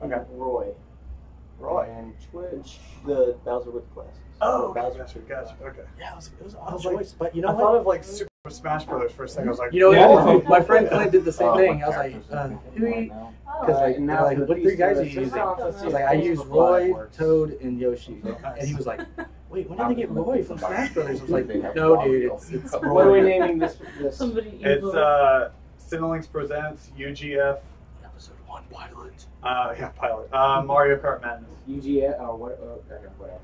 Okay. Roy. And Twitch, the Bowser with glasses. Oh, Bowser. gotcha. Okay. Yeah, it was an I odd was like- choice, but you know I what? thought of like Super Smash Brothers for a second. I was like, You know, Yeah. my friend Clint did the same Oh, thing. what I was like, characters who are you? you now? Because like, and they're now like, for the what three guys are you piece of using? I assistance, was like, I use Fly Roy, works. Toad, and Yoshi. And he was like, wait, when did they get Roy from Smash Brothers? I was like, no, dude, it's What are we Roy. naming this? Somebody it's evil. Cinelinx presents UGF. Episode 1 pilot. Yeah, pilot. Mario Kart Madness. UGA. Oh, what? Okay, whatever.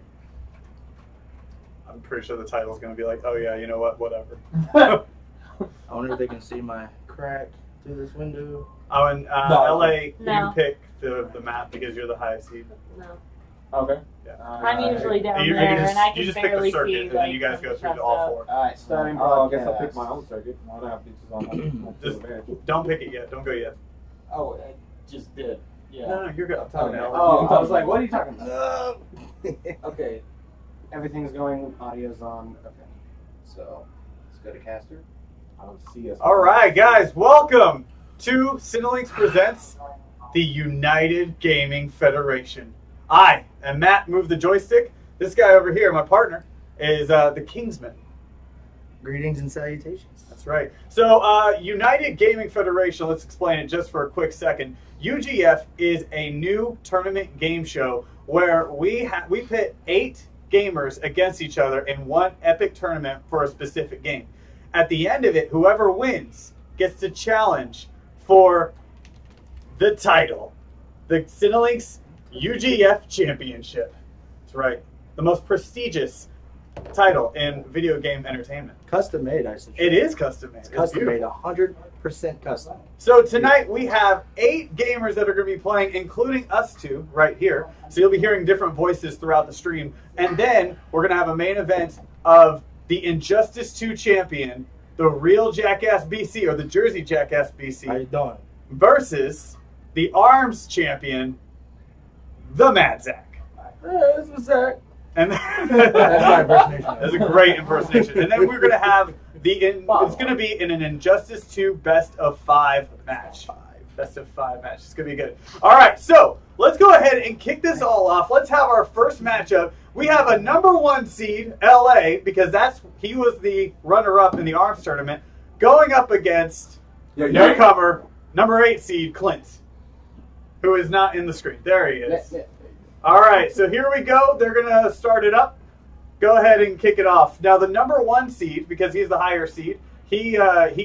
I'm pretty sure the title's gonna be like, oh yeah, you know what, whatever. I wonder if they can see my crack through this window. Oh, and No. LA, No. you pick the map because you're the highest seed. No. Okay. Yeah. I'm usually down You there, can just- and I you can just pick the barely circuit, see. and then you guys go through to all four. Alright, starting Oh, I guess I'll broadcast. pick my own circuit. I don't have pieces on my Just- advantage. Don't pick it yet. Don't go yet. Oh, I just did. Yeah. No, you're good. I'm talking to LA. Oh, I was like, what are you talking about? No. Okay, everything's going. Audio's on. Okay, so let's go to caster. I don't see us. All right, guys, welcome to Cinelinx presents the United Gaming Federation. I am Matt. Move the joystick. This guy over here, my partner, is the Kingsman. Greetings and salutations. That's right. So, United Gaming Federation, let's explain it just for a quick second. UGF is a new tournament game show where we pit 8 gamers against each other in one epic tournament for a specific game. At the end of it, whoever wins gets to challenge for the title, the Cinelinx UGF Championship. That's right. The most prestigious title in video game entertainment. Custom made, I suggest. It is custom made. It's custom made, beautiful. 100% custom. So tonight we have 8 gamers that are going to be playing, including us 2 right here. So you'll be hearing different voices throughout the stream. And then we're going to have a main event of the Injustice 2 champion, the real Jackass BC, or the Jersey Jackass How you BC, doing? versus the Arms champion, the Mad Zach. This was Zach. And That's my impersonation. That's a great impersonation. And then we're going to have it's going to be in an Injustice 2 best of 5 match. Best of 5 match. It's going to be good. All right, so let's go ahead and kick this all off. Let's have our first matchup. We have a #1 seed, LA, because he was the runner-up in the Arms tournament, going up against newcomer, #8 seed, Clint, who is not in the screen. There he is. All right, so here we go. They're going to start it up. Go ahead and kick it off. Now, the #1 seed, because he's the higher seed, he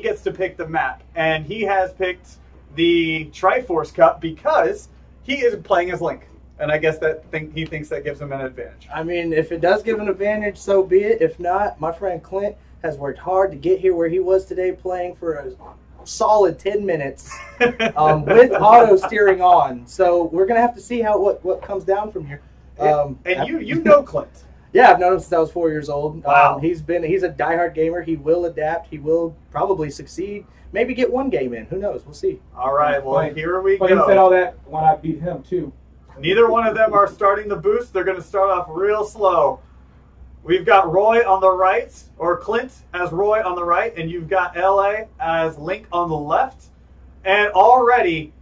gets to pick the map. And he has picked the Triforce Cup because he is playing as Link. And I guess he thinks that gives him an advantage. I mean, if it does give an advantage, so be it. If not, my friend Clint has worked hard to get here where he was today, playing for a solid 10 minutes with auto steering on. So we're gonna have to see what comes down from here. And you know Clint. Yeah, I've known him since I was 4 years old. Wow. He's a diehard gamer. He will adapt. He will probably succeed. Maybe get one game in. Who knows? We'll see. All right, well, here we But he said go. all that when I beat him too. Neither one of them are starting the boost. They're going to start off real slow. We've got Roy on the right, or Clint as Roy on the right, and you've got LA as Link on the left. And already,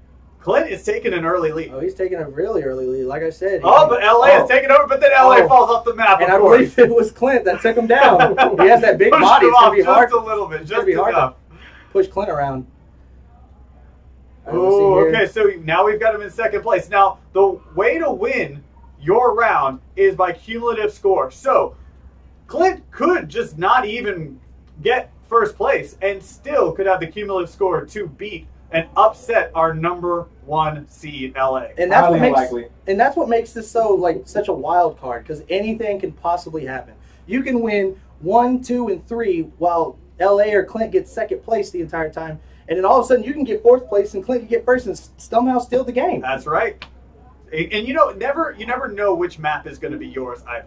Clint is taking an early lead. Oh, he's taking a really early lead. Like I said. But LA is taking over, but then LA falls off the map. And of I course. believe it was Clint that took him down. He has that big Pushed body. him It's going off to be hard. just a little bit, It's just gonna be hard enough. to push Clint around. Oh, okay, so now we've got him in second place. Now, the way to win your round is by cumulative score. So, Clint could just not even get first place and still could have the cumulative score to beat and upset our #1 seed, LA. And that's what Highly makes unlikely. and that's what makes this so such a wild card, because anything can possibly happen. You can win 1, 2, and 3 while LA or Clint gets second place the entire time, and then all of a sudden you can get fourth place and Clint can get first and somehow steal the game. That's right. And you never know which map is going to be yours either,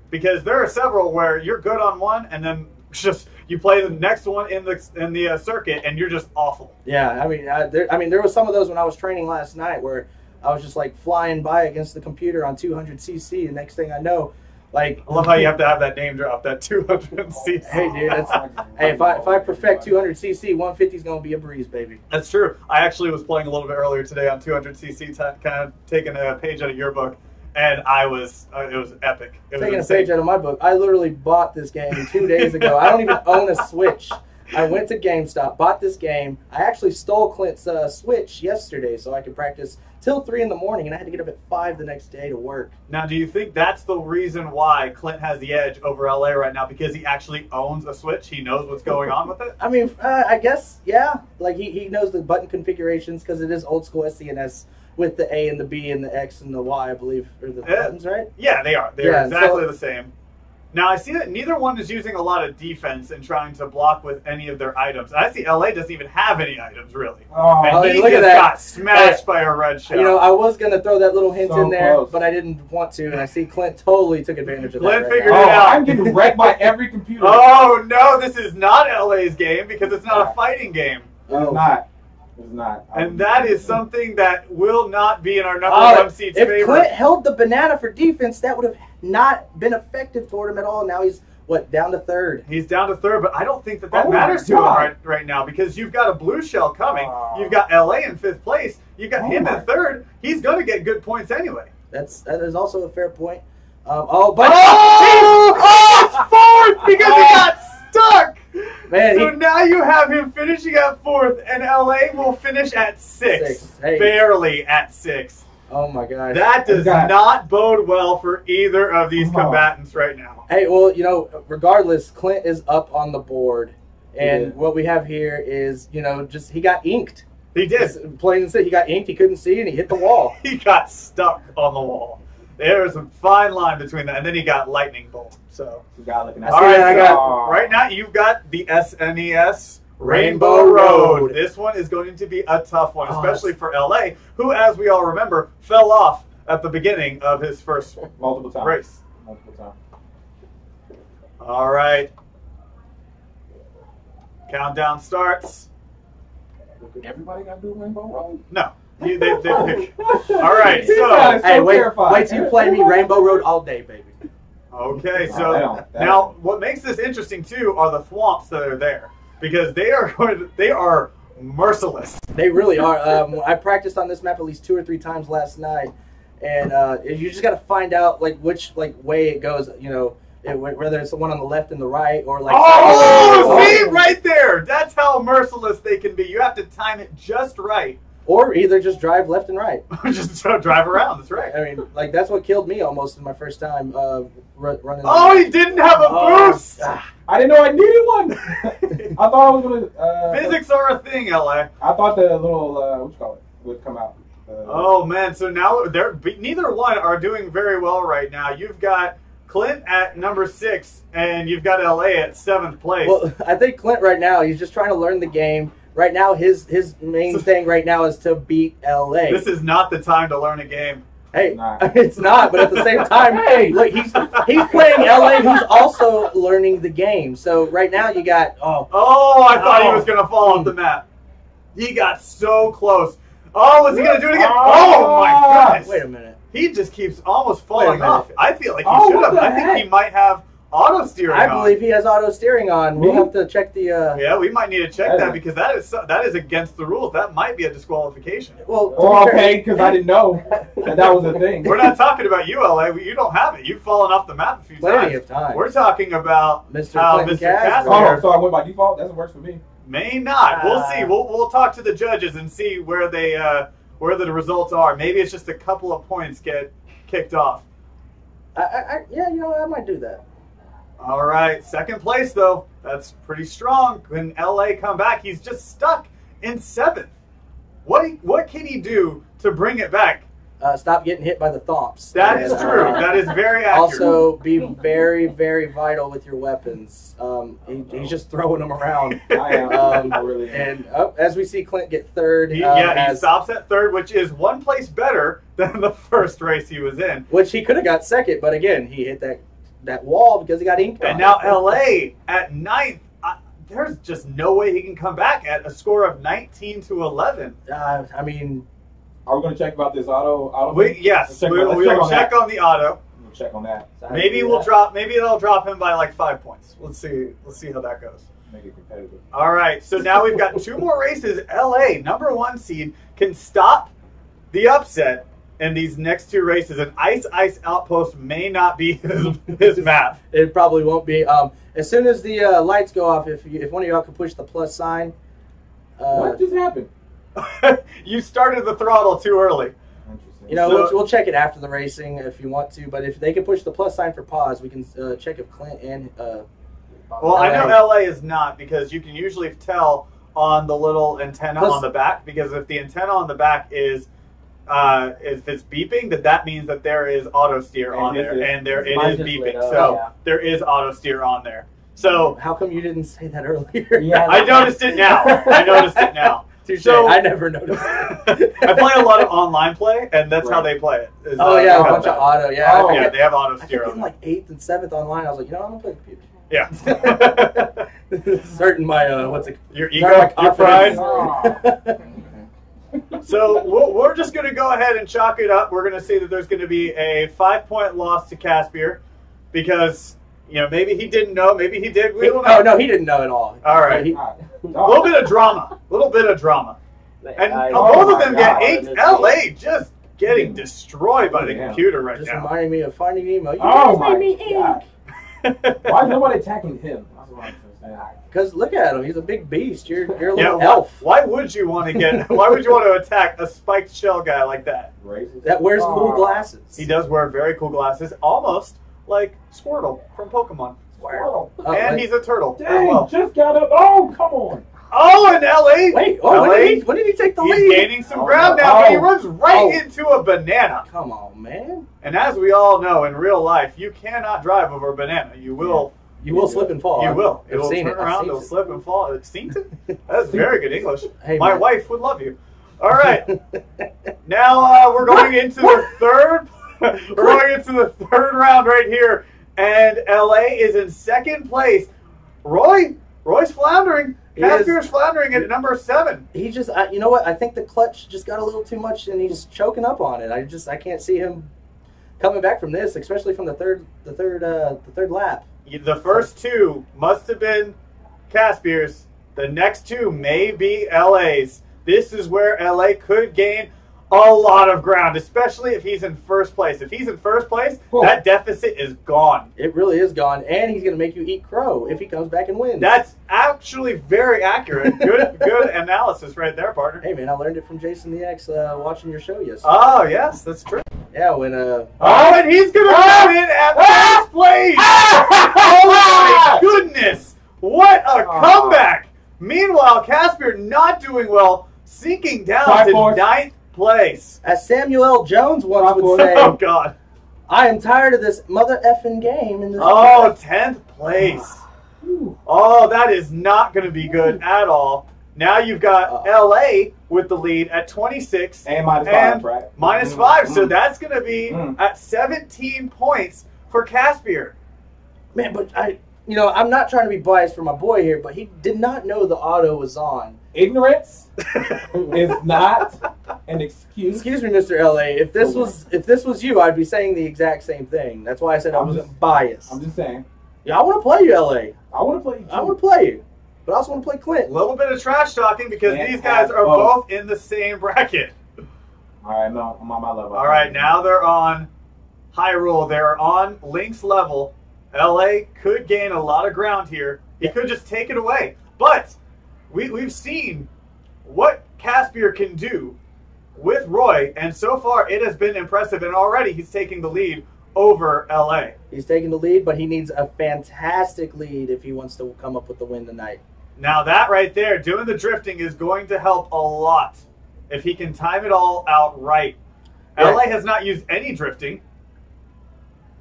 because there are several where you're good on one and then just you play the next one in the circuit and you're just awful. Yeah, I mean, there was some of those when I was training last night where I was just like flying by against the computer on 200cc, and next thing I know, Like, I love how you have to have that name drop, that 200cc. hey, dude, hey, if I perfect 200cc, 150 is gonna be a breeze, baby. That's true. I actually was playing a little bit earlier today on 200cc, kind of taking a page out of your book, and it was epic. It was Taking a insane. page out of my book. I literally bought this game 2 days ago. I don't even own a Switch. I went to GameStop, bought this game. I actually stole Clint's Switch yesterday so I could practice till 3 in the morning, and I had to get up at 5 the next day to work. Now, do you think that's the reason why Clint has the edge over LA right now? Because he actually owns a Switch? He knows what's going on with it? I mean, I guess, yeah. Like, he knows the button configurations because it is old school SCNS with the A and the B and the X and the Y, I believe, are the buttons, right? Yeah, they are. They're exactly the same. Now, I see that neither one is using a lot of defense and trying to block with any of their items. I see LA doesn't even have any items, really. Oh, And he look at just that. got smashed by a red shell. You know, I was going to throw that little hint So in there, close. but I didn't want to, and I see Clint totally took advantage of that. Clint right figured now. it out. I'm getting wrecked by every computer. Oh, no, this is not LA's game because it's not a fighting game. It's not. It's not. And that is something that will not be in our number one seed's If favor. Clint held the banana for defense, that would have not been effective toward him at all. Now he's, down to 3rd? He's down to 3rd, but I don't think that Oh my matters to him God. right now because you've got a blue shell coming. You've got LA in 5th place. You've got him in 3rd. He's going to get good points anyway. That is also a fair point. But It's 4th because he got stuck. Man, So now you have him finishing at 4th, and LA will finish at 6th. Hey. Barely at 6th. oh my gosh. That does not bode well for either of these combatants right now. Hey, well, regardless, Clint is up on the board. And Yeah. what we have here is, just he got inked. He did. It's plain and simple, he got inked, he couldn't see, and he hit the wall. He got stuck on the wall. There's a fine line between that, and then he got lightning bolt. So, You got looking at all right, I so right now you've got the SNES Rainbow Road. This one is going to be a tough one, especially for LA, who, as we all remember, fell off at the beginning of his first multiple times. race. Multiple times. All right. Countdown starts. Everybody got to do Rainbow Road? No. They pick. All right, These so guys Hey, so terrified. wait till you play me Rainbow Road all day, baby. okay, That so don't- now what makes this interesting too are the thwomps that are there because they are merciless. They really are. I practiced on this map at least 2 or 3 times last night, and you just got to find out which way it goes. Whether it's the one on the left and the right, or See right there. That's how merciless they can be. You have to time it just right, or either just drive left and right. just drive around. That's right. I mean, that's what killed me almost in my first time running. Oh, he didn't have a boost. I didn't know I needed one. I thought I was going to... Physics are a thing, LA. I thought the little, what you call it, would come out. Oh man, so now neither one are doing very well right now. You've got Clint at number 6, and you've got LA at 7th place. Well, I think Clint right now, he's just trying to learn the game. Right now, his main thing right now is to beat LA. This is not the time to learn a game. Hey, Nah. it's not, but at the same time, hey, look, he's playing LA, who's also learning the game. So right now you got, Oh, I thought he was going to fall off the map. He got so close. Oh, was he going to do it again? Oh, my goodness. wait a minute. He just keeps almost falling minute. off. I feel like he Oh, should have. what the I think heck? he might have auto steering I on. believe he has auto steering on. We'll Me? have to check the. Yeah, we might need to check That that is- because that is against the rules. That might be a disqualification. Well, to Oh, be fair- okay, because I didn't know that was a thing. We're not talking about you, LA. You don't have it. You've fallen off the map a few Plenty times. of times. We're talking about Mr. how Clinton Mr. Casper. Casper Oh, so I went by default? That works for me. may not. We'll see. We'll talk to the judges and see where where the results are. Maybe it's just a couple of points get kicked off. Yeah, I might do that. All right, 2nd place though. That's pretty strong. When LA come back, he's just stuck in 7th. What can he do to bring it back? Stop getting hit by the thomps. That is And, true. That is very accurate. Also, be very, very vital with your weapons. He's just throwing them around. I am. I really am. And as we see Clint get 3rd, he stops at 3rd, which is 1 place better than the first race he was in. which he could have got 2nd, but again, he hit that wall because he got inked on. And now LA at 9th. There's just no way he can come back at a score of 19 to 11. I mean, Are we going to check about this auto? Yes, Let's we'll check on check that. on the auto. We'll check on that. Maybe we'll drop. Maybe they'll drop him by like 5 points. Let's see. Let's see how that goes. Make it competitive. All right. So now we've got 2 more races. LA, #1 seed, can stop the upset in these next 2 races. An ice outpost may not be his map. It probably won't be. As soon as the lights go off, if one of y'all can push the plus sign. What just happened? You started the throttle too early. Interesting. You know, So- we'll check it after the racing if you want to. But if they can push the plus sign for pause, we can check if Clint and Well, I know LA. LA is not, because you can usually tell on the little antenna Plus- on the back, because if the antenna on the back is if it's beeping, that means that there is auto steer And on it there, is- and it mine is just beeping. lit up, So yeah. there is auto steer on there. So How come you didn't say that earlier? Yeah. I noticed it now. I noticed it now. Touche. So- I never noticed. I play a lot of online play, and that's how they play it. is, Oh yeah, a because bunch of that. auto. Yeah. Oh, Yeah, they have auto I steer kept on getting there. like 8th and 7th online. I was like, I'm gonna play the computer. Yeah. Certain my what's it? Your Sorry, ego, my your pride. confidence. So we're just going to go ahead and chalk it up. We're going to say that there's going to be a 5-point loss to Caspier, because maybe he didn't know, maybe he did. We don't know. Oh no, he didn't know at all. All right. He- All A little bit of drama. A little bit of drama. And Oh both of my them get God, 8. this LA just getting destroyed by the Yeah. computer right just now. reminding me of Finding Nemo. You Oh guys my made me God. Why is nobody attacking him? That's what I'm saying. Because look at him, he's a big beast. You're a Yeah, little elf why would you want to why would you want to attack a spiked shell guy like that? Racist. that wears cool Oh. glasses. He does wear very cool glasses, almost like Squirtle from Pokemon. Squirtle. And wait. he's a turtle as Dang, well. just got up. Oh, come on. Oh, and LA! Wait, LA? when did he take the He's lead? gaining some Oh, ground no. now, but he Oh. runs right Oh. into a banana. Come on, man. And as we all know, in real life, you cannot drive over a banana. You will. You will slip and fall. You will. I've It'll seen turn it. I've around. seen It'll it. slip and fall. Seen it? That's very good English. Hey, My man. wife would love you. All right. Now we're going into the third. We're going into the third round right here, and LA is in second place. Roy's floundering. He is. Caspier's floundering at number 7. He just, you know what? I think the clutch just got a little too much, and he's choking up on it. I can't see him coming back from this, especially from the third lap. The first 2 must have been Caspier's. The next 2 may be LA's. This is where LA could gain a lot of ground, especially if he's in first place. If he's in first place, Cool. that deficit is gone. It really is gone, and he's going to make you eat crow if he comes back and wins. That's actually very accurate. Good analysis right there, partner. Hey man, I learned it from Jason the X watching your show yesterday. Oh, yes, that's true. Yeah, when Oh, and he's going to come in at first place. Oh, my goodness. What a comeback. Meanwhile, Caspier not doing well, sinking down Five to fourths. 9th place. as Samuel L. Jones once Five would fourths. say, Oh, God. I am tired of this mother effing game. In this Oh, 10th place. Oh, that is not going to be good at all. Now you've got LA with the lead at 26 And -5, and right? -5. So that's going to be Mm. at 17 points for Caspier. Man, but I'm not trying to be biased for my boy here, but he did not know the auto was on. Ignorance is not an excuse. Excuse me, Mr. LA. If this was you, I'd be saying the exact same thing. That's why I said I I'm wasn't just- biased. I'm just saying. Yeah, I want to play you, LA. I want to play you. I want to play you, but I also want to play A Clint. little bit of trash talking because Can't these guys have are both. both in the same bracket. All right, no, I'm on my level. All right, now they're on Hyrule. They're on Link's level. LA could gain a lot of ground here. He could just take it away. But we've seen what Caspier can do with Roy, and so far it has been impressive, and already he's taking the lead over LA. He's taking the lead, but he needs a fantastic lead if he wants to come up with the win tonight. Now that right there, doing the drifting is going to help a lot if he can time it all out right. Yeah. LA has not used any drifting.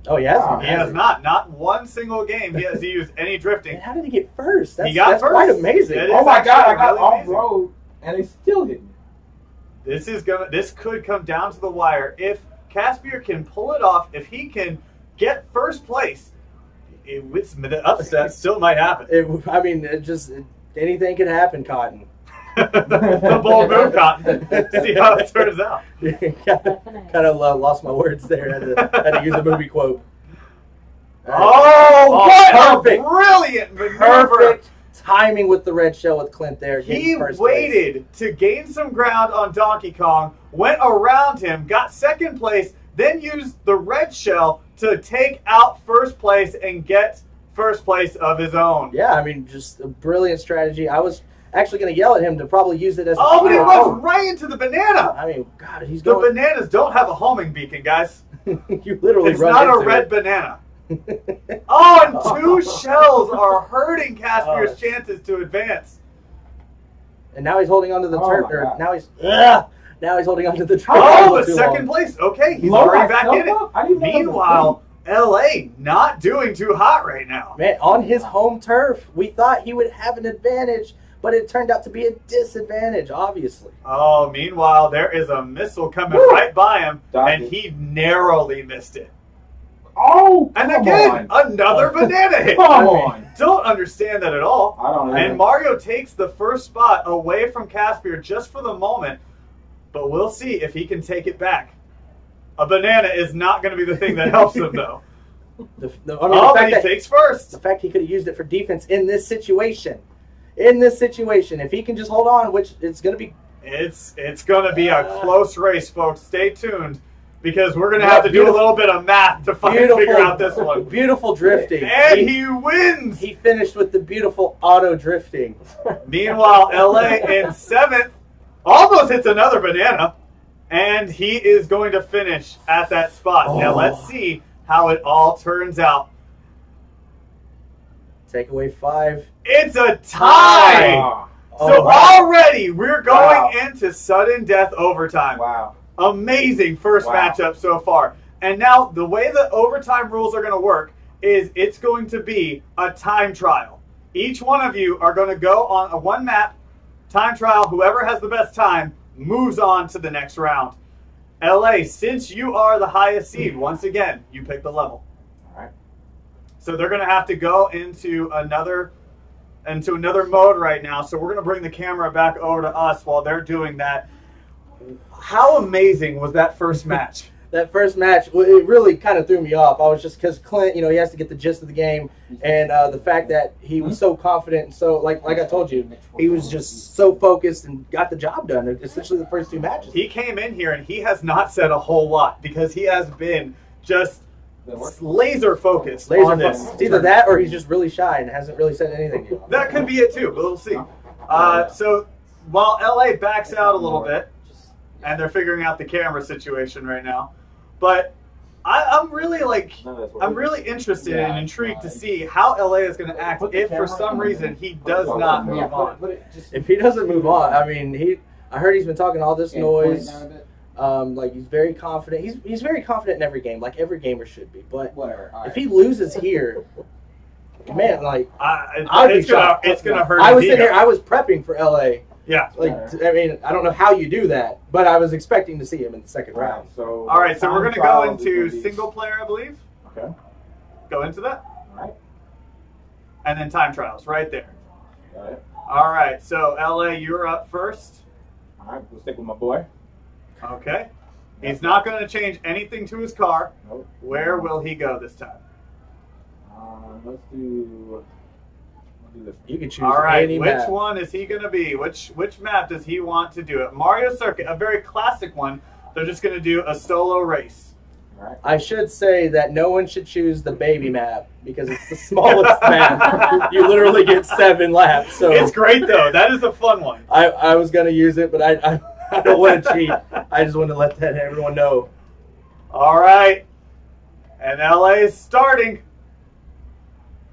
Oh, he has. Wow. He has not one single game has he used any drifting. Man, how did he get first? That's, He got that's first. quite amazing. It is. Oh my actually God, I got really off amazing. road and they still hit me. This could come down to the wire. If Caspier can pull it off, if he can get first place, the upset still might happen. Anything could happen, Cotton. The bold move, Cotton. See how it turns out. kind of lost my words there. Had to use a movie quote. Oh, what perfect. a brilliant maneuver. Perfect timing with the red shell with Clint there. He waited to gain some ground on Donkey Kong, went around him, got second place, then used the red shell to take out first place and get first place of his own. Yeah, I mean, just a brilliant strategy. I was actually going to yell at him to probably use it as a but he runs right into the banana. I mean, God, he's The going... bananas don't have a homing beacon, guys. You literally It's run not into a red it. banana. Oh, and two shells are hurting Caspier's chances to advance. And now he's holding on to the Oh turn. my Or God. now he's holding on to the turn. Oh, but second place. Okay, he's already back in it. I didn't know that was a Meanwhile, LA not doing too hot right now. Man, on his home turf, we thought he would have an advantage, but it turned out to be a disadvantage, obviously. Oh, meanwhile, there is a missile coming Woo! right by him, Dodged and it. he narrowly missed it. Oh, And come again, on. another banana hit. Come on. Don't understand that at all. I don't know. And Mario takes the first spot away from Caspier just for the moment, but we'll see if he can take it back. A banana is not going to be the thing that helps him, though. The He takes first. fact he could have used it for defense in this situation. If he can just hold on, which it's going to be... It's going to be a close race, folks. Stay tuned, because we're going to have to do a little bit of math to figure out this one. Beautiful drifting. And he wins! He finished with the beautiful auto drifting. Meanwhile, LA in 7th almost hits another banana, and he is going to finish at that spot. Now let's see how it all turns out. Takeaway 5. It's a tie! Wow. So already we're going Wow. into sudden death overtime. Wow. Amazing first Wow. matchup so far. And now the way the overtime rules are going to work is it's going to be a time trial. Each one of you are going to go on a one map time trial. Whoever has the best time moves on to the next round. LA, since you are the highest seed, once again, you pick the level. All right. So they're going to have to go into another mode right now. So we're going to bring the camera back over to us while they're doing that. How amazing was that first match? That first match, well, it really kind of threw me off. I was just, because Clint, he has to get the gist of the game, and the fact that he was so confident and so, like I told you, he was just so focused and got the job done, essentially the first two matches. He came in here and he has not said a whole lot because he has been just laser focused on this. It's either that or he's just really shy and hasn't really said anything yet. That could be it too, but we'll see. So while LA backs out a little bit, and they're figuring out the camera situation right now, but I'm really interested and intrigued to see how LA is going to act if for some reason he does not move on. If he doesn't move on, I mean, I heard he's been talking all this noise. Like he's very confident. He's very confident in every game, like every gamer should be. But if he loses here, man, like it's gonna hurt. I was in here. I was prepping for LA. Yeah. I mean, I don't know how you do that, but I was expecting to see him in the second round. So all right, so we're going to go into single player, I believe. Okay. Go into that. All right. And then time trials right there. Got it. All right, so LA, you're up first. All right. We'll stick with my boy. Okay. He's not going to change anything to his car. Nope. Where will he go this time? Let's do this. You can choose All right, any which map. one is he going to be? Which map does he want to do it? Mario Circuit, a very classic one. They're just going to do a solo race. All right. I should say that no one should choose the baby map because it's the smallest map. You literally get 7 laps. So It's great, though. That is a fun one. I was going to use it, but I don't want to cheat. I just want to let everyone know. All right. And LA is starting.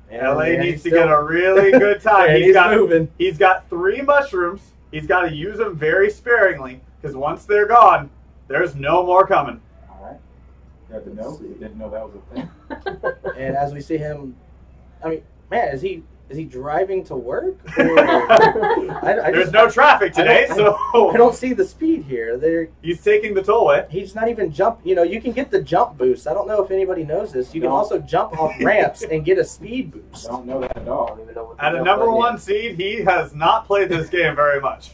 And LA he's needs to still- get a really good time. And he's moving. He's got 3 mushrooms. He's got to use them very sparingly because once they're gone, there's no more coming. All right. Got to know. Didn't know that was a thing. And as we see him, I mean, man, is Is he driving to work? Or, There's no traffic today, so I don't see the speed here. He's taking the tollway. He's not even jump. You know, you can get the jump boost. I don't know if anybody knows this. You can also jump off ramps and get a speed boost. I don't know that at all. At a number 1 seed, he has not played this game very much.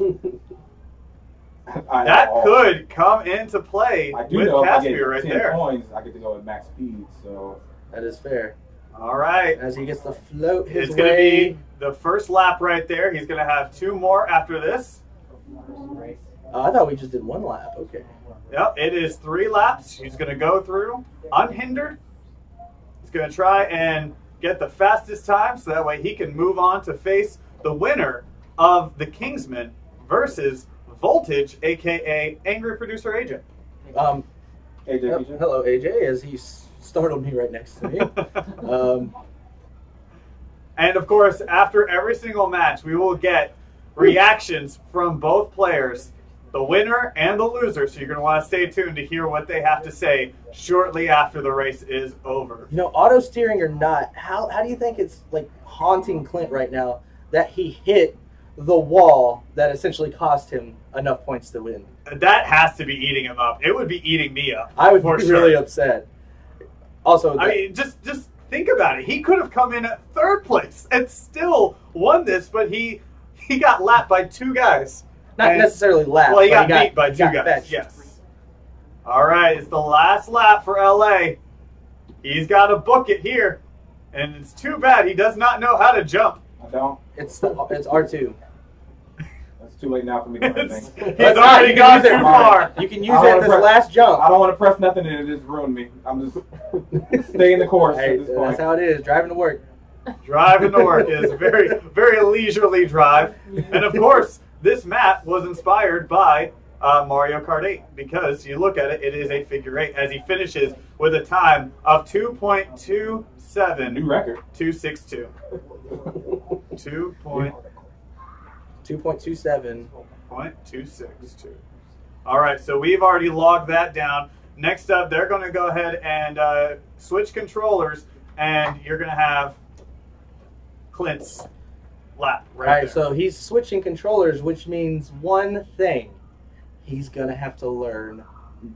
That could come into play with Caspier right 10 there. Points, I get to go at max speed, so that is fair. All right. As he gets to float his It's going to way. be the first lap right there. He's going to have 2 more after this. I thought we just did 1 lap. Okay. Yep, it is 3 laps. He's going to go through unhindered. He's going to try and get the fastest time so that way he can move on to face the winner of the Kingsman versus Voltage, a.k.a. Angry Producer Agent. AJ, Hello, AJ, as he startled me right next to me. And of course, after every single match, we will get reactions from both players, the winner and the loser. So you're going to want to stay tuned to hear what they have to say shortly after the race is over. You know, auto steering or not, how do you think it's like haunting Clint right now that he hit the wall that essentially cost him enough points to win? That has to be eating him up. It would be eating me up. I would be really upset. Also, I mean, just think about it. He could have come in at 3rd place and still won this, but he got lapped by 2 guys. Not necessarily lapped. Well, he got beat by 2 guys. Fetched. Yes. All right, it's the last lap for LA. He's got to book it here, and it's too bad he does not know how to jump. I don't. It's R2. It's too late now for me to do anything. He's already gone too far. You can use it as last jump. I don't want to press nothing and it just ruined me. I'm just staying the course Hey, at this point. that's how it is. Driving to work. Driving to work is a very, very leisurely drive. And of course, this map was inspired by Mario Kart 8 because you look at it, it is a figure 8 as he finishes with a time of 2.27. New record. 262. 2.27. 0.262. All right, so we've already logged that down. Next up, they're going to go ahead and switch controllers, and you're going to have Clint's lap right All right, there. so he's switching controllers, which means one thing. He's going to have to learn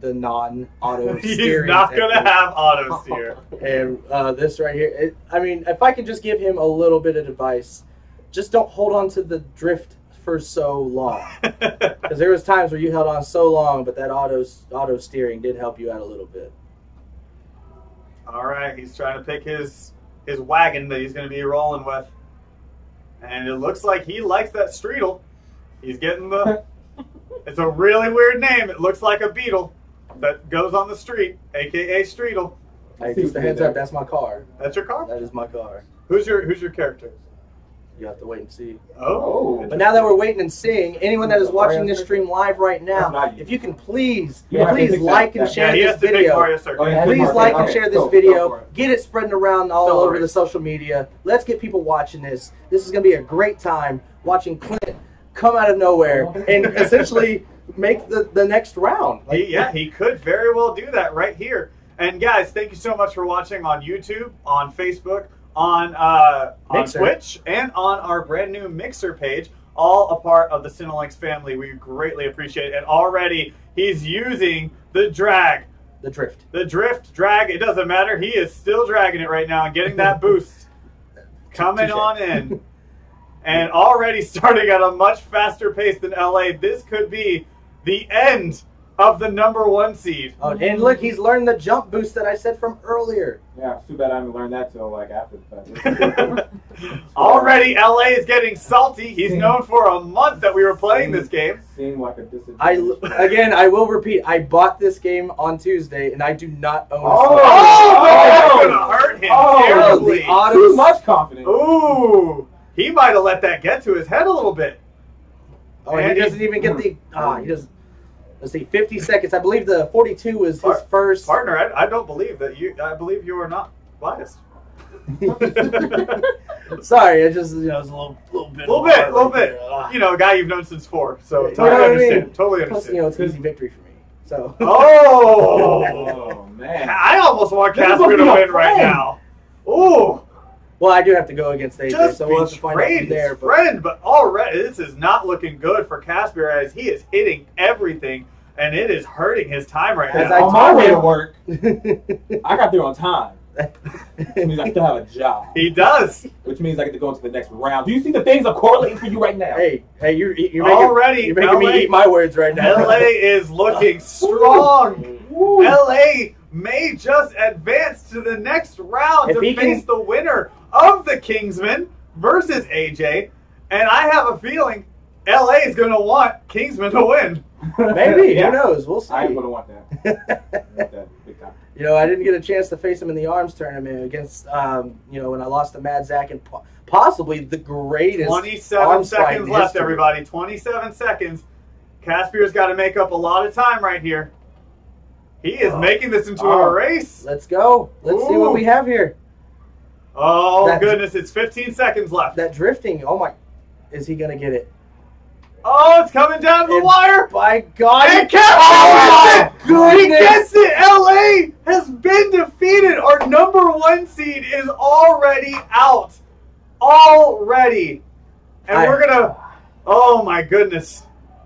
the non-auto steering. He's not going to have auto steer. And this right here, I mean, if I could just give him a little bit of advice, just don't hold on to the drift for so long. Because there was times where you held on so long, but that auto steering did help you out a little bit. All right, he's trying to pick his wagon that he's going to be rolling with. And it looks like he likes that Streetle. He's getting the... It's a really weird name. It looks like a beetle that goes on the street, a.k.a. Streetle. Hey, just a heads up, that's my car. That's your car? That is my car. Who's your character? You have to wait and see. Oh. But now that we're waiting and seeing, anyone that is watching this stream live right now, if you can please like and share this video. Please like and share this video. Get it spreading around all over the social media. Let's get people watching this. This is going to be a great time watching Clint come out of nowhere and essentially make the next round. He could very well do that right here. And guys, thank you so much for watching on YouTube, on Facebook, on Twitch, and on our brand new Mixer page, all a part of the Cinelinx family. We greatly appreciate it. And already he's using the drag. The drift. The drift, drag, it doesn't matter. He is still dragging it right now and getting that boost. Coming on in. And already starting at a much faster pace than LA. This could be the end of the #1 seed. Oh, and look, he's learned the jump boost that I said from earlier. Yeah, it's too bad I haven't learned that till like after the fact. Already, LA is getting salty. He's known for a month that we were playing this game. Seemed like a disadvantage. Again, I will repeat. I bought this game on Tuesday, and I do not own. That's gonna hurt him terribly. Too much confidence. Ooh, he might have let that get to his head a little bit. Oh, and he doesn't even get the. He doesn't. Let's see, 50 seconds. I believe the 42 was his first. Partner, I don't believe that you. I believe you are not biased. Sorry, it just, it was a little bit. You know, a guy you've known since 4, so You totally know what I understand. mean? Totally Plus, understand. it's an easy victory for me. So. Oh man! I almost want Casper to win right now. Ooh, Well, I do have to go against AJ, Just so we'll have to find out betrayed from there. his friend, but already this is not looking good for Casper as he is hitting everything, and it is hurting his time right As now. On my way to work, I got there on time. Which means I still have a job. He does. Which means I get to go into the next round. Do you see the things I'm correlating for you right now? Hey, you're making, Already, you're making me eat my words right now. LA is looking strong. LA may just advance to the next round If to he face can- the winner of the Kingsman versus AJ. And I have a feeling LA is going to want Kingsman to win. Maybe. Yeah. Who knows? We'll see. I am going to want that. I want that big time. You know, I didn't get a chance to face him in the arms tournament against, when I lost to Mad Zach and possibly the greatest 27 arms fight seconds in left, history. everybody. 27 seconds. Caspier's got to make up a lot of time right here. He is making this into a race. Let's go. Let's see what we have here. Oh, That- goodness. It's 15 seconds left. That drifting. Oh, my. Is he going to get it? Oh, it's coming down to the wire. By God. And Caspier gets it! He goodness. gets it! LA has been defeated. Our #1 seed is already out. Already. And we're going to... Oh, my goodness.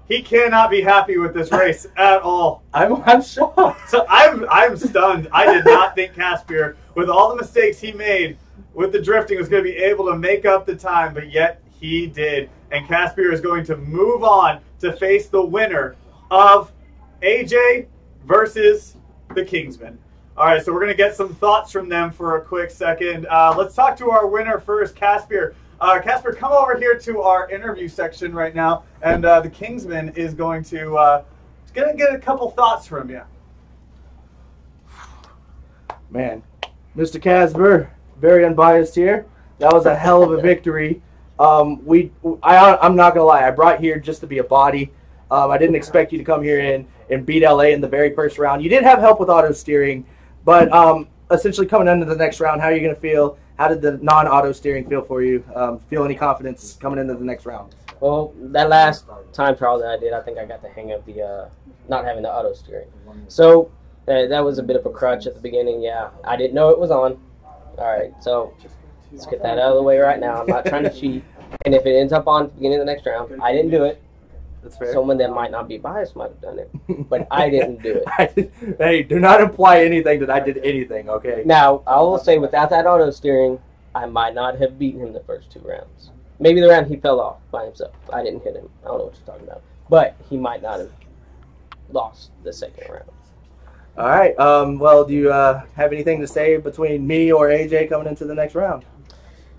He cannot be happy with this race at all. I'm shocked. So I'm stunned. I did not think Caspier, with all the mistakes he made with the drifting, was going to be able to make up the time, but yet he did. And Caspier is going to move on to face the winner of AJ versus the Kingsman. All right, so we're going to get some thoughts from them for a quick second. Let's talk to our winner first, Caspier. Caspier, come over here to our interview section right now, and the Kingsman is going to get a couple thoughts from you. Man, Mr. Casper, very unbiased here. That was a hell of a victory. I'm not gonna lie. I brought here just to be a body. I didn't expect you to come here and beat LA in the very first round. You did have help with auto steering, but essentially coming into the next round, how are you gonna feel? How did the non-auto steering feel for you? Feel any confidence coming into the next round? Well, that last time trial that I did, I think I got the hang of the not having the auto steering. So that was a bit of a crutch at the beginning. Yeah, I didn't know it was on. All right, so let's get that out of the way right now. I'm not trying to cheat. And if it ends up on at the beginning of the next round, I didn't do it. That's fair. Someone that might not be biased might have done it, but I didn't do it. Hey, do not imply anything that I did anything, okay? Now, I will say without that auto steering, I might not have beaten him the first 2 rounds. Maybe the round he fell off by himself. I didn't hit him. I don't know what you're talking about. But he might not have lost the second round. All right. Well, do you have anything to say between me or AJ coming into the next round?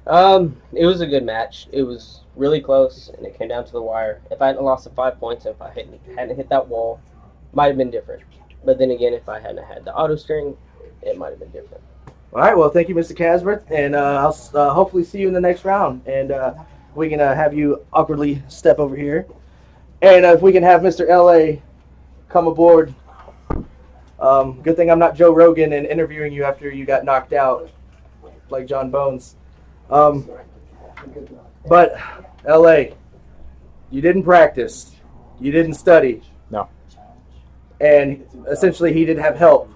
It was a good match. It was really close, and it came down to the wire. If I hadn't lost the 5 points, if I hadn't hit that wall, might have been different. But then again, if I hadn't had the auto steering, it might have been different. All right. Well, thank you, Mr. Casper, and I'll hopefully see you in the next round. And we can have you awkwardly step over here, and if we can have Mr. LA come aboard. Good thing I'm not Joe Rogan and interviewing you after you got knocked out, like John Bones. But LA, you didn't practice, you didn't study. No. And essentially he did have help,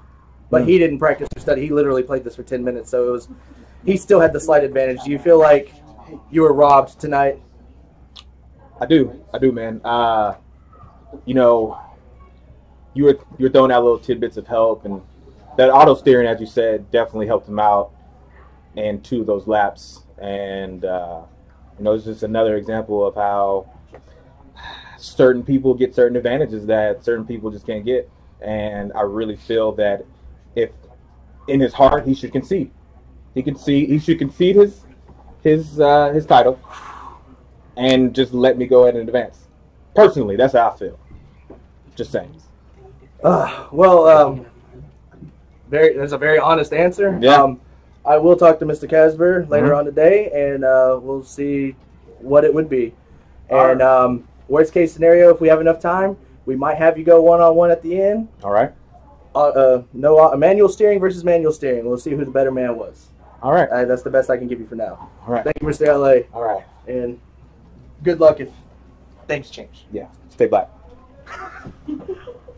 but he didn't practice or study. He literally played this for 10 minutes, so he still had the slight advantage. Do you feel like you were robbed tonight? I do, man. You were throwing out little tidbits of help, and that auto steering, as you said, definitely helped him out in 2 of those laps. And it's just another example of how certain people get certain advantages that certain people just can't get. And I really feel that if in his heart he should concede, he should concede his title and just let me go ahead and advance. Personally, that's how I feel. Just saying. That's a very honest answer. Yeah. I will talk to Mr. Casper later on today, and we'll see what it would be. And worst case scenario, if we have enough time, we might have you go one-on-one at the end. All right. Manual steering versus manual steering. We'll see who the better man was. All right. That's the best I can give you for now. All right. Thank you, Mr. LA. All right. And good luck if things change. Yeah. Stay black.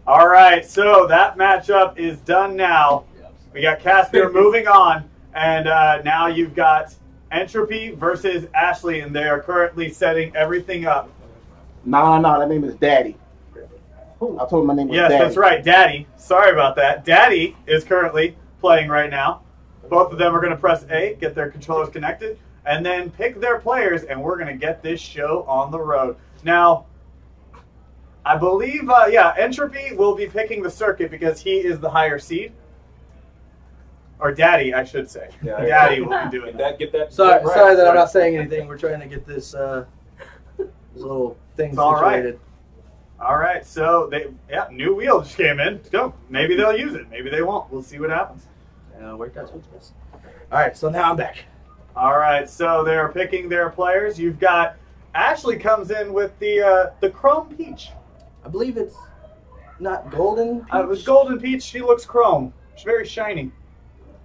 All right, so that matchup is done now. We got Caspier moving on, and now you've got Entropy versus Ashley, and they are currently setting everything up. Nah, that name is Daddy. I told him my name was Daddy. Yes, that's right, Daddy. Sorry about that. Daddy is currently playing right now. Both of them are going to press A, get their controllers connected, and then pick their players, and we're going to get this show on the road. Now, I believe, Entropy will be picking the circuit because he is the higher seed. Or Daddy, I should say. Yeah, Daddy will be doing that. Get that. Sorry, right. sorry that I'm not saying anything. We're trying to get this little thing It's all right. situated. All right, so new wheel just came in. Go. Maybe they'll use it. Maybe they won't. We'll see what happens. Worked out smooth. All right, so now I'm back. All right, so they're picking their players. You've got Ashley comes in with the Chrome Peach. I believe it's not golden. It was Golden Peach. She looks chrome. She's very shiny.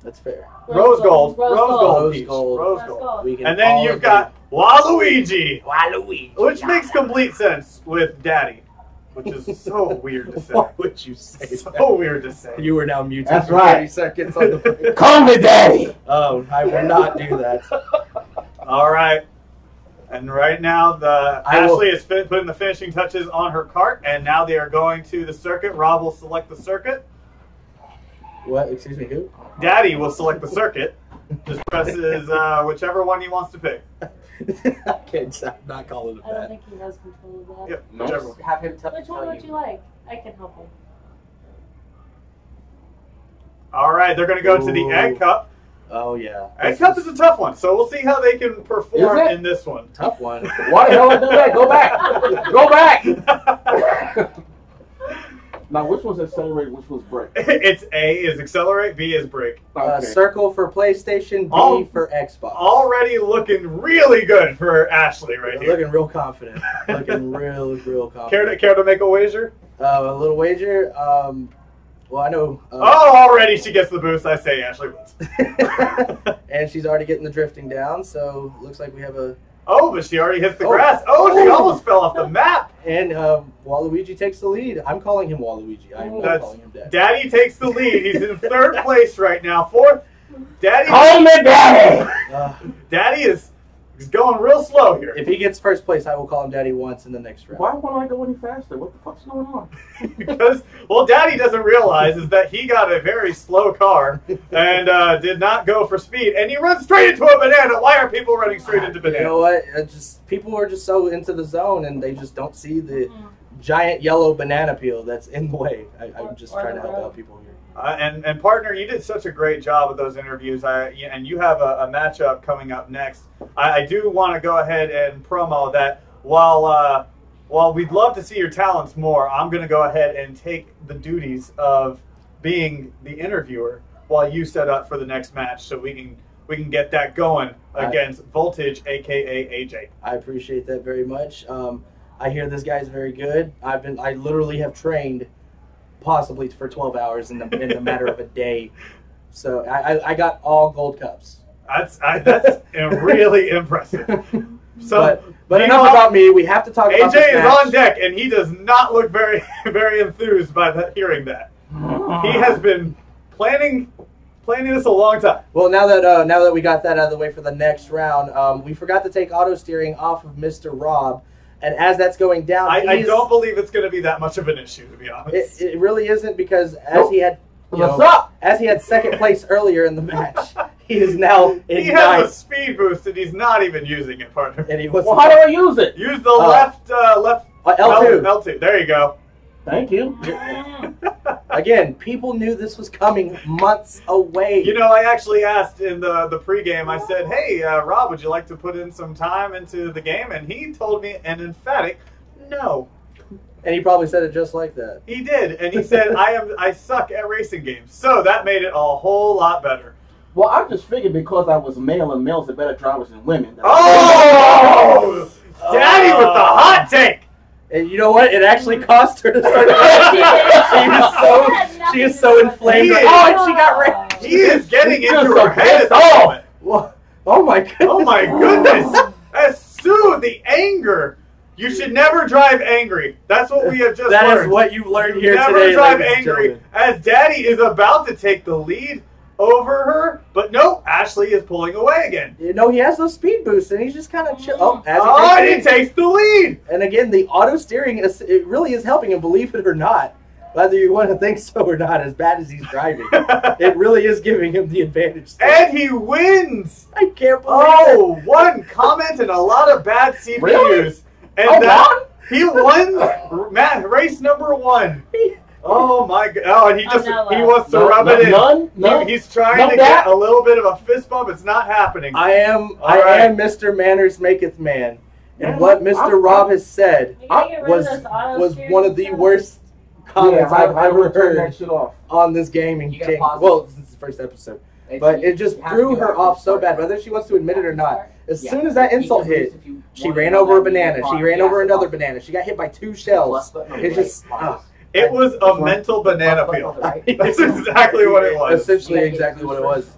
That's fair. Rose gold. Rose Peach. gold. Rose Rose gold. gold. We can And then all you've agree. got Waluigi, Waluigi. which makes complete sense with Daddy, which is so weird to say. Why would you say So that? weird to say. You were now muted That's for right. 30 seconds on the Call me Daddy. Oh, I will not do that. All right. And right now, Ashley is putting the finishing touches on her cart, and now they are going to the circuit. Rob will select the circuit. What? Excuse me, who? Daddy will select the circuit. Just presses whichever one he wants to pick. I can't. I'm not calling it I don't that. think he has control of that. Yep, No. whichever one. Have him tell Which one would you like? I can help him. All right, they're going to go to the Ooh. Egg Cup. Oh yeah. Egg Cup is a tough one, so we'll see how they can perform Is it? in this one. Tough one. Why the hell I do that? Go back. Go back. Now, which one's accelerate? Which one's brake? It's A is accelerate, B is brake. Okay. Circle for PlayStation, B All- for Xbox. Already looking really good for Ashley right here. Looking real confident. Looking real confident. Care to make a wager? A little wager. Well, I know. Oh, already she gets the boost. I say Ashley wins. And she's already getting the drifting down, so looks like we have a. Oh, but she already hits the Oh. grass. Oh, she Oh. almost fell off the map. And Waluigi takes the lead. I'm calling him Waluigi. I'm not That's- calling him Dad. Daddy takes the lead. He's in third place right now. Fourth. Daddy. Call me Daddy. Daddy is going real slow here. If he gets first place, I will call him Daddy once in the next round. Why won't I go any faster? What the fuck's going on? Because, well, Daddy doesn't realize is that he got a very slow car and did not go for speed, and he runs straight into a banana. Why are people running straight into You bananas? know what? People are just so into the zone, and they just don't see the giant yellow banana peel that's in the way. I'm just Or trying to the help road. out people here. And partner, you did such a great job with those interviews. And you have a matchup coming up next. I do want to go ahead and promo that while we'd love to see your talents more, I'm going to go ahead and take the duties of being the interviewer while you set up for the next match, so we can get that going against Voltage, aka AJ. I appreciate that very much. I hear this guy's very good. I literally have trained possibly for 12 hours in the matter of a day. So I got all gold cups. That's really impressive. So, But you enough know, about me. We have to talk about AJ this is match. on deck, and he does not look very, very enthused by hearing that. He has been planning this a long time. Well, now that we got that out of the way for the next round, we forgot to take auto steering off of Mr. Rob, and as that's going down, I don't believe it's going to be that much of an issue, to be honest. It really isn't, because as he had What's up? as he had second place earlier in the match, he is now in He has ninth, a speed boost, and he's not even using it, partner. and he was Well, how do I use it? Use the left L2. L2. There you go. Thank you. Again, people knew this was coming months away. You know, I actually asked in the pregame, I said, hey, Rob, would you like to put in some time into the game? And he told me an emphatic no. And he probably said it just like that. He did, and he said, I suck at racing games. So that made it a whole lot better. Well, I just figured because I was male and males are better drivers than women. Oh! Daddy with the hot take! And you know what? It actually cost her to start. She is so inflamed. He is- Oh, and she got raped. He is getting He's into just her a head at pissed this off. moment. Wha- Oh my goodness. Oh my goodness! As soon the anger. You should never drive angry. That's what we have just That learned. is what you've learned You here never today, drive ladies and angry. gentlemen. As Daddy is about to take the lead, over her, but no, Ashley is pulling away again. You know, he has those speed boosts, and he's just kind of chill. Oh, He takes the lead. And again, the auto steering, it really is helping him, believe it or not. Whether you want to think so or not, as bad as he's driving, it really is giving him the advantage. And he wins. I can't believe it. One comment and a lot of bad CPUs. Really? And he won race number 1. Oh my god! Oh, and he wants to rub it in. He's trying to get a little bit of a fist bump. It's not happening. I am Mr. Manners maketh man, and what Mr. Rob has said was one of the worst comments I've ever heard on this gaming thing. Well, since the first episode, but it just threw her off so bad, whether she wants to admit it or not. As soon as that insult hit, she ran over a banana. She ran over another banana. She got hit by 2 shells. It's just. It was a mental banana peel. That's exactly what it was. Essentially exactly what it was.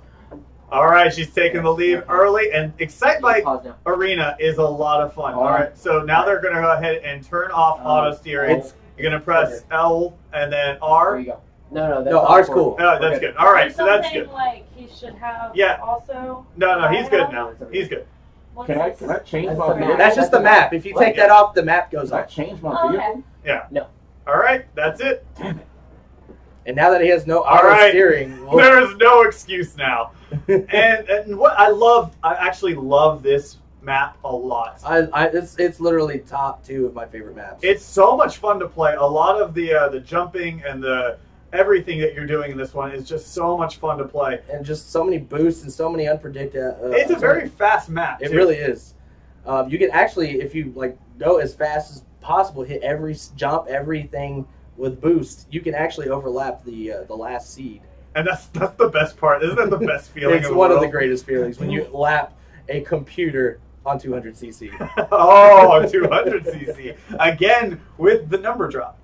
All right, she's taking the lead early, and Excite Bike Arena is a lot of fun. All right, so now they're going to go ahead and turn off auto steering. You're going to press L and then R. There you go. No, R's cool. Oh, that's good. All right, so that's good. Like he should have also. No, he's good now. He's good. Can I change my vehicle? That's just the map. If you take that off, the map goes off. Change my vehicle? Yeah. No. All right, that's it. And now that he has no auto steering, there is no excuse now. and what I actually love this map a lot. It's literally top 2 of my favorite maps. It's so much fun to play. A lot of the jumping and the everything that you're doing in this one is just so much fun to play. And just so many boosts and so many unpredictable. It's a very fast map. It really is. You can actually, if you go as fast as possible, hit every jump, everything with boost, you can actually overlap the last seed. And that's the best part. Isn't that the best feeling? It's one of the greatest feelings when you lap a computer on 200cc. On 200cc again with the number drop.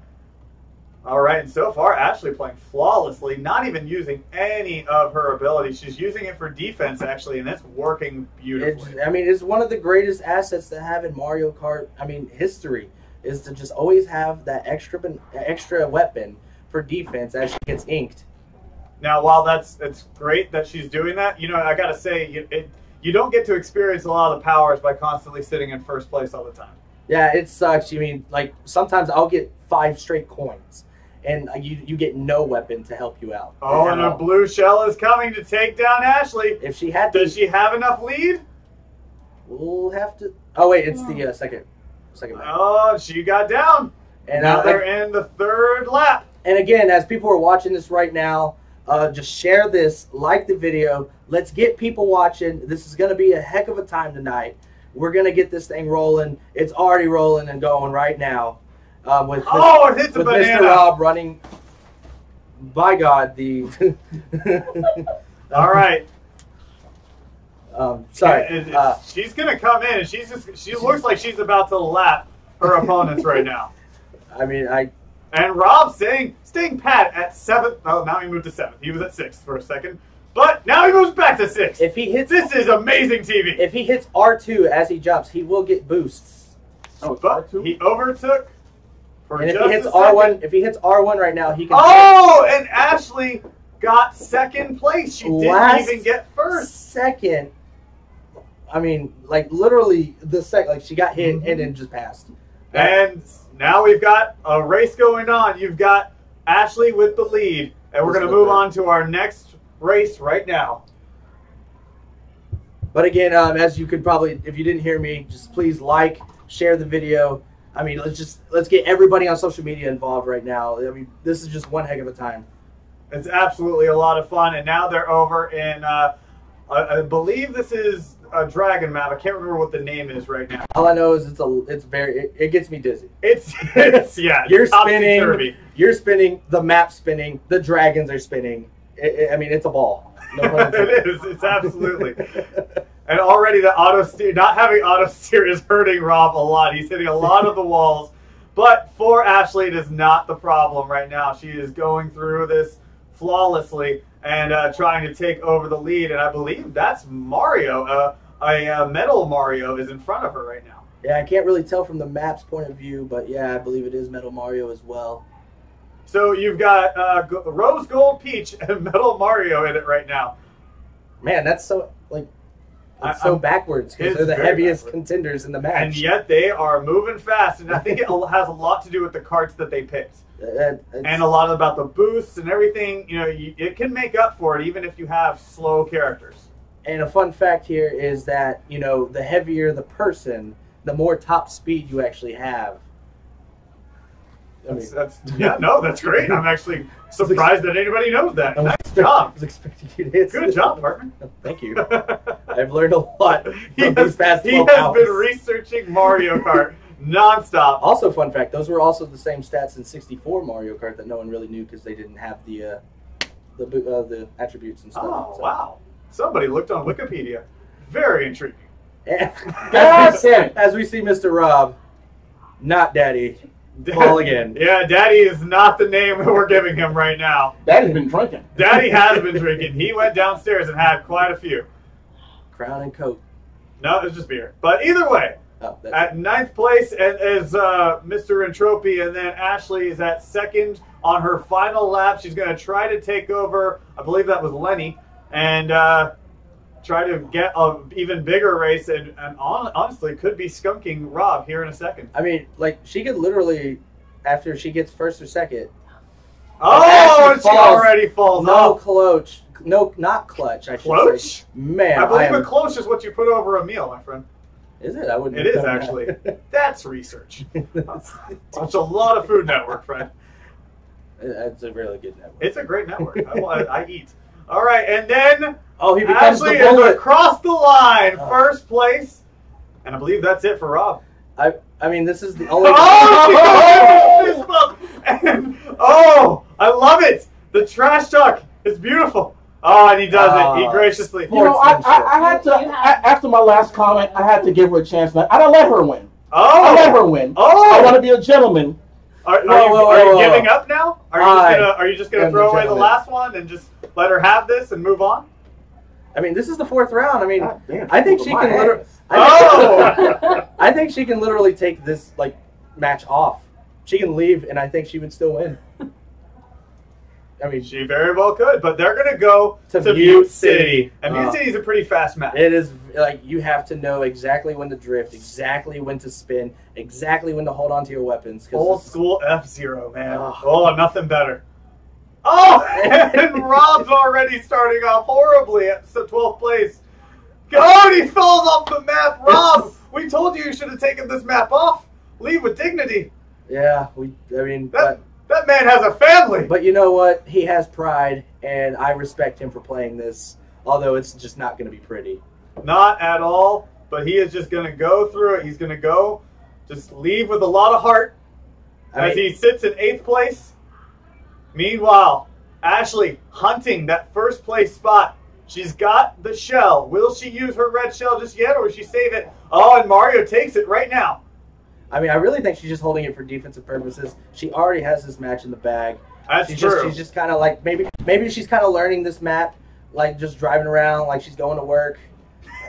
All right, and so far Ashley playing flawlessly, not even using any of her abilities. She's using it for defense actually, and it's working beautifully. It's one of the greatest assets to have in Mario Kart. History is to just always have that extra weapon for defense as she gets inked. Now, while it's great that she's doing that, I gotta say you don't get to experience a lot of the powers by constantly sitting in first place all the time. Yeah, it sucks. Sometimes I'll get 5 straight coins, and you get no weapon to help you out. Oh, and a blue shell is coming to take down Ashley. If she had, does she have enough lead? We'll have to. Oh wait, it's the second lap. Oh, she got down. And now they're in the 3rd lap. And again, as people are watching this right now, just share this, like the video. Let's get people watching. This is going to be a heck of a time tonight. We're going to get this thing rolling. It's already rolling and going right now. It hits a banana. Mr. Rob running. By God, the. All right. Sorry. She's going to come in, and she looks like she's about to lap her opponents right now. And Rob staying pat at 7th. Oh, now he moved to 7th. He was at 6th for a second. But now he moves back to 6th. If he hits, this is amazing TV. If he hits R2 as he jumps, he will get boosts. Oh, but he overtook for and just if he hits R1, if he hits R1 right now, he can. Oh, and Ashley got 2nd place. She didn't even get 1st. 2nd. Literally the second. She got hit and then just passed. And now we've got a race going on. You've got Ashley with the lead, and we're going to move on to our next race right now. But again, as you could probably, if you didn't hear me, just please like, share the video. Let's get everybody on social media involved right now. This is just one heck of a time. It's absolutely a lot of fun, and now they're over in, I believe this is a dragon map. I can't remember what the name is right now. All I know is it gets me dizzy. It's yeah. You're spinning. You're spinning. The map's spinning. The dragons are spinning. It's a ball. No it is. It's absolutely. And already the not having auto steer is hurting Rob a lot. He's hitting a lot of the walls. But for Ashley, it is not the problem right now. She is going through this flawlessly and trying to take over the lead. And I believe that's Mario. A Metal Mario is in front of her right now. Yeah, I can't really tell from the map's point of view, but yeah, I believe it is Metal Mario as well. So you've got Rose Gold Peach and Metal Mario in it right now. Man, that's so like it's so backwards because they're the heaviest contenders in the match. And yet they are moving fast, and I think it has a lot to do with the carts that they picked. And a lot about the boosts and everything. You know, it can make up for it even if you have slow characters. And a fun fact here is that, you know, the heavier the person, the more top speed you actually have. That's great. I'm actually surprised that anybody knows that. Nice job. I was expecting you to answer. Good job, partner. Thank you. I've learned a lot from these past 12 He has hours. been researching Mario Kart nonstop. Also, fun fact, those were also the same stats in 64 Mario Kart that no one really knew because they didn't have the attributes and stuff. Oh, wow. Somebody looked on Wikipedia. Very intriguing. As we see Mr. Rob, not Daddy, fall again. Yeah, Daddy is not the name that we're giving him right now. Daddy's been drinking. Daddy has been drinking. He went downstairs and had quite a few. Crown and Coke. No, it's just beer. But either way, at 9th place is Mr. Entropy, and then Ashley is at 2nd on her final lap. She's going to try to take over, I believe that was Lenny, and try to get an even bigger race, and honestly could be skunking Rob here in a second. I mean, like, she could literally, after she gets 1st or 2nd. Oh, and she already falls off. Clutch. No, not clutch, I should say. Man, I believe a clutch is what you put over a meal, my friend. Is it? I wouldn't. It is, actually. That's research. It's a lot of Food Network, friend. It's a really good network. It's a great network. I eat. All right, and then he becomes Ashley the bullet. is across the line, 1st place, and I believe that's it for Rob. I mean, this is the only. I love it. The trash talk is beautiful. Oh, and he does it. He graciously. You know, I had to after my last comment, I had to give her a chance. I don't let her win. Oh, I let her win. Oh, I want to be a gentleman. Are you giving up now? Are you just gonna throw away the last one and just let her have this and move on? I mean, this is the 4th round. I mean, damn, I think she can literally. I think she can literally take this match off. She can leave, and I think she would still win. I mean, she very well could, but they're going to go to Butte City. And Butte City is a pretty fast match. It is, you have to know exactly when to drift, exactly when to spin, exactly when to hold on to your weapons. Old school F-Zero, man. Oh, nothing better. Oh, and Rob's already starting off horribly at 12th place. Oh, he falls off the map. Rob, we told you should have taken this map off. Leave with dignity. Yeah, that man has a family. But you know what? He has pride, and I respect him for playing this, although it's just not going to be pretty. Not at all, but he is just going to go through it. He's going to just leave with a lot of heart as he sits in 8th place. Meanwhile, Ashley hunting that 1st place spot. She's got the shell. Will she use her red shell just yet, or will she save it? Oh, and Mario takes it right now. I mean, I really think she's just holding it for defensive purposes. She already has this match in the bag. That's true. She's just kind of like, maybe she's kind of learning this map, like just driving around, like she's going to work.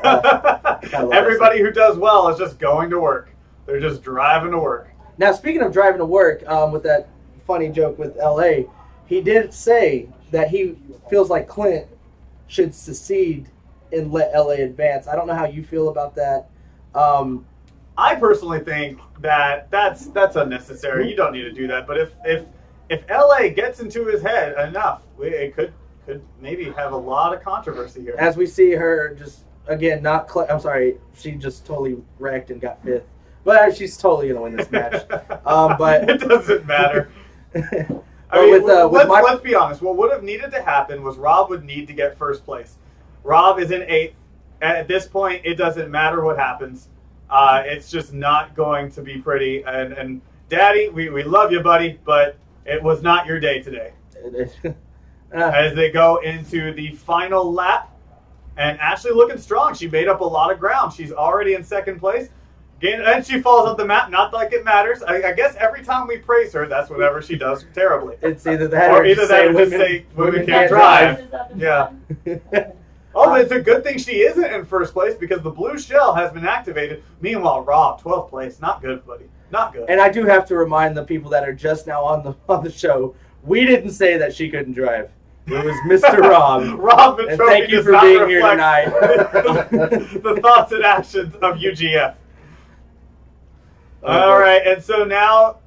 Everybody who does well is just going to work. They're just driving to work. Now, speaking of driving to work, with that funny joke with L.A., he did say that he feels like Clint should secede and let L.A. advance. I don't know how you feel about that. I personally think that that's unnecessary. You don't need to do that. But if LA gets into his head enough, it could maybe have a lot of controversy here. As we see her just again I'm sorry, she just totally wrecked and got 5th. But she's totally gonna win this match. But it doesn't matter. Let's be honest. What would have needed to happen was Rob would need to get 1st place. Rob is in 8th. At this point, it doesn't matter what happens. It's just not going to be pretty. And Daddy, we love you, buddy, but it was not your day today. As they go into the final lap, and Ashley looking strong. She made up a lot of ground. She's already in 2nd place. And she falls off the map. Not like it matters. I guess every time we praise her, that's whatever she does terribly. It's either that or just say women can't drive. Yeah. Oh, but it's a good thing she isn't in 1st place because the blue shell has been activated. Meanwhile, Rob, 12th place. Not good, buddy. Not good. And I do have to remind the people that are just now on the show, We didn't say that she couldn't drive. It was Mr. Rob. Rob and thank you for being here tonight. The thoughts and actions of UGF. All right, and so now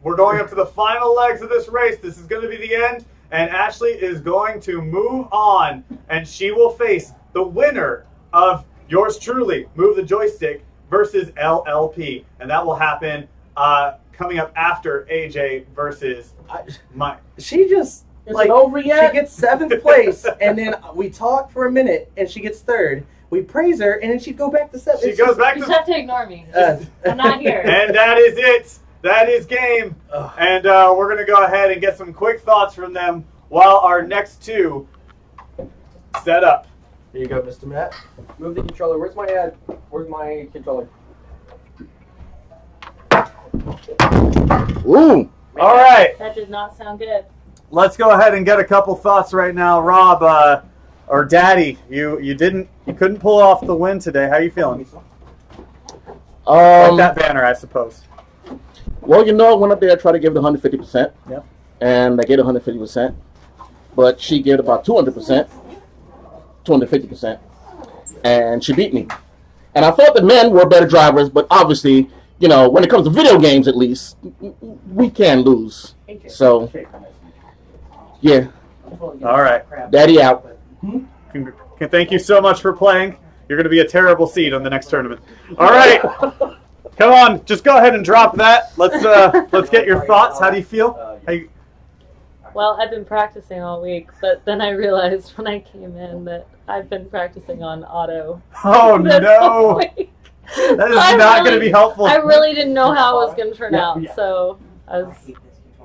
we're going up to the final legs of this race. This is going to be the end, and Ashley is going to move on, and she will face the winner of yours truly, Move the Joystick, versus LLP, and that will happen coming up after AJ versus Mike. She just Is it over yet? She gets 7th place, and then we talk for a minute, and she gets 3rd. We praise her, and then she'd go back to 7th. She goes back to. You just have to ignore me. I'm not here. And that is it. That is game. And we're going to go ahead and get some quick thoughts from them while our next two set up. Here you go, Mr. Matt. Move the controller. Where's my controller? Ooh. All right. That did not sound good. Let's go ahead and get a couple thoughts right now. Rob, or Daddy, you couldn't pull off the win today. How are you feeling? Like that banner, I suppose. Well, I went up there, I tried to give it 150%. Yep. And I gave 150%. But she gave about 200%, 250%. And she beat me. And I thought the men were better drivers, but obviously, when it comes to video games at least, we can lose. So, yeah. All right. Daddy out. Thank you so much for playing. You're going to be a terrible seed on the next tournament. All right. Come on. Just go ahead and drop that. Let's get your thoughts. How do you feel? Well, I've been practicing all week, but then I realized when I came in that I've been practicing on auto. Oh, no. That is not going to be helpful. I really didn't know how it was going to turn out, so I was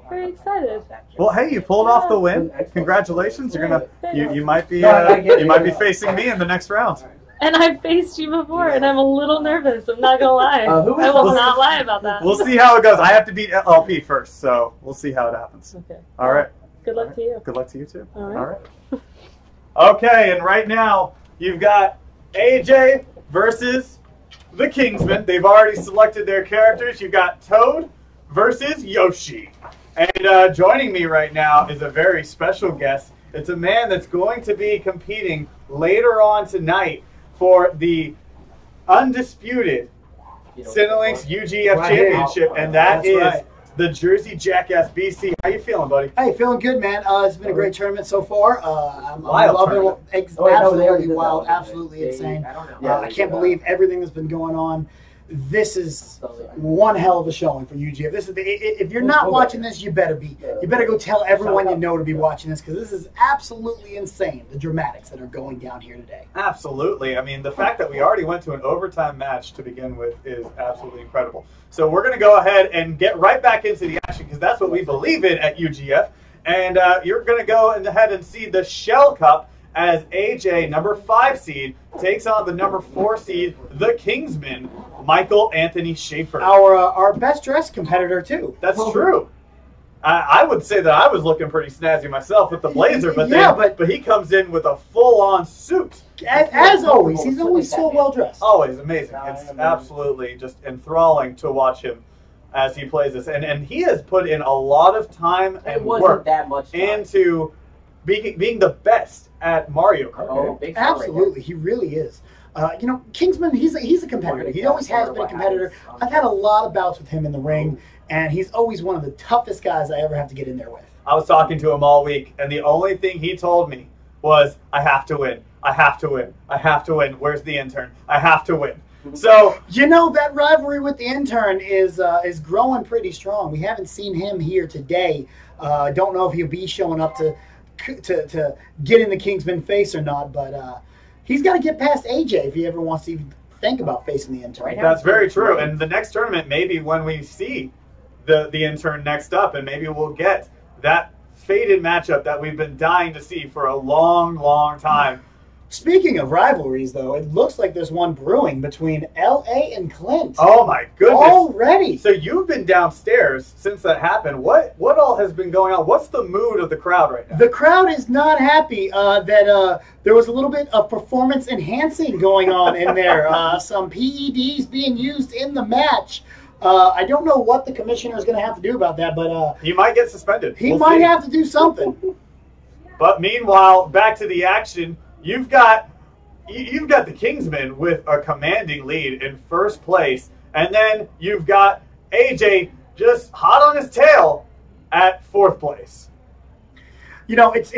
very excited. Well, hey, you pulled off the win. Congratulations. You might be facing me in the next round. And I've faced you before, and I'm a little nervous. I'm not gonna lie. I will not lie about that. We'll see how it goes. I have to beat LP first, so we'll see how it happens. Okay. All right. Good luck to you. Good luck to you too. All right. All right. Okay, and right now you've got AJ versus the Kingsmen. They've already selected their characters. You've got Toad versus Yoshi. And joining me right now is a very special guest. It's a man that's going to be competing later on tonight for the undisputed Cinelinx UGF Championship, and that is the Jersey Jackass BC. How you feeling, buddy? Hey, feeling good, man. It's been a great tournament so far. I'm Wild loving it. tournament. Absolutely wild, absolutely insane. I can't believe everything that's been going on. This is one hell of a showing for UGF. This is if you're not watching this, you better be. You better go tell everyone you know to be watching this, because this is absolutely insane, the dramatics that are going down here today. Absolutely. I mean, the fact that we already went to an overtime match to begin with is absolutely incredible. So we're going to go ahead and get right back into the action, because that's what we believe in at UGF. And you're going to go ahead and see the Shell Cup as AJ, number 5 seed, takes on the number 4 seed, the Kingsman, Michael Anthony Schaefer. Our best dressed competitor too. That's true. I would say that I was looking pretty snazzy myself with the blazer, but but he comes in with a full-on suit. As always, he's always so well dressed. Always amazing. It's absolutely just enthralling to watch him as he plays this, and he has put in a lot of time and work into being the best at Mario Kart. Absolutely, he really is. Kingsman, he's a competitor. He always has been a competitor. I've had a lot of bouts with him in the ring, and he's always one of the toughest guys I ever have to get in there with. I was talking to him all week, and the only thing he told me was, I have to win. I have to win. I have to win. Where's the intern? I have to win. So that rivalry with the intern is growing pretty strong. We haven't seen him here today. Don't know if he'll be showing up to get in the Kingsman face or not, but he's got to get past AJ if he ever wants to even think about facing the intern. That's very true. And the next tournament, maybe when we see the intern next up, and maybe we'll get that fated matchup that we've been dying to see for a long, long time. Speaking of rivalries, though, it looks like there's one brewing between LA and Clint. Oh my goodness! Already. So you've been downstairs since that happened. What all has been going on? What's the mood of the crowd right now? The crowd is not happy that there was a little bit of performance enhancing going on in there. Some PEDs being used in the match. I don't know what the commissioner is going to have to do about that, but he might get suspended. He might have to do something. But meanwhile, back to the action. You've got the Kingsmen with a commanding lead in first place, and then you've got AJ just hot on his tail at fourth place. You know, it's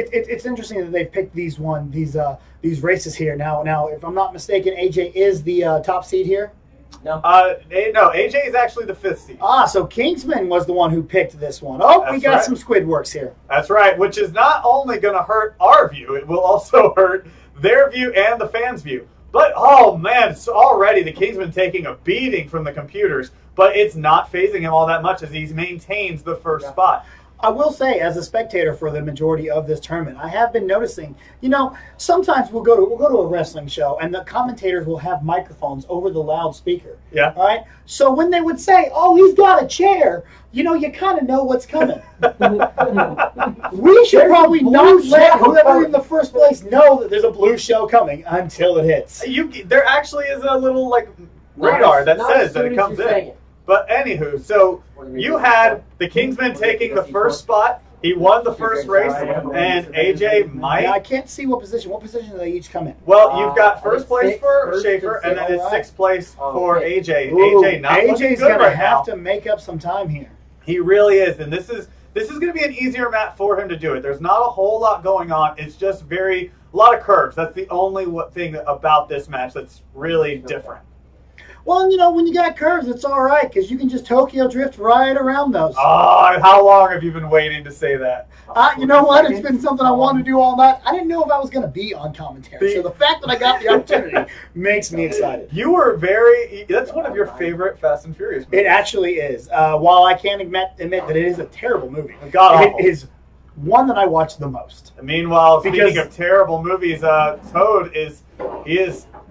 interesting that they've picked these races here. Now, if I'm not mistaken, AJ is the top seed here. No. No, AJ is actually the 5th seed. So Kingsman was the one who picked this one. Oh, we got some Squidworks here. That's right, which is not only going to hurt our view, it will also hurt their view and the fans' view. But, oh man, it's already the Kingsman taking a beating from the computers, but it's not phasing him all that much as he maintains the first spot. I will say, as a spectator for the majority of this tournament, I have been noticing, you know, sometimes we'll go to a wrestling show and the commentators will have microphones over the loudspeaker. Yeah. All right. So when they would say, "Oh, he's got a chair," you know, you kind of know what's coming. We should probably not let whoever in the first place know that there's a blue show coming until it hits. There actually is a little radar that says that it comes in. But anywho, so you had the Kingsman taking the first spot. He won the first race, and AJ might. I can't see what position. What position do they each come in? Well, you've got first place for Schaefer, and then it's 6th place for AJ. AJ not looking AJ's good gonna right have now. to make up some time here. He really is, and this is going to be an easier map for him to do it. There's not a whole lot going on. It's just a lot of curves. That's the only thing about this match that's really different. Well, you know, when you got curves, it's all right because you can just Tokyo drift right around those. Oh, how long have you been waiting to say that? You know what? It's been something I wanted to do all night. I didn't know if I was going to be on commentary, so the fact that I got the opportunity makes me excited. You were that's one of your favorite Fast and Furious movies. It actually is. While I can't admit that it is a terrible movie, God-awful. It is one that I watch the most. And meanwhile, speaking of terrible movies, Toad is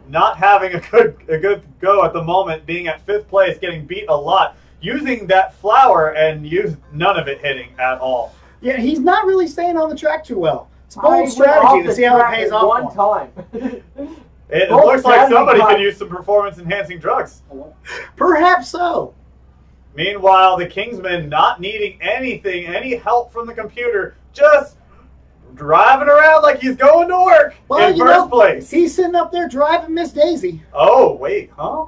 not having a good go at the moment, being at 5th place, getting beat a lot, using that flower and none of it hitting at all. Yeah, he's not really staying on the track too well. It's a bold strategy to see how it pays off. One time. It looks like somebody could use some performance-enhancing drugs. Perhaps so. Meanwhile, the Kingsman not needing any help from the computer, just driving around like he's going to work in first place. He's sitting up there driving Miss Daisy. Oh, wait, huh?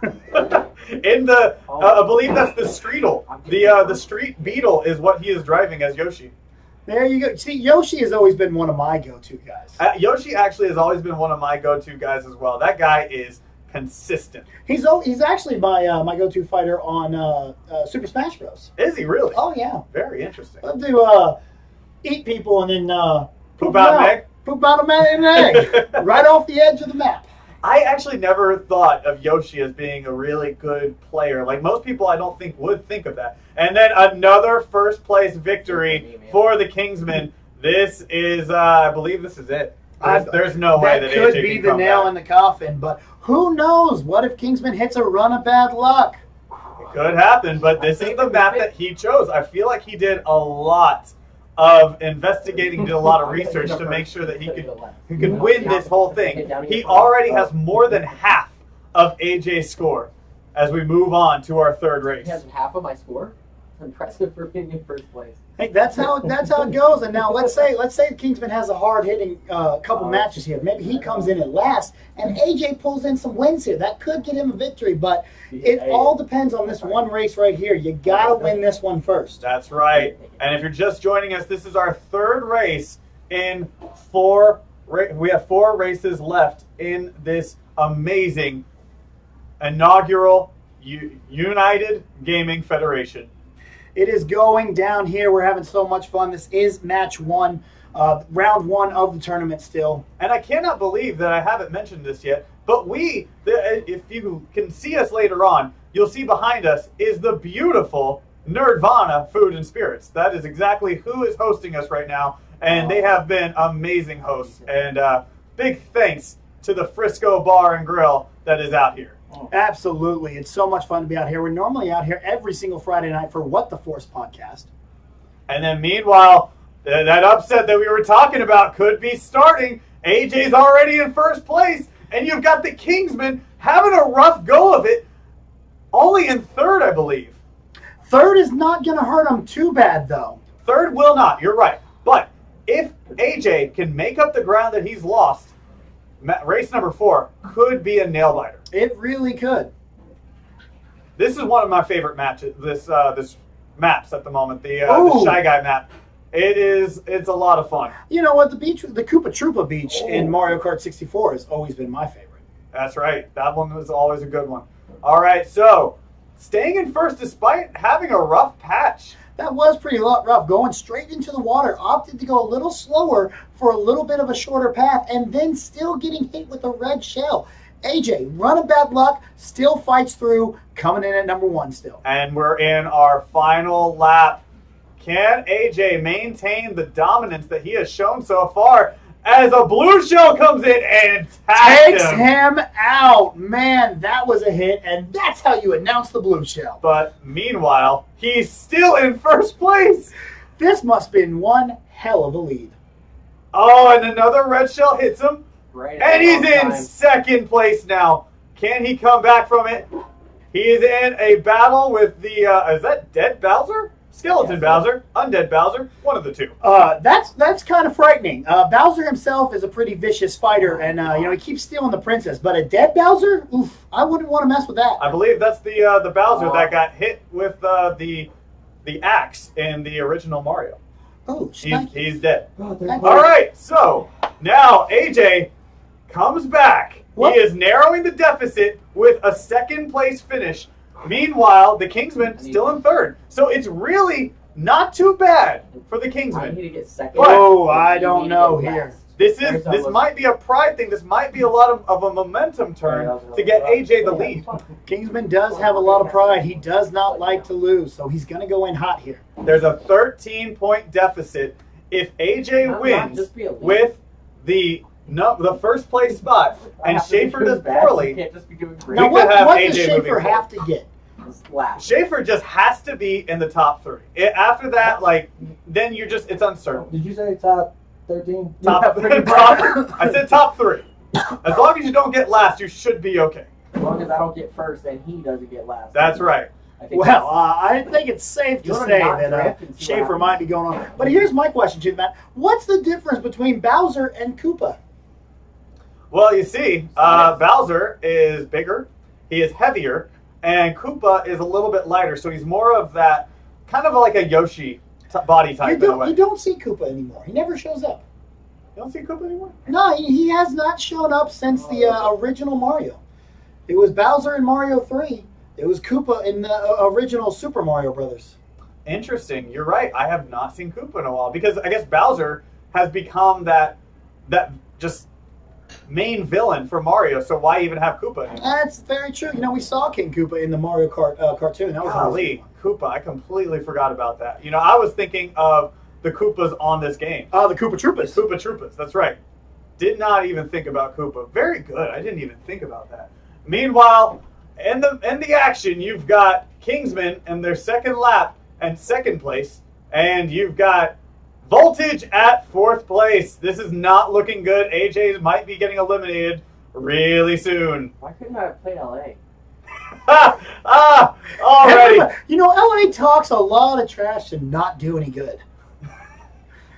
In the, I believe that's the Streetle. The Street Beetle is what he is driving as Yoshi. There you go. See, Yoshi has always been one of my go-to guys. Yoshi actually has always been one of my go-to guys as well. That guy is consistent. He's actually my go-to fighter on Super Smash Bros. Is he really? Oh, yeah. Very interesting. Love to eat people and then poop out an egg? Poop out an egg. Right off the edge of the map. I actually never thought of Yoshi as being a really good player. Like most people, I don't think would think of that. And then another first place victory for the Kingsmen. This is, I believe this is it. There's no way that could AJ be can the come nail back. in the coffin, but who knows? What if Kingsman hits a run of bad luck? It could happen, but this is the map that he chose. I feel like he did a lot of investigating, did a lot of research to make sure that he could win this whole thing. He already has more than half of AJ's score as we move on to our third race. He has half of my score. Impressive for being in first place. Hey, that's how it goes. And now let's say the Kingsman has a hard hitting couple matches here. Maybe he comes in at last, and AJ pulls in some wins here. That could get him a victory, but it all depends on this one race right here. You gotta win this one first. That's right. And if you're just joining us, this is our third race in 4. We have 4 races left in this amazing inaugural United Gaming Federation. It is going down here. We're having so much fun. This is match 1, round 1 of the tournament still. And I cannot believe that I haven't mentioned this yet, but if you can see us later on, you'll see behind us is the beautiful Nerdvana Food and Spirits. That is exactly who is hosting us right now, and they have been amazing hosts. And big thanks to the Frisco Bar and Grill that is out here. Absolutely. It's so much fun to be out here. We're normally out here every single Friday night for What the Force podcast. And then meanwhile, that upset that we were talking about could be starting. AJ's already in first place, and you've got the Kingsmen having a rough go of it. Only in third, I believe. Third is not going to hurt him too bad, though. Third will not. You're right. But if AJ can make up the ground that he's lost, race number 4 could be a nail biter. It really could. This is one of my favorite matches. This maps at the moment. The Shy Guy map. It's a lot of fun. You know what? The Koopa Troopa beach in Mario Kart 64 has always been my favorite. That's right. That one was always a good one. All right, so staying in first despite having a rough patch. That was pretty rough. Going straight into the water, opted to go a little slower for a little bit of a shorter path, and then still getting hit with a red shell. AJ, run of bad luck, still fights through, coming in at number 1 still. And we're in our final lap. Can AJ maintain the dominance that he has shown so far as a blue shell comes in and takes him out? Man, that was a hit, and that's how you announce the blue shell. But meanwhile, he's still in first place. This must have been one hell of a lead. Oh, and another red shell hits him. Right, and he's in second place now. Can he come back from it? He is in a battle with the, is that Dead Bowser? Skeleton Bowser, Undead Bowser, one of the two. That's kind of frightening. Bowser himself is a pretty vicious fighter, and he keeps stealing the princess. But a dead Bowser, oof, I wouldn't want to mess with that. I believe that's the Bowser that got hit with the axe in the original Mario. Oh, he's dead. All right, so now AJ comes back. What? He is narrowing the deficit with a second place finish. Meanwhile, the Kingsman still in third. So it's really not too bad for the Kingsman. I need to get second. Oh, I don't know here. This might be a pride thing. This might be a lot of a momentum turn to get AJ the lead. Kingsman does have a lot of pride. He does not like to lose, so he's going to go in hot here. There's a 13-point deficit. If AJ wins with the first place spot and Schaefer does poorly, now what does Schaefer have to get? Schaefer just has to be in the top 3. After that, then you're just, it's uncertain. Did you say top 13? I said top 3. As long as you don't get last, you should be okay. As long as I don't get first and he doesn't get last. That's right. I think it's safe to say that Schaefer might be going on. But here's my question to you, Matt. What's the difference between Bowser and Koopa? Well, you see, Bowser is bigger, he is heavier, and Koopa is a little bit lighter, so he's more of that, kind of like a Yoshi body type in a way. You don't see Koopa anymore. He never shows up. You don't see Koopa anymore? No, he has not shown up since the original Mario. It was Bowser in Mario 3. It was Koopa in the original Super Mario Brothers. Interesting. You're right. I have not seen Koopa in a while, because I guess Bowser has become that just main villain for Mario, so why even have Koopa anymore? That's very true. We saw King Koopa in the Mario Kart cartoon. That was Golly, Koopa, I completely forgot about that. I was thinking of the Koopas on this game. The Koopa Troopas. Koopa Troopas, that's right. Did not even think about Koopa. Very good. I didn't even think about that. Meanwhile, in the action, you've got Kingsman in their second lap and second place, and you've got Voltage at 4th place. This is not looking good. AJ might be getting eliminated really soon. Why couldn't I have played LA? Already. LA talks a lot of trash and not do any good.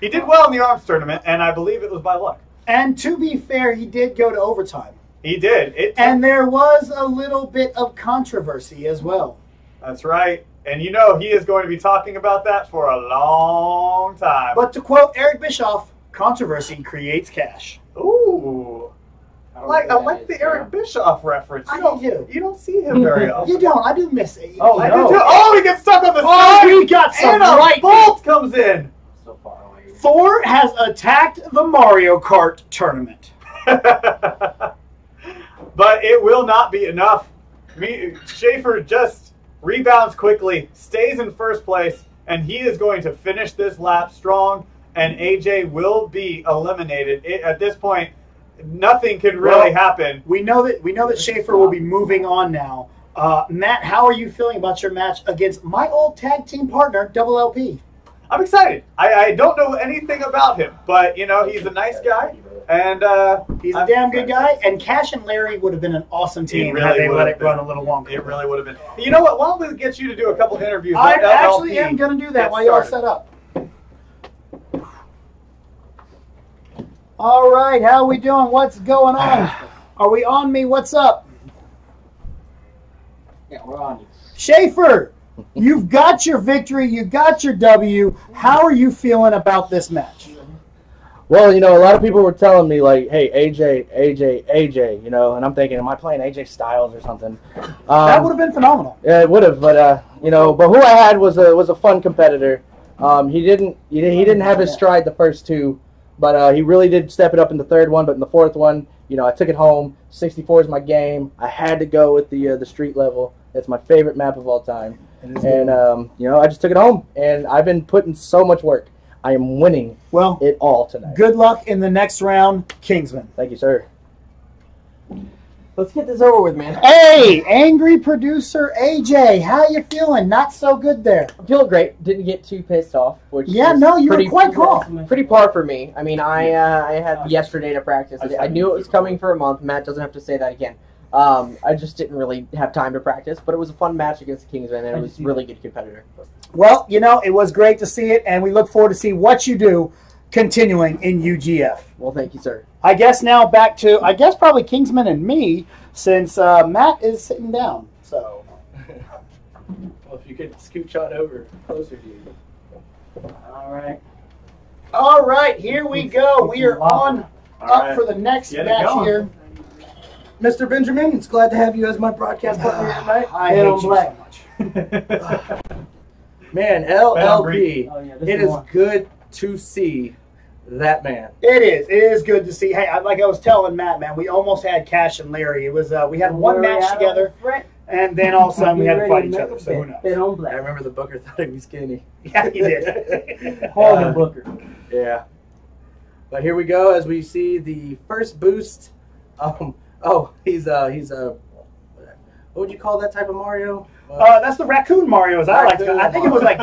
He did well in the arms tournament, and I believe it was by luck. And to be fair, he did go to overtime. He did. And there was a little bit of controversy as well. That's right. And he is going to be talking about that for a long time. But to quote Eric Bischoff, controversy creates cash. Ooh. I like the Eric Bischoff reference. You don't see him very often. You don't. I do miss it. I do too. Oh, he gets stuck on the side. He got some and a bolt comes in. So far away. Thor has attacked the Mario Kart tournament. But it will not be enough. Schaefer just rebounds quickly, stays in first place, and he is going to finish this lap strong, and AJ will be eliminated. At this point, nothing can really happen. We know that Schaefer will be moving on now. Matt, how are you feeling about your match against my old tag team partner, Double LP? I'm excited. I don't know anything about him, but he's a nice guy. And he's a damn good guy. And Cash and Larry would have been an awesome team had they let it run a little longer. It really would have been. You know what? Why don't we get you to do a couple interviews? I actually am going to do that while y'all set up. All right, how are we doing? What's going on? Are we on me? What's up? Yeah, we're on you. Schaefer, you've got your victory. You got your W. How are you feeling about this match? Well, you know, a lot of people were telling me, like, hey, AJ, you know, and I'm thinking, am I playing AJ Styles or something? That would have been phenomenal. Yeah, it would have, but, you know, but who I had was a fun competitor. He didn't have his stride the first two, but he really did step it up in the third one. But in the fourth one, you know, I took it home. 64 is my game. I had to go with the street level. It's my favorite map of all time. And, you know, I just took it home. And I've been putting so much work. I am winning it all tonight. Good luck in the next round, Kingsman. Thank you, sir. Let's get this over with, man. Hey, angry producer AJ, how you feeling? Not so good there. I'm feeling great. Didn't get too pissed off. Which yeah, no, you were quite calm. Pretty par for me. I mean, I had yesterday to practice. I knew it was coming for a month. Matt doesn't have to say that again. I just didn't really have time to practice, but it was a fun match against Kingsman, and it was a really good competitor. Well, you know, it was great to see it, and we look forward to see what you do continuing in UGF. Well, thank you, sir. I guess now back to, probably Kingsman and me, since Matt is sitting down. So, well, if you could scooch on over closer to you. All right, here we go. We are on up for the next match here. Mr. Benjamin, it's glad to have you as my broadcast partner here tonight. I hate you so much. Man, LLB, it is good to see that man. It is. It is good to see. Hey, like I was telling Matt, man, we almost had Cash and Larry. It was we had one match together, and then all of a sudden we had to fight each other. So who knows? I remember the Booker thought he was skinny. Yeah, he did. Holy Booker. Yeah. But here we go as we see the first boost. Oh, he's what would you call that type of Mario? That's the Raccoon Mario, as I like to. I think it was like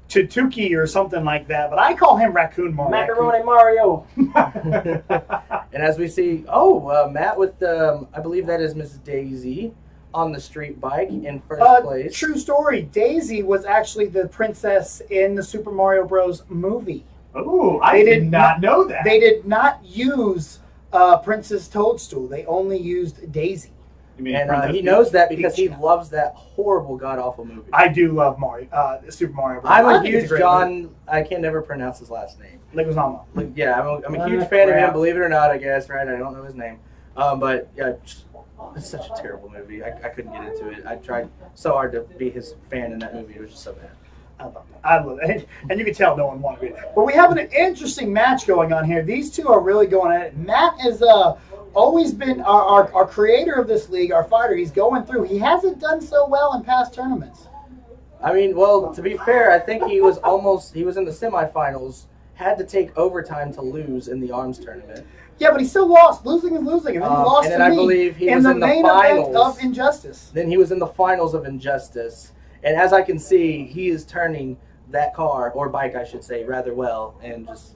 Tuki or something like that, but I call him Raccoon Mario. Macaroni Mario. And as we see, Matt with I believe that is Miss Daisy on the street bike in first place. True story. Daisy was actually the princess in the Super Mario Bros. Movie. Oh, I did not know that. They did not use Princess Toadstool. They only used Daisy. And he knows that because he loves that horrible, god-awful movie. I do love Super Mario Bros. I'm a huge John, I can never pronounce his last name. Leguizamo. Yeah, I'm a huge fan of him, believe it or not, I guess, right? I don't know his name. But, yeah, it's such a terrible movie. I couldn't get into it. I tried so hard to be his fan in that movie. It was just so bad. I love it. And you can tell no one wanted it. But we have an interesting match going on here. These two are really going at it. Matt has always been our creator of this league, our fighter. He's going through. He hasn't done so well in past tournaments. I mean, well, to be fair, I think he was in the semifinals, had to take overtime to lose in the arms tournament. Yeah, but he still lost. Losing is losing. And then he lost and then to I me believe he in was the in the main finals event of Injustice. Then he was in the finals of Injustice. And as I can see, he is turning that car, or bike I should say, rather well. And just,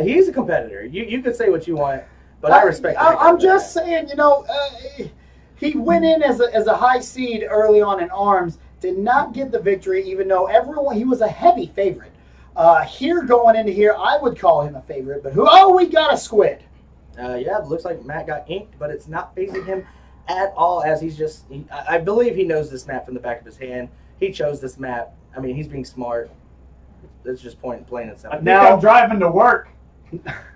he's a competitor. You could say what you want, but I respect him. I'm just saying, you know, he went in as a high seed early on in arms, did not get the victory, even though he was a heavy favorite. Here going into here, I would call him a favorite, but we got a squid. Yeah, it looks like Matt got inked, but it's not phasing him at all, as I believe he knows this map from the back of his hand. He chose this map. I mean, he's being smart. It's just plain and simple. Now I'm driving to work.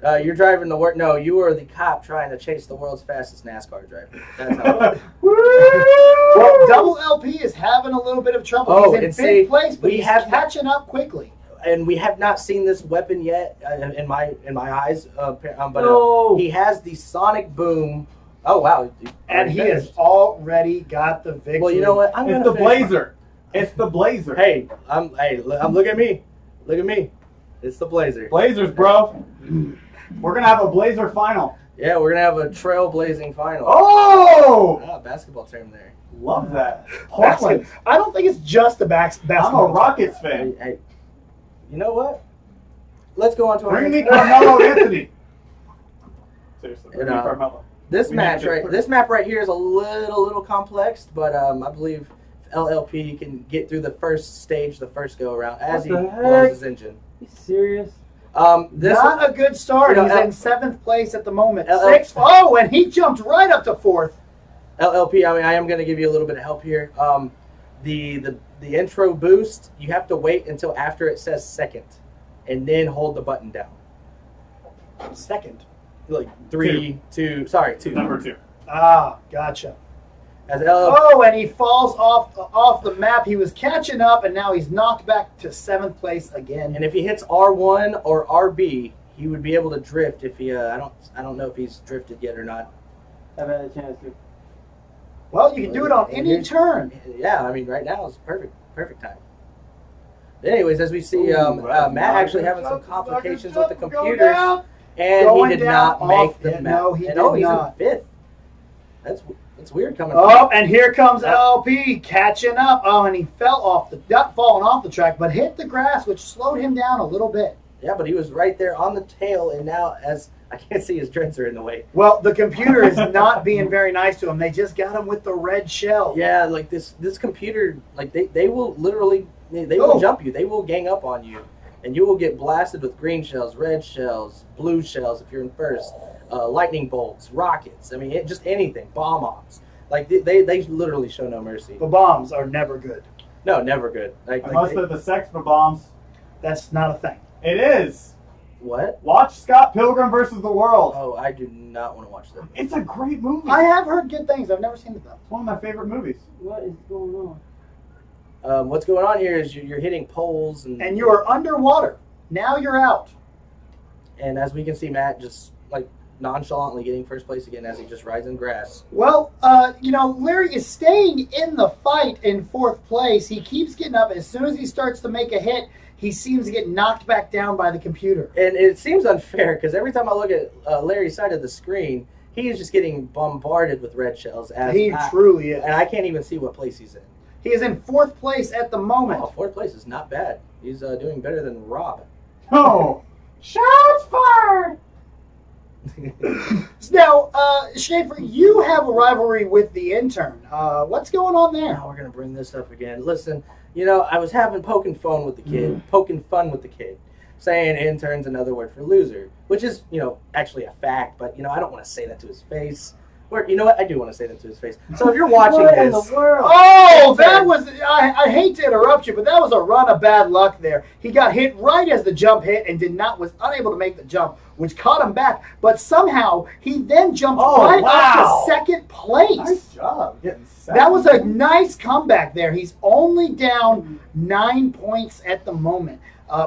You're driving to work. No, you are the cop trying to chase the world's fastest NASCAR driver. That's how. Well, Double LP is having a little bit of trouble. He's in fifth place, but he's catching up quickly. And we have not seen this weapon yet in my eyes. But he has the Sonic Boom. Oh wow! And he has already got the victory. Well, you know what? It's the Blazer. It's the Blazer. Hey, look at me. Look at me. It's the Blazer. Blazers, bro. We're gonna have a Blazer final. Yeah, we're gonna have a trailblazing final. Oh! Basketball term there. Love that. Portland. I don't think it's just a basketball. I'm a Rockets fan. Hey, you know what? Let's go on to our Bring me Carmelo Anthony. Seriously. And, Leave Carmelo. This We map need to- right here is a little complex, but I believe LLP can get through the first stage, the first go around, as he What the heck? blows his engine. You serious? This Not a good start. You know, He's in 7th place at the moment. LL 6th. Oh, and he jumped right up to 4th. LLP. I mean, I am going to give you a little bit of help here. The intro boost, you have to wait until after it says second, and then hold the button down. Second. Like 3, 2. Sorry, 2. Number 2. Ah, gotcha. As LLP. Oh, and he falls off the map. He was catching up, and now he's knocked back to 7th place again. And if he hits R1 or RB, he would be able to drift. If he, I don't know if he's drifted yet or not. I've had a chance to. Well, you can do it on any turn. Yeah, I mean, right now is perfect time. Anyways, as we see, Ooh, Matt actually having some complications with the computers, and Going he did down not make off- the yeah, map. no, he and did he's not. in 5th. That's weird coming. Oh, and here comes LP catching up. Oh, and he fell off not falling off the track, but hit the grass, which slowed him down a little bit. Yeah, but he was right there on the tail, and now as I can't see his dreads are in the way. Well, the computer is not being very nice to him. They just got him with the red shell. Yeah, like this computer, like they will literally they will jump you. They will gang up on you, and you will get blasted with green shells, red shells, blue shells if you're in first, lightning bolts, rockets. I mean, just anything, bomb-offs. Like they literally show no mercy. The bombs are never good. No, never good. Like Unless they're the sex bombs. That's not a thing. It is. what? Watch Scott Pilgrim versus the World. Oh, I do not want to watch that. It's a great movie. I have heard good things. I've never seen it though. It's one of my favorite movies. What is going on? What's going on here is you're hitting poles And you are underwater. Now you're out. and as we can see, Matt just like nonchalantly getting first place again as he just rides in grass. Well, Larry is staying in the fight in 4th place. He keeps getting up. As soon as he starts to make a hit, he seems to get knocked back down by the computer. And it seems unfair because every time I look at Larry's side of the screen, he is just getting bombarded with red shells. He truly is. And I can't even see what place he's in. He is in 4th place at the moment. Oh, 4th place is not bad. He's doing better than Rob. Oh. Shots fired! Now, Schaefer, you have a rivalry with the intern. What's going on there? Now we're going to bring this up again. Listen, I was poking fun with the kid, saying intern's another word for loser, which is, actually a fact, but, I don't want to say that to his face. Or, you know what? I do want to say that to his face. So if you're watching What in this... the world? Oh, that was... I hate to interrupt you, but that was a run of bad luck there. He got hit right as the jump hit and was unable to make the jump, which caught him back. But somehow, he then jumped right up to 2nd place. Nice job getting second. That was a nice comeback there. He's only down 9 points at the moment.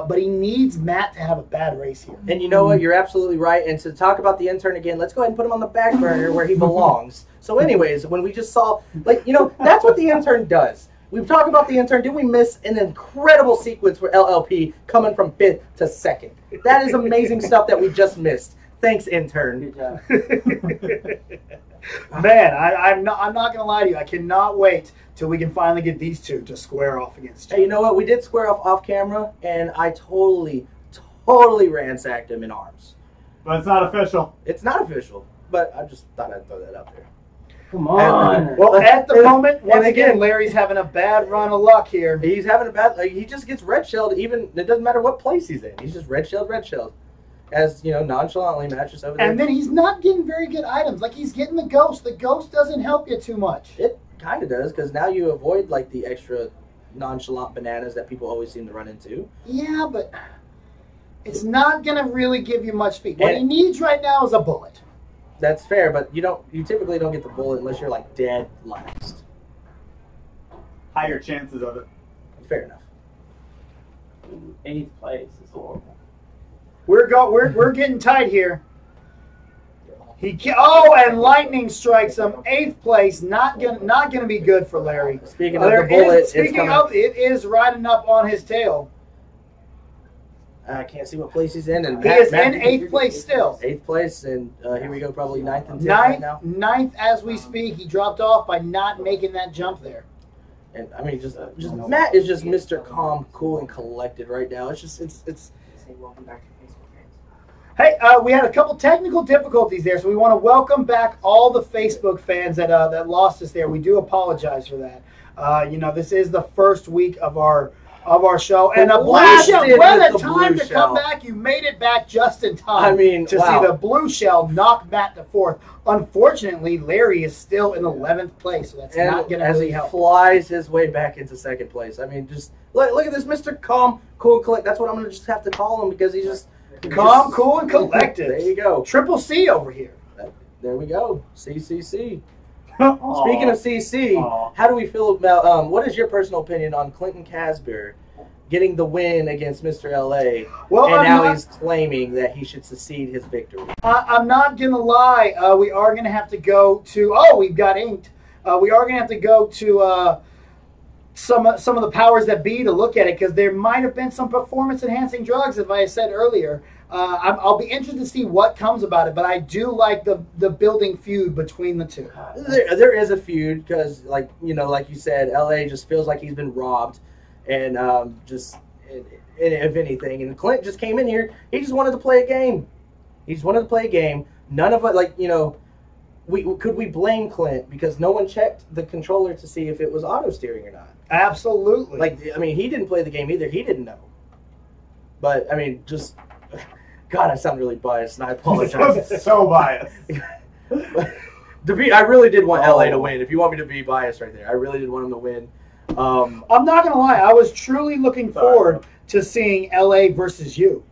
But he needs Matt to have a bad race here. And you know what? You're absolutely right. And to talk about the intern again, let's go ahead and put him on the back burner where he belongs. So anyways, when we just saw, that's what the intern does. We've talked about the intern. Did we miss an incredible sequence for LLP coming from 5th to 2nd? That is amazing stuff that we just missed. Thanks, intern. Good job. Man, I'm not going to lie to you. I cannot wait till we can finally get these two to square off against Hey, you. you know what? We did square off camera, and I totally ransacked him in arms. But it's not official. It's not official, but I just thought I'd throw that out there. Come on. Well, at the moment, once And again, again, Larry's having a bad run of luck here. He's having a bad, he just gets red shelled. Even it doesn't matter what place he's in. He's just red shelled. As nonchalantly matches over there. And then he's not getting very good items. Like he's getting the ghost. The ghost doesn't help you too much. It kind of does, because now you avoid like the extra nonchalant bananas that people always seem to run into. Yeah, but it's not going to really give you much speed. What he And- needs right now is a bullet. That's fair, but you typically don't get the bullet unless you're like dead last. Higher chances of it. Fair enough. 8th place is horrible. We're getting tight here. And lightning strikes him. 8th place, not gonna be good for Larry. Speaking of the bullet, it is riding up on his tail. I can't see what place he's in, and He is in 8th place still. 8th place, and here we go, probably 9th and 10th right now. Ninth as we speak. He dropped off by not making that jump there. And I mean, just Matt is just Mr. Calm, cool, and collected right now. It's just it's. Hey, we had a couple technical difficulties there, so we want to welcome back all the Facebook fans that lost us there. We do apologize for that. This is the first week of our show, and a blue shell. What a time to come back! You made it back just in time. To see the blue shell knock Matt to 4th. Unfortunately, Larry is still in 11th place, so that's not going to really help. Flies his way back into 2nd place. I mean, just look at this, Mr. Calm, Cool, Collect. That's what I'm going to just have to call him because he's just calm, cool, and collected. There you go. Triple C over here. There we go. CCC. Speaking of CC, how do we feel about what is your personal opinion on Clinton Casper getting the win against Mr. LA? Well, and now he's claiming that he should secede his victory. I'm not gonna lie. We are gonna have to go to. We've got inked. We are gonna have to go to some of the powers that be to look at it because there might have been some performance enhancing drugs, as I said earlier. I'll be interested to see what comes about it, but I do like the building feud between the two. There is a feud because, like you said, LA just feels like he's been robbed, and if anything, and Clint just came in here. He just wanted to play a game. He just wanted to play a game. None of it, could we blame Clint because no one checked the controller to see if it was auto steering or not? Absolutely. He didn't play the game either. He didn't know. But God, I sound really biased, and I apologize. So biased. I really did want LA to win. If you want me to be biased right there, I really did want him to win. I'm not going to lie. I was truly looking forward to seeing LA versus you.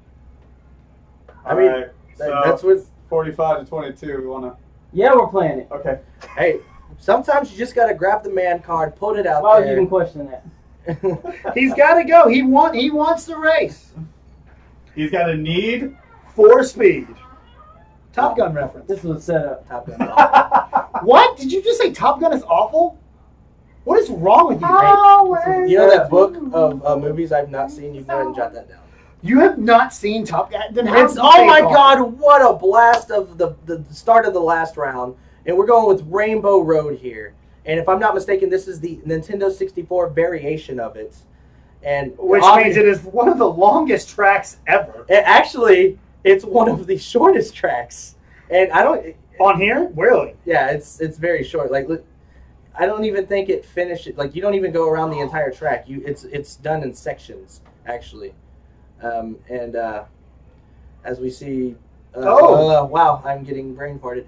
That's what 45-22. We want to. Yeah, we're playing it. Okay. Hey, sometimes you just got to grab the man card, put it out Why would there. you even question that? He's got to go. He wants the race. He's got a need for speed. Top Gun reference. This was set up. Top Gun. What? Did you just say Top Gun is awful? What is wrong with you? You know that book of movies I've not seen? You can go ahead and jot that down. You have not seen Top Gun? Then oh my God, what a blast of the start of the last round. And we're going with Rainbow Road here. And if I'm not mistaken, this is the Nintendo 64 variation of it. And which means it is one of the longest tracks ever. Actually, it's one of the shortest tracks. And I don't... On here? Really? Yeah, it's very short. Look, I don't even think it finishes... you don't even go around the entire track. It's done in sections, actually. As we see... wow, I'm getting brain farted.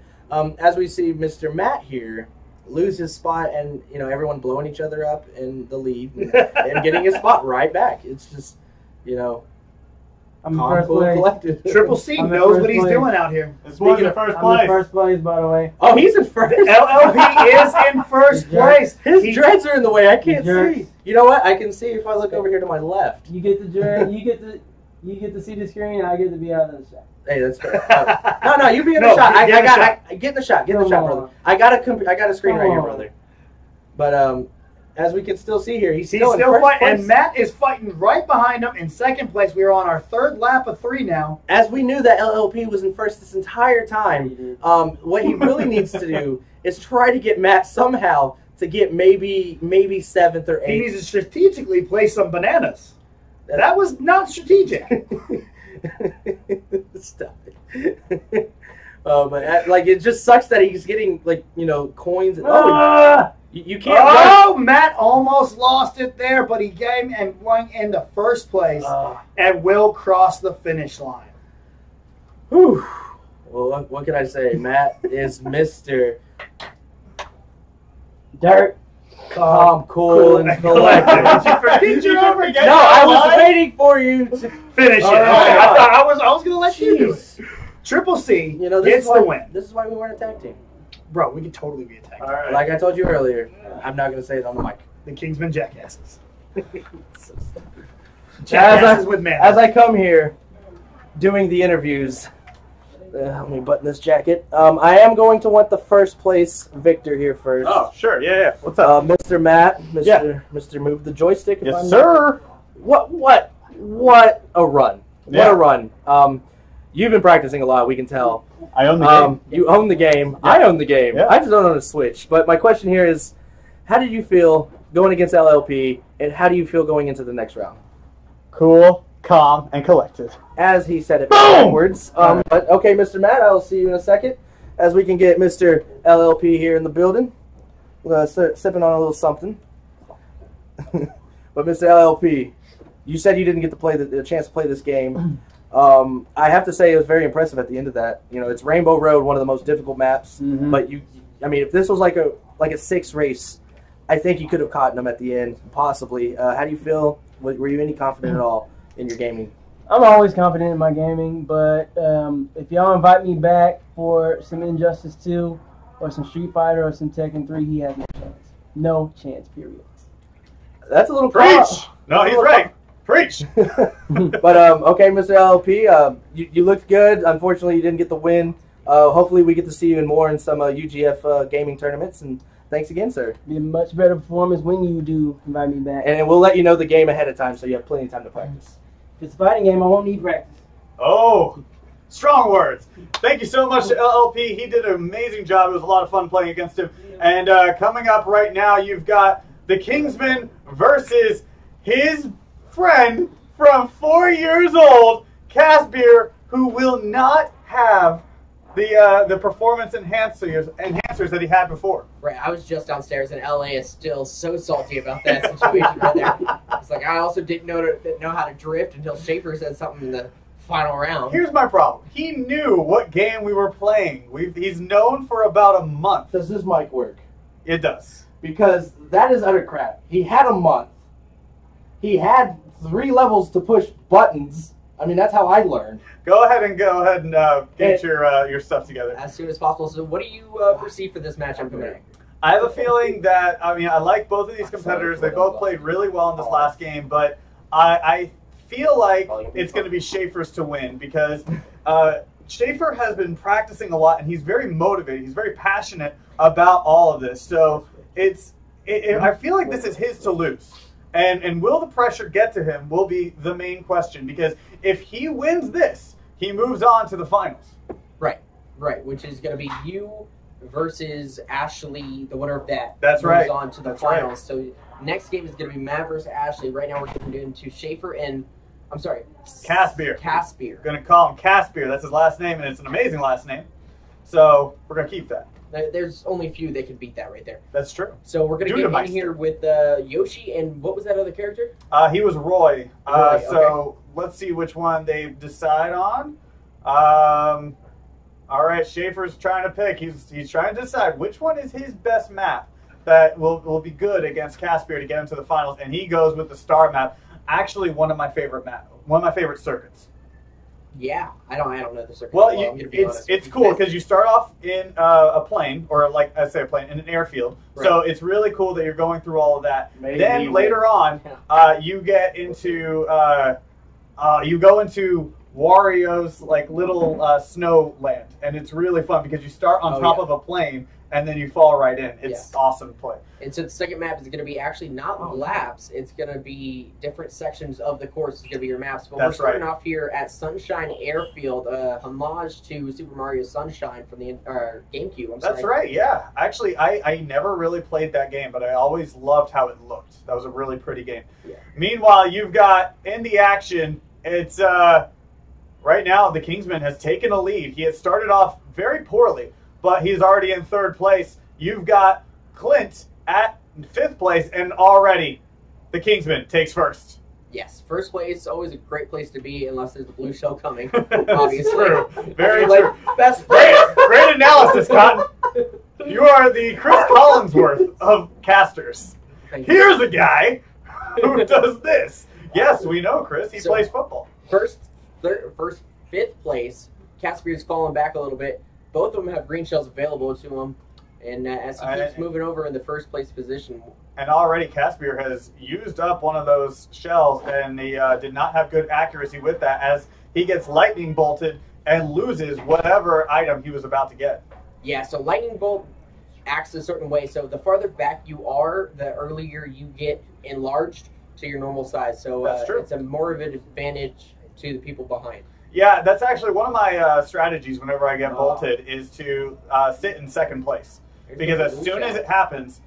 As we see Mr. Matt here lose his spot and, everyone blowing each other up in the lead and getting his spot right back. It's just, I'm first place. Triple C knows what he's doing out here. This was in first place. I'm in first place, by the way. Oh, he's in first. LLP is in first place. His dreads are in the way. I can't see. You know what? I can see if I look over here to my left. You get the dread. You get to see the screen, and I get to be out of the shot. Hey, that's fair. No, you be in the shot. I get in the shot. Get in the shot, brother. I got a screen right here, brother. But as we can still see here, he's still in first place. And Matt is fighting right behind him in second place. We are on our third lap of 3 now. As we knew that LLP was in first this entire time, what he really needs to do is try to get Matt somehow to get maybe 7th or 8th. He needs to strategically play some bananas. That was not strategic. Stop it. But it just sucks that he's getting coins. And, you can't. Oh, Matt almost lost it there, but he came and won in the first place and will cross the finish line. Whew. Well, what can I say? Matt is Mr. Dirt. Calm, cool, and collected. Did you ever forget? No, I was waiting for you to finish it. Right. I was going to let you do it. Triple C gets the win. This is why we weren't a tag team. Bro, we could totally be a tag team. Right. Like I told you earlier, I'm not going to say it on the mic. The Kingsmen Jackasses. So Jackasses with man. As I come here doing the interviews, let me button this jacket. I am going to want the first place victor here first. Oh, sure. Yeah. What's up? Mr. Matt, Mr. Move the Joystick. Yes, sir. What a run. What a run. You've been practicing a lot, we can tell. I own the game. You own the game. Yeah. I own the game. Yeah. I just don't own a Switch. But my question here is, how did you feel going against LLP, and how do you feel going into the next round? Cool. calm, and collected. As he said it backwards. But okay, Mr. Matt, I'll see you in a second. As we can get Mr. LLP here in the building, sipping on a little something. But Mr. LLP, you said you didn't get to play the chance to play this game. I have to say it was very impressive at the end of that. You know, it's Rainbow Road, one of the most difficult maps. But I mean, if this was like a 6 race, I think you could have caught them at the end, possibly. How do you feel? Were you any confident at all in your gaming? I'm always confident in my gaming, but if y'all invite me back for some Injustice 2 or some Street Fighter or some Tekken 3, he has no chance. No chance, period. That's a little Preach! No, he's right. Preach! But, okay, Mr. LLP, you looked good. Unfortunately, you didn't get the win. Hopefully, we get to see you in more in some UGF gaming tournaments. And thanks again, sir. Be a much better performance when you do invite me back. And we'll let you know the game ahead of time so you have plenty of time to practice. If it's a fighting game, I won't need practice. Oh, strong words. Thank you so much to LLP. He did an amazing job. It was a lot of fun playing against him. And coming up right now, you've got the Kingsman versus his friend from 4 years old, Caspier, who will not have the performance enhancers that he had before. Right, I was just downstairs, and LA is still so salty about that situation right there. It's like I also didn't know how to drift until Schaefer said something in the final round. Here's my problem. He knew what game we were playing. He's known for about a month. Does this mic work? It does. Because that is utter crap. He had a month. He had 3 levels to push buttons. I mean, that's how I learned. Go ahead and get your stuff together As soon as possible. So what do you foresee for this matchup coming up? I have a feeling that, I mean, I like both of these competitors. They both played really well in this last game, but I feel like it's going to be Schaefer's to win because Schaefer has been practicing a lot, and he's very motivated. He's very passionate about all of this. So I feel like this is his to lose. And will the pressure get to him will be the main question, because if he wins this, he moves on to the finals. Right, which is going to be you versus Ashley, the winner of that. That's moves right. on to the That's finals. right. So next game is going to be Matt versus Ashley. Right now we're getting into Schaefer and, I'm sorry, Caspier. Caspier. Going to call him Caspier. That's his last name, and it's an amazing last name. So we're going to keep that. There's only a few that can beat that right there. That's true. So we're going to get in here with Yoshi, and what was that other character? He was Roy. Roy, so let's see which one they decide on. All right, Schaefer's trying to pick. He's trying to decide which one is his best map that will be good against Caspier to get him to the finals, and he goes with the star map. Actually, one of my favorite circuits. Yeah, I don't know the circuit. Well, I'm gonna be honest it's with cool you. because you start off in a plane, or like I say, a plane in an airfield. Right. So it's really cool that you're going through all of that. Maybe Then later on, you get into you go into Wario's like little snow land, and it's really fun because you start on top of a plane and then you fall right in. It's awesome to play. And so the second map is going to be actually not laps. It's going to be different sections of the course. It's going to be your maps. But we're starting off here at Sunshine Airfield, homage to Super Mario Sunshine from the GameCube. That's right, yeah. Actually, I never really played that game, but I always loved how it looked. That was a really pretty game. Yeah. Meanwhile, you've got in the action, it's right now the Kingsman has taken a lead. He has started off very poorly, but he's already in 3rd place. You've got Clint at 5th place, and already the Kingsman takes 1st. Yes, 1st place is always a great place to be unless there's a blue shell coming. That's Obviously. true. Very true. Best Great analysis, Cotton. You are the Chris Collinsworth of casters. Here's a guy who does this. Yes, we know Chris. He plays football. 5th place, Caspier's falling back a little bit. Both of them have green shells available to him. And as he keeps moving over in the 1st place position. And already Caspier has used up one of those shells, and he did not have good accuracy with that as he gets lightning bolted and loses whatever item he was about to get. Yeah, so lightning bolt acts a certain way. So the farther back you are, the earlier you get enlarged to your normal size. So That's true. It's a more of an advantage to the people behind. Yeah, that's actually one of my strategies whenever I get bolted is to sit in 2nd place. Because as soon as it happens,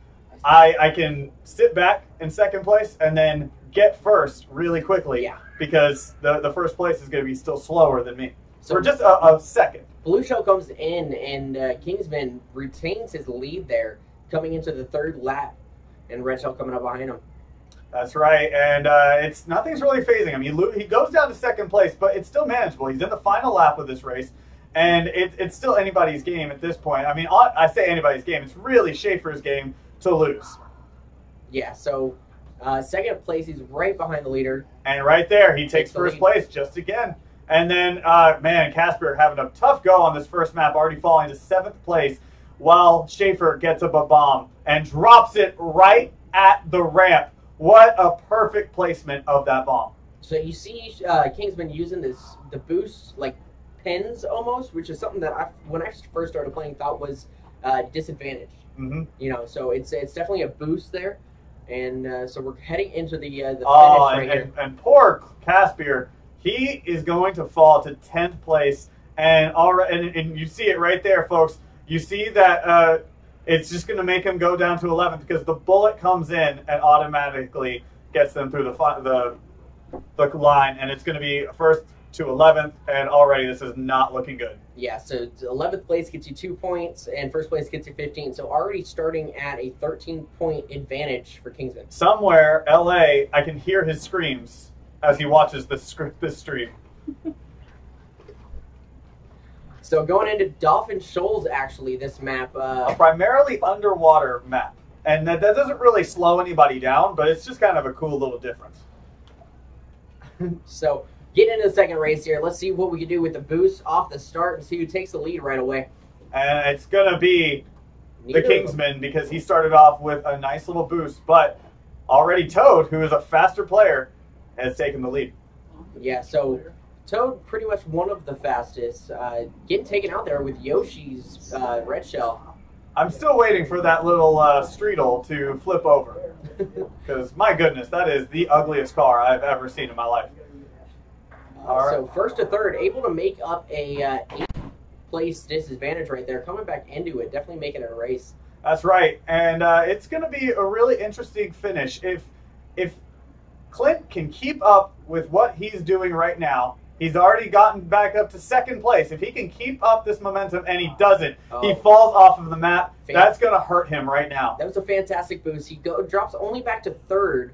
I can sit back in 2nd place and then get first really quickly. Yeah. Because the first place is going to be still slower than me. So we're just a second. Blue Shell comes in, and Kingsman retains his lead there, coming into the third lap, and Red Shell coming up behind him. That's right, and it's nothing's really phasing him. He goes down to second place, but it's still manageable. He's in the final lap of this race, and it's still anybody's game at this point. I mean, I say anybody's game. It's really Schaefer's game to lose. Yeah, so second place, he's right behind the leader. And right there, he takes first place just again. And then, man, Casper having a tough go on this first map, already falling to 7th place, while Schaefer gets up a bomb and drops it right at the ramp. What a perfect placement of that bomb. So you see Kingsman using the boost like pins almost, which is something that when I first started playing thought was disadvantaged. Mm-hmm. You know, so it's definitely a boost there. And so we're heading into the finish here. And poor Caspier, he is going to fall to 10th place. And you see it right there, folks. You see that it's just going to make him go down to 11th because the bullet comes in and automatically gets them through the line. And it's going to be first to 11th, and already this is not looking good. Yeah, so 11th place gets you 2 points, and first place gets you 15. So already starting at a 13-point advantage for Kingsman. Somewhere, LA, I can hear his screams as he watches this stream. So going into Dolphin Shoals, actually, this map... a primarily underwater map. And that doesn't really slow anybody down, but it's just kind of a cool little difference. So getting into the second race here, let's see what we can do with the boost off the start and see who takes the lead right away. And it's going to be the Kingsman because he started off with a nice little boost, but already Toad, who is a faster player, has taken the lead. Yeah, so Toad, pretty much one of the fastest, getting taken out there with Yoshi's red shell. I'm still waiting for that little Streetle to flip over. Because, my goodness, that is the ugliest car I've ever seen in my life. So first to third, able to make up a 8th place disadvantage right there. Coming back into it, definitely making it a race. That's right. And it's going to be a really interesting finish. If Clint can keep up with what he's doing right now, he's already gotten back up to 2nd place. If he can keep up this momentum and he doesn't, he falls off of the map. That's going to hurt him right now. That was a fantastic boost. He drops only back to 3rd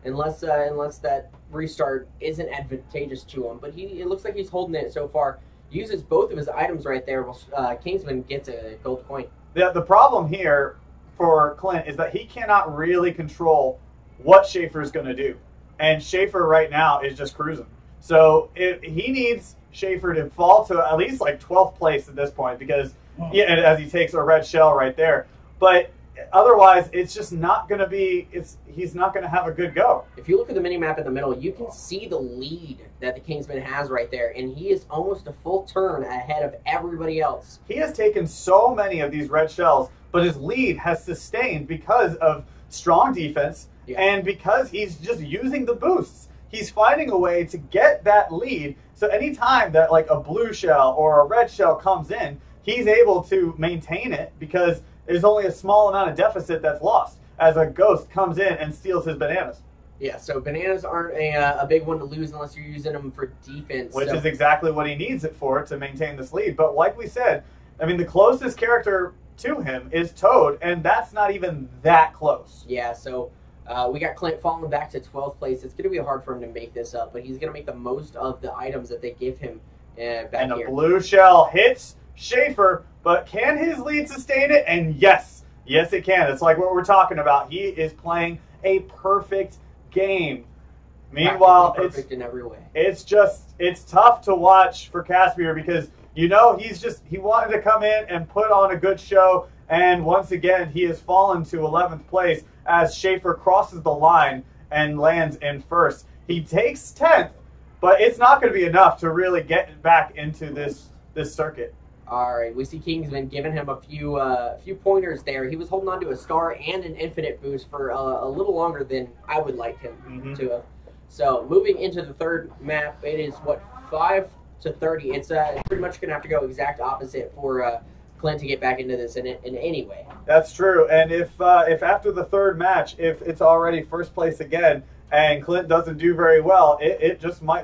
unless that restart isn't advantageous to him. But it looks like he's holding it so far. Uses both of his items right there while Kingsman gets a gold coin. The problem here for Clint is that he cannot really control what Schaefer is going to do. And Schaefer right now is just cruising. So he needs Schaefer to fall to at least like 12th place at this point because as he takes a red shell right there. But otherwise, it's just not going to be, he's not going to have a good go. If you look at the mini-map in the middle, you can see the lead that the Kingsman has right there, and he is almost a full turn ahead of everybody else. He has taken so many of these red shells, but his lead has sustained because of strong defense and because he's just using the boosts. He's finding a way to get that lead, so anytime that like a blue shell or a red shell comes in, he's able to maintain it because there's only a small amount of deficit that's lost as a ghost comes in and steals his bananas. Yeah, so bananas aren't a big one to lose unless you're using them for defense. Which is exactly what he needs it for to maintain this lead. But like we said, I mean, the closest character to him is Toad, and that's not even that close. Yeah, so we got Clint falling back to 12th place. It's going to be hard for him to make this up, but he's going to make the most of the items that they give him back and here. And a blue shell hits Schaefer, but can his lead sustain it? And yes, it can. It's like what we're talking about. He is playing a perfect game. Meanwhile, perfect in every way. It's tough to watch for Caspier because he wanted to come in and put on a good show, and once again he has fallen to 11th place as Schaefer crosses the line and lands in 1st. He takes 10th, but it's not going to be enough to really get back into this circuit. All right, we see Kingsman giving him a few pointers there. He was holding on to a star and an infinite boost for a little longer than I would like him to have. So moving into the third map, it is 5 to 30. It's pretty much going to have to go exact opposite for Clint to get back into this in any way. That's true. And if after the third match, if it's already 1st place again, and Clint doesn't do very well,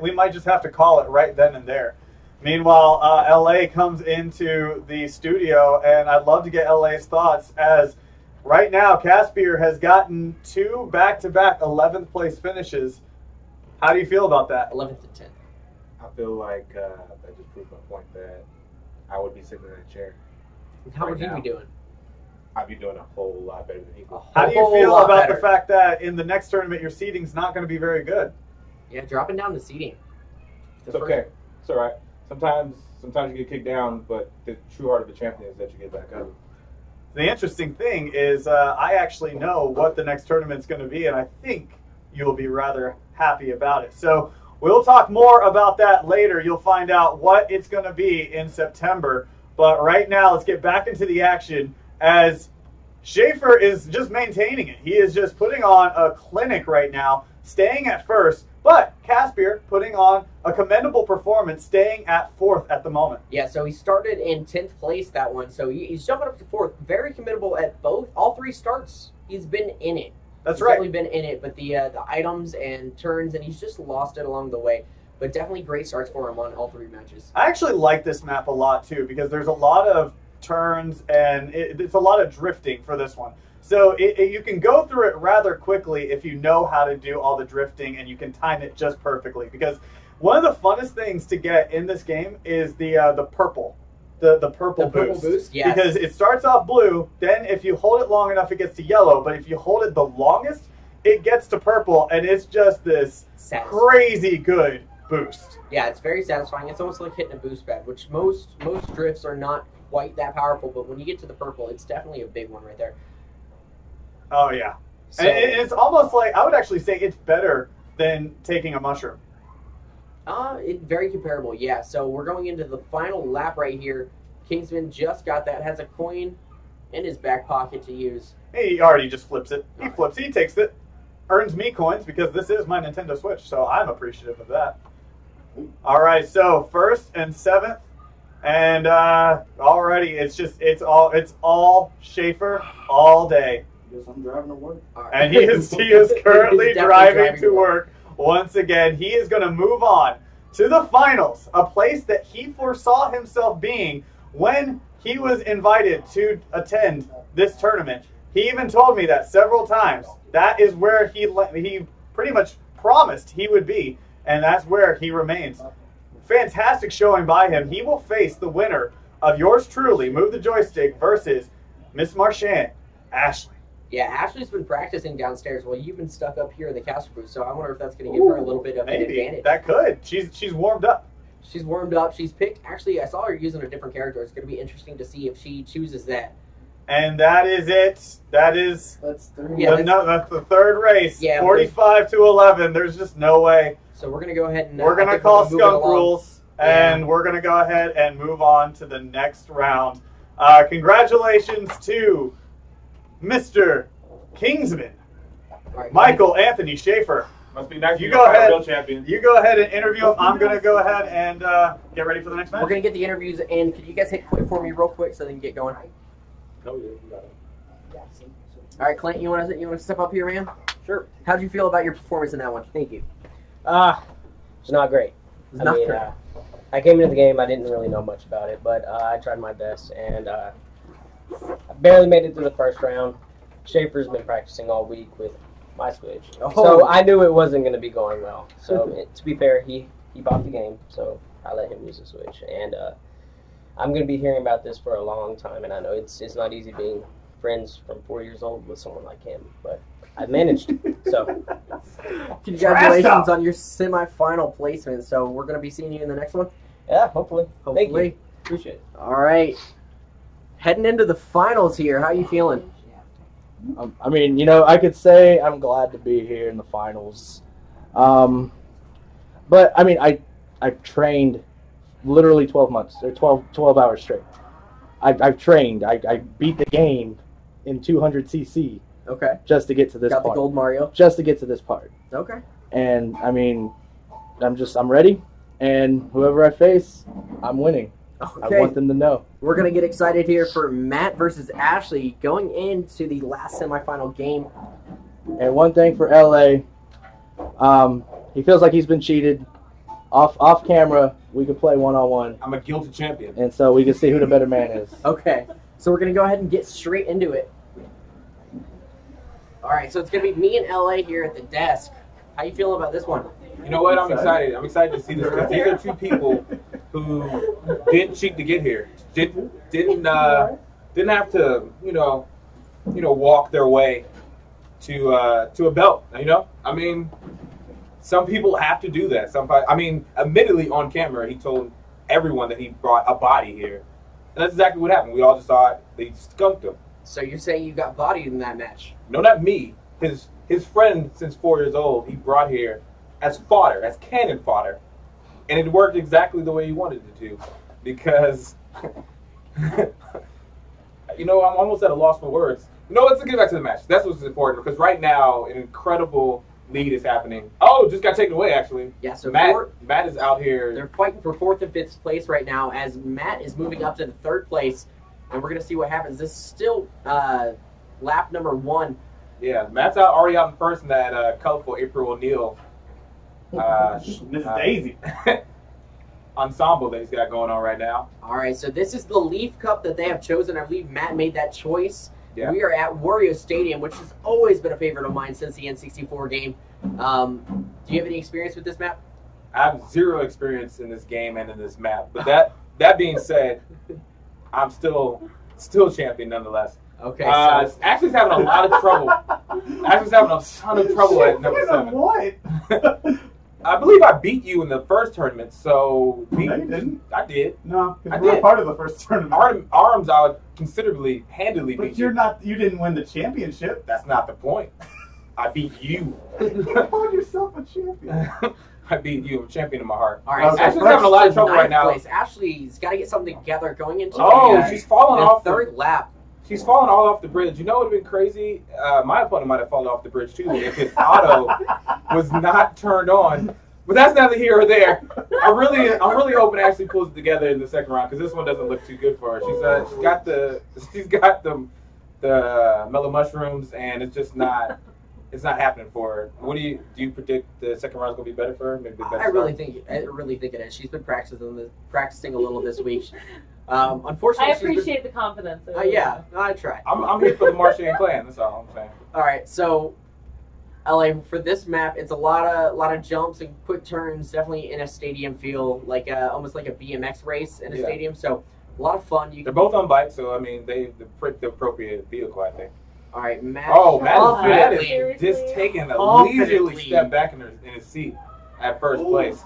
we might just have to call it right then and there. Meanwhile, LA comes into the studio, and I'd love to get LA's thoughts, as right now Caspier has gotten 2 back-to-back 11th place finishes. How do you feel about that? 11th and 10th. I feel like that just proved my point that I would be sitting in that chair. How would you be doing? I'd be doing a whole lot better than he would. How do you feel about the fact that in the next tournament your seeding's not going to be very good? Yeah, dropping down the seeding. It's okay. It's all right. Sometimes you get kicked down, but the true heart of the champion is that you get back up. The interesting thing is I actually know what the next tournament's going to be, and I think you'll be rather happy about it. So we'll talk more about that later. You'll find out what it's going to be in September. But right now, let's get back into the action, as Schaefer is just maintaining it. He is just putting on a clinic right now, staying at first, but Caspier putting on a commendable performance, staying at 4th at the moment. Yeah, so he started in 10th place that one, so he's jumping up to 4th. Very commendable at all 3 starts. He's been in it. That's he's right. Definitely been in it, but the items and turns, and he's just lost it along the way. But definitely great starts for him on all 3 matches. I actually like this map a lot too, because there's a lot of turns and it's a lot of drifting for this one. So you can go through it rather quickly if you know how to do all the drifting, and you can time it just perfectly. Because one of the funnest things to get in this game is the purple. The purple boost. Yes. Because it starts off blue, then if you hold it long enough, it gets to yellow. But if you hold it the longest, it gets to purple, and it's just this crazy good boost. Yeah, it's very satisfying. It's almost like hitting a boost pad, which most drifts are not quite that powerful, but when you get to the purple, it's definitely a big one right there. Oh, yeah. So, and it's almost like, I would actually say it's better than taking a mushroom. Very comparable, yeah. So we're going into the final lap right here. Kingsman just got that, has a coin in his back pocket to use. He already just flips it. He flips it, he takes it, earns me coins because this is my Nintendo Switch, so I'm appreciative of that. All right, so 1st and 7th, and already it's all Schaefer all day. Guess I'm driving to work. Right. And he is currently driving to work once again. He is going to move on to the finals, a place that he foresaw himself being when he was invited to attend this tournament. He even told me that several times. That is where he pretty much promised he would be, and that's where he remains. Fantastic showing by him. He will face the winner of yours truly, Move the Joystick, versus Miss Marchand, Ashley. Yeah, Ashley's been practicing downstairs while you've been stuck up here in the caster booth, so I wonder if that's going to give her a little bit of an advantage. That could. She's warmed up. She's warmed up. She's picked. Actually, I saw her using a different character. It's going to be interesting to see if she chooses that. And that is it. That's 3. Yeah, that's the 3rd race. Yeah, 45 to 11. There's just no way. So we're going to go ahead and... we're going to call skunk rules, and we're going to go ahead and move on to the next round. Congratulations to Mr. Kingsman, right, Michael Anthony Schaefer. Must be nice. You go ahead. Real champion. You go ahead and interview him. I'm going to go ahead and get ready for the next match. We're going to get the interviews in. Could you guys hit quit for me real quick so they can get going? All right, Clint, you want to step up here, man? Sure. How'd you feel about your performance in that one? Thank you. It's not great. Not great. I came into the game, I didn't really know much about it, but I tried my best, and I barely made it through the first round. Schaefer's been practicing all week with my Switch, so I knew it wasn't going to be going well. So to be fair, he bought the game, so I let him use the Switch, and I'm going to be hearing about this for a long time, and I know it's not easy being friends from 4 years old with someone like him, but I managed. So congratulations on your semi-final placement. So we're going to be seeing you in the next one? Yeah, hopefully. Thank you. Appreciate it. All right. Heading into the finals here. How are you feeling? I mean, I could say I'm glad to be here in the finals. But, I mean, I've trained literally 12 months, or 12 hours straight. I've trained. I beat the game in 200cc. Okay. Just to get to this part. Got the gold Mario. Just to get to this part. Okay. And, I mean, I'm ready. And whoever I face, I'm winning. Okay. I want them to know. We're going to get excited here for Matt versus Ashley going into the last semifinal game. And one thing for LA, He feels like he's been cheated. Off camera, we could play one-on-one. I'm a guilty champion. And so we can see who the better man is. Okay, so we're going to go ahead and get straight into it. All right, so it's going to be me and LA here at the desk. How you feeling about this one? You know what? I'm excited. I'm excited to see this. These are two people who didn't cheat to get here. Didn't have to, walk their way to a belt. You know, I mean, some people have to do that. Admittedly on camera, he told everyone that he brought a body here, and that's exactly what happened. We all just thought they skunked him. So you're saying you got bodied in that match? No, not me. His friend, since 4 years old, he brought here as fodder, as cannon fodder, and it worked exactly the way he wanted it to, because I'm almost at a loss for words. Let's get back to the match. That's what's important, because right now an incredible lead is happening. Oh, just got taken away, actually. Yeah, so Matt is out here. They're fighting for 4th and 5th place right now, as Matt is moving up to the 3rd place, and we're going to see what happens. This is still lap number 1. Yeah, Matt's already out in first in that colorful April O'Neil Miss Daisy ensemble that he's got going on right now. All right, so this is the Leaf Cup that they have chosen. I believe Matt made that choice. Yeah. We are at Wario Stadium, which has always been a favorite of mine since the N64 game. Do you have any experience with this map? I have 0 experience in this game and in this map, but that being said, I'm still champion nonetheless. Okay. Ashley's having a lot of trouble. Ashley's having a ton of trouble at number 7. What? I believe I beat you in the first tournament, so... No, you didn't. I did. No, I we were did. part of the first tournament. Arms, I would handily But beat you're you. not. You didn't win the championship. That's not the point. I beat you. You called yourself a champion. I beat you. I'm a champion in my heart. All right, so Ashley's having a lot of trouble right now. Place. Ashley's got to get something together going into She's falling off the 3rd lap. She's fallen all off the bridge. You know what would have been crazy? My opponent might have fallen off the bridge too if his auto was not turned on. But that's neither here or there. I'm really hoping Ashley pulls it together in the second round, because this one doesn't look too good for her. She's got the mellow mushrooms, and it's just not. It's not happening for her. What do you predict the second round's gonna be better for her? Maybe better. I really think it is. She's been practicing a little this week. Unfortunately, I appreciate the confidence. Yeah, I try. I'm here for the Martian clan. That's all I'm saying. All right, so LA, for this map, it's a lot of jumps and quick turns. Definitely in a stadium feel, like almost like a BMX race in a stadium. So a lot of fun. They're both on bikes, so I mean they the appropriate vehicle, I think. All right, Matt. Oh, Matt is Seriously? just taking a leisurely step back in his seat at first place.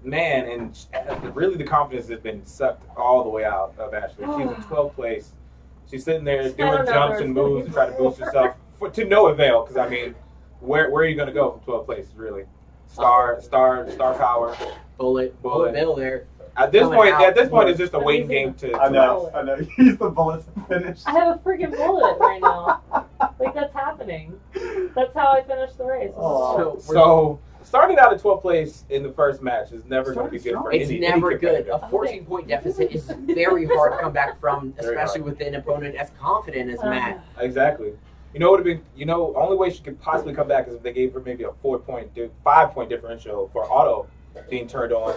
Man, and really the confidence has been sucked all the way out of Ashley. She's in 12th place. She's sitting there doing jumps and moves to try to boost herself to no avail. Because I mean, where are you going to go from 12th place? Really, star power, bullet Bill there. At this point, it's just a waiting game to. I know. Use the bullets to finish. I have a freaking bullet right now. Like, that's happening. That's how I finished the race. So starting out at 12th place in the first match is never going to be good for It's any never good. competitor. A 14-point deficit is very hard to come back from, especially with an opponent as confident as Matt. Exactly. You know what would have been? Only way she could possibly come back is if they gave her maybe a 5-point differential for auto being turned on,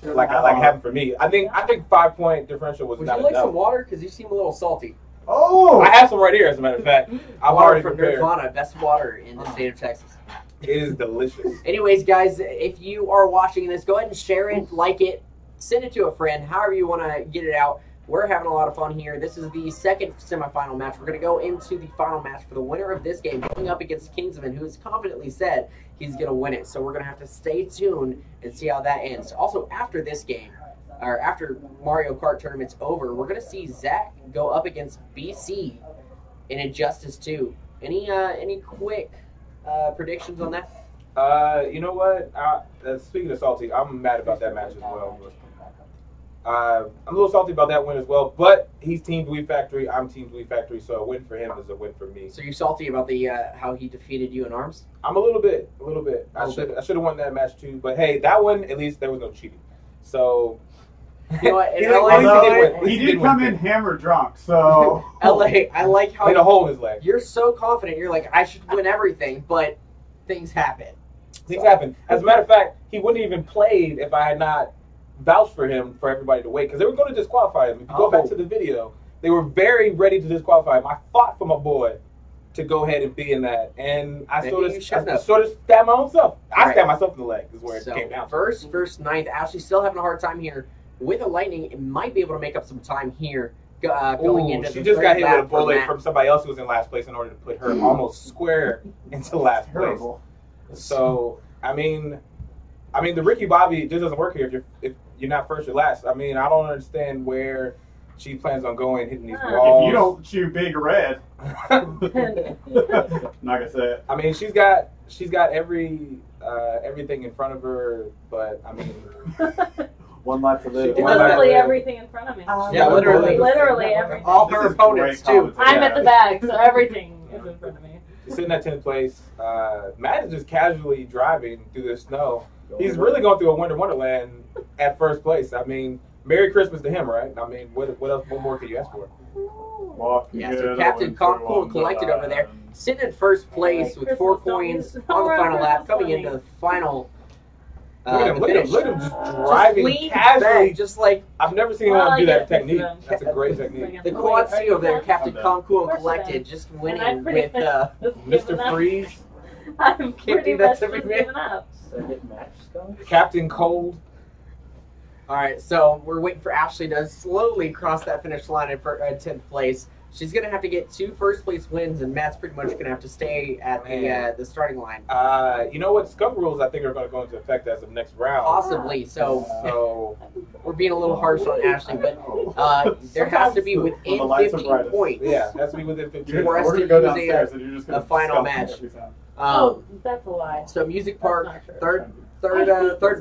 like happened for me. I think 5-point differential was not enough. Would you like some water? Because you seem a little salty. Oh! I have some right here, as a matter of fact. I've Water already from prepared. Nirvana, best water in the state of Texas. It is delicious. Anyways, guys, if you are watching this, go ahead and share it, like it, send it to a friend, however you want to get it out. We're having a lot of fun here. This is the second semifinal match. We're going to go into the final match for the winner of this game, going up against Kingsman, who has confidently said he's going to win it. So we're going to have to stay tuned and see how that ends. Also, after this game, or after Mario Kart tournament's over, we're going to see Zach go up against BC in Injustice 2. Any quick predictions on that? You know what? Speaking of salty, I'm mad about that match as well. I'm a little salty about that win as well, but he's Team Dweeb Factory, I'm Team Dweeb Factory, so a win for him is a win for me. So you're salty about the how he defeated you in ARMS? I'm a little bit. I should have won that match too, but hey, that one, at least there was no cheating. So you know what? He did come in hammer drunk, so LA, I like how hit a hole in his leg. You're so confident. You're like, I should win everything, but things happen. Things happen. As a matter of fact, he wouldn't even played if I had not vouched for him for everybody to wait, because they were going to disqualify him. If you go back to the video, they were very ready to disqualify him. I fought for my boy to go ahead and be in that, and I sort of stabbed my own self. I stabbed myself in the leg. Is where it came down. First ninth. Ashley still having a hard time here with a lightning. It might be able to make up some time here. Going into she just got hit with a bullet from somebody else who was in last place in order to put her almost square into last place. So I mean, the Ricky Bobby just doesn't work here if you're not first or last. I mean, I don't understand where she plans on going, hitting these walls. If you don't chew big red, not gonna say it. I mean, she's got everything in front of her, but I mean, one life to live. Literally everything in front of me. Yeah, literally everything. All her opponents too. I'm at the back, so everything is in front of me. She's sitting at 10th place. Matt is just casually driving through the snow. He's really going through a winter wonderland at first place. I mean, Merry Christmas to him, right? I mean, what else? What more could you ask for? Yeah, so Captain Cool collected over there, sitting in first place with 4 coins on the final lap, coming into the final. Look at him just driving casually, back, just like I've never seen anyone do that technique. That's a great technique. The quad C over there, Captain Cool collected, just winning with Mr. Freeze. I'm pretty much just giving up. Captain Cold. All right, so we're waiting for Ashley to slowly cross that finish line in 10th place. She's gonna have to get 2 first-place wins, and Matt's pretty much gonna have to stay at the starting line. You know what? Scum rules I think are going to go into effect as of next round. Possibly. So we're being a little harsh on Ashley, but there has to be within 15 points. Yeah, has to be within 15. For us to use a final match. That's a lie. So Music Park, third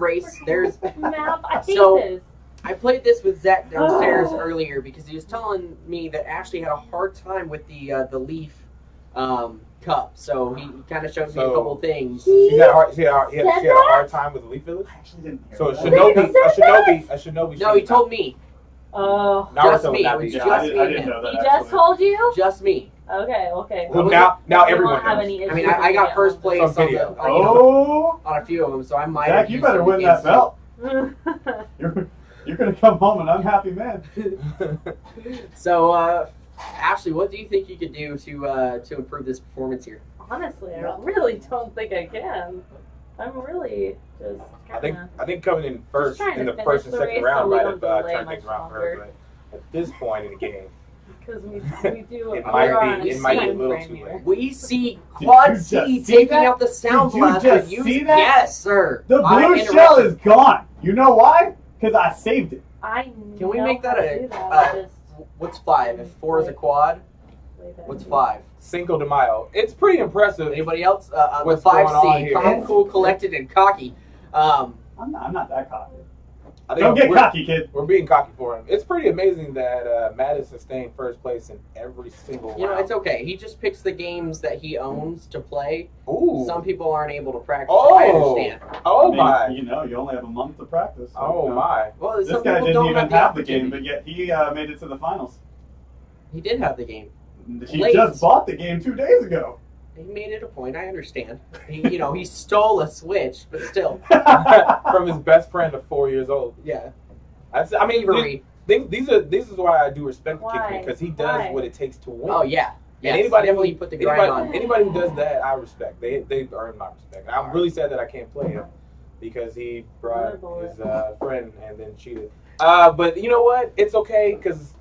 race. There's Map. I hate so. this. I played this with Zach downstairs earlier because he was telling me that Ashley had a hard time with the Leaf cup. So he kind of showed me a couple things. She had a hard time with the Leaf Village? So a Shinobi. No, he told me. Just me. I didn't know that. He just told you? Just me. Okay. Well, now everyone have knows. any issues. I mean, I got first place on a few of them, so I might. Zach, you better win that belt. You're going to come home an unhappy man. So, Ashley, what do you think you could do to improve this performance here? Honestly, I really don't think I can. I'm really just. I think coming in first in the first and second round might have turned things around for her, but at this point in the game, because we do it might be a little too late. We see Quad C taking out the sound blast. Did you just see that? Yes, sir. The blue shell is gone. You know why? Because I saved it. Can we make that what's 5? If 4 is a quad, what's 5? Cinco de Mayo. It's pretty impressive. Anybody else? What's the 5C, going on here? Calm, Cool, Collected, and Cocky. I'm not that cocky. I think Don't get cocky, kid. We're being cocky for him. It's pretty amazing that Matt has sustained first place in every single round. You know, it's okay. He just picks the games that he owns to play. Ooh. Some people aren't able to practice. I understand. Oh, my. You know, you only have a month to practice. So, oh, my. Well, this guy didn't even have the game, but yet he made it to the finals. He did have the game. He just bought the game 2 days ago. He made it a point. I understand. He stole a Switch, but still. From his best friend of 4 years old. Yeah. I mean, this is why I do respect the kid, because he does what it takes to win. Oh, yeah. And anybody definitely put the grind on. Anybody who does that, I respect. They've earned my respect. And I'm really sad that I can't play him because he brought his friend and then cheated. But you know what? It's okay because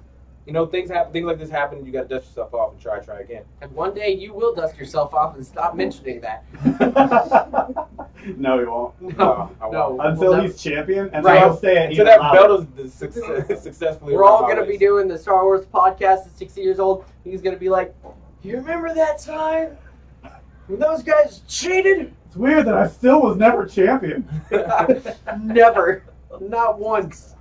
things like this happen. You got to dust yourself off and try again. And one day you will dust yourself off and stop mentioning that. No, he won't. No, I won't. Until he's champion, and he'll stay at until that belt is successfully. We're all gonna be doing the Star Wars podcast at 60 years old. He's gonna be like, "You remember that time when those guys cheated?" It's weird that I still was never champion. Never, not once.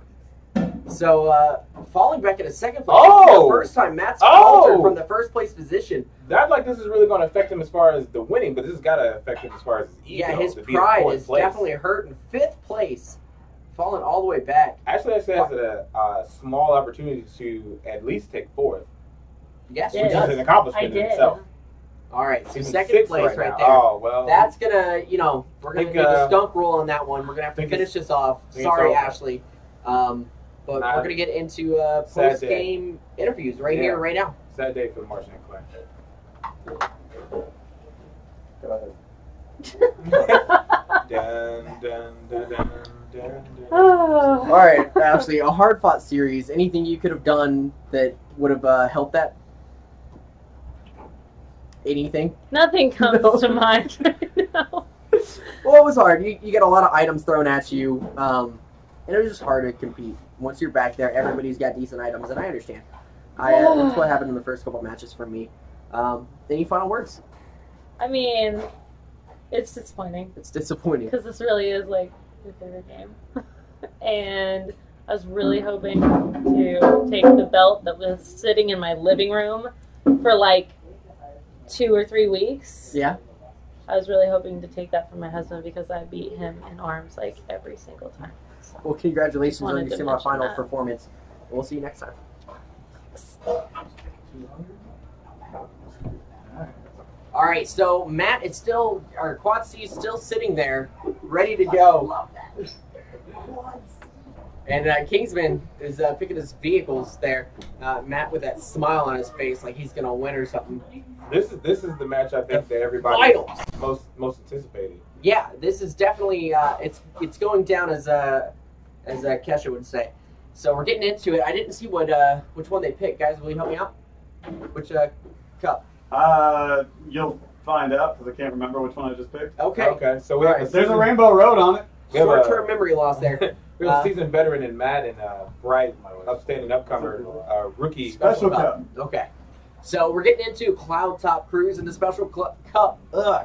So, falling back into second place. For the first time, Matt's faltered from the first place position. That this is really going to affect him as far as the winning, but this has got to affect him as far as his ego. Yeah, his pride is definitely hurt in 5th place, falling all the way back. Actually has a small opportunity to at least take 4th. Yes, which is an accomplishment in itself. All right, so He's in second sixth place right now. there. Oh, well. That's gonna, we're gonna Think, do the skunk roll on that one. We're gonna have to think finish this off. think Sorry, it's over. Ashley. But we're gonna get into post game interviews here, right now. Sad day for Martian and Clay. Dun, dun, dun, dun, dun, dun. All right, Ashley, a hard fought series. Anything you could have done that would have helped that? Anything? Nothing comes to mind right now. Well, it was hard. You get a lot of items thrown at you, and it was just hard to compete. Once you're back there, everybody's got decent items, and I understand. That's what happened in the first couple matches for me. Any final words? I mean, it's disappointing. It's disappointing. Because this really is like your favorite game. And I was really hoping to take the belt that was sitting in my living room for like 2 or 3 weeks. Yeah. I was really hoping to take that from my husband because I beat him in arms like every single time. So, Well, congratulations on wanted your to semifinal mention that. performance. We'll see you next time. All right, so Matt is still, or Quad C is still sitting there, ready to go. And Kingsman is picking his vehicles there. Matt with that smile on his face, like he's gonna win or something. This is the match I think that everybody Finals. most anticipated. Yeah, this is definitely it's going down as Kesha would say. So we're getting into it. I didn't see which one they picked, guys. Will you help me out? Which cup? You'll find out because I can't remember which one I just picked. Okay. Okay. So we have There's a rainbow road on it. We have a- Short-term memory loss there. We have a seasoned veteran in Matt and bright, upstanding upcomer, rookie. Special cup. Okay. So we're getting into Cloud Top Cruise and the special cup.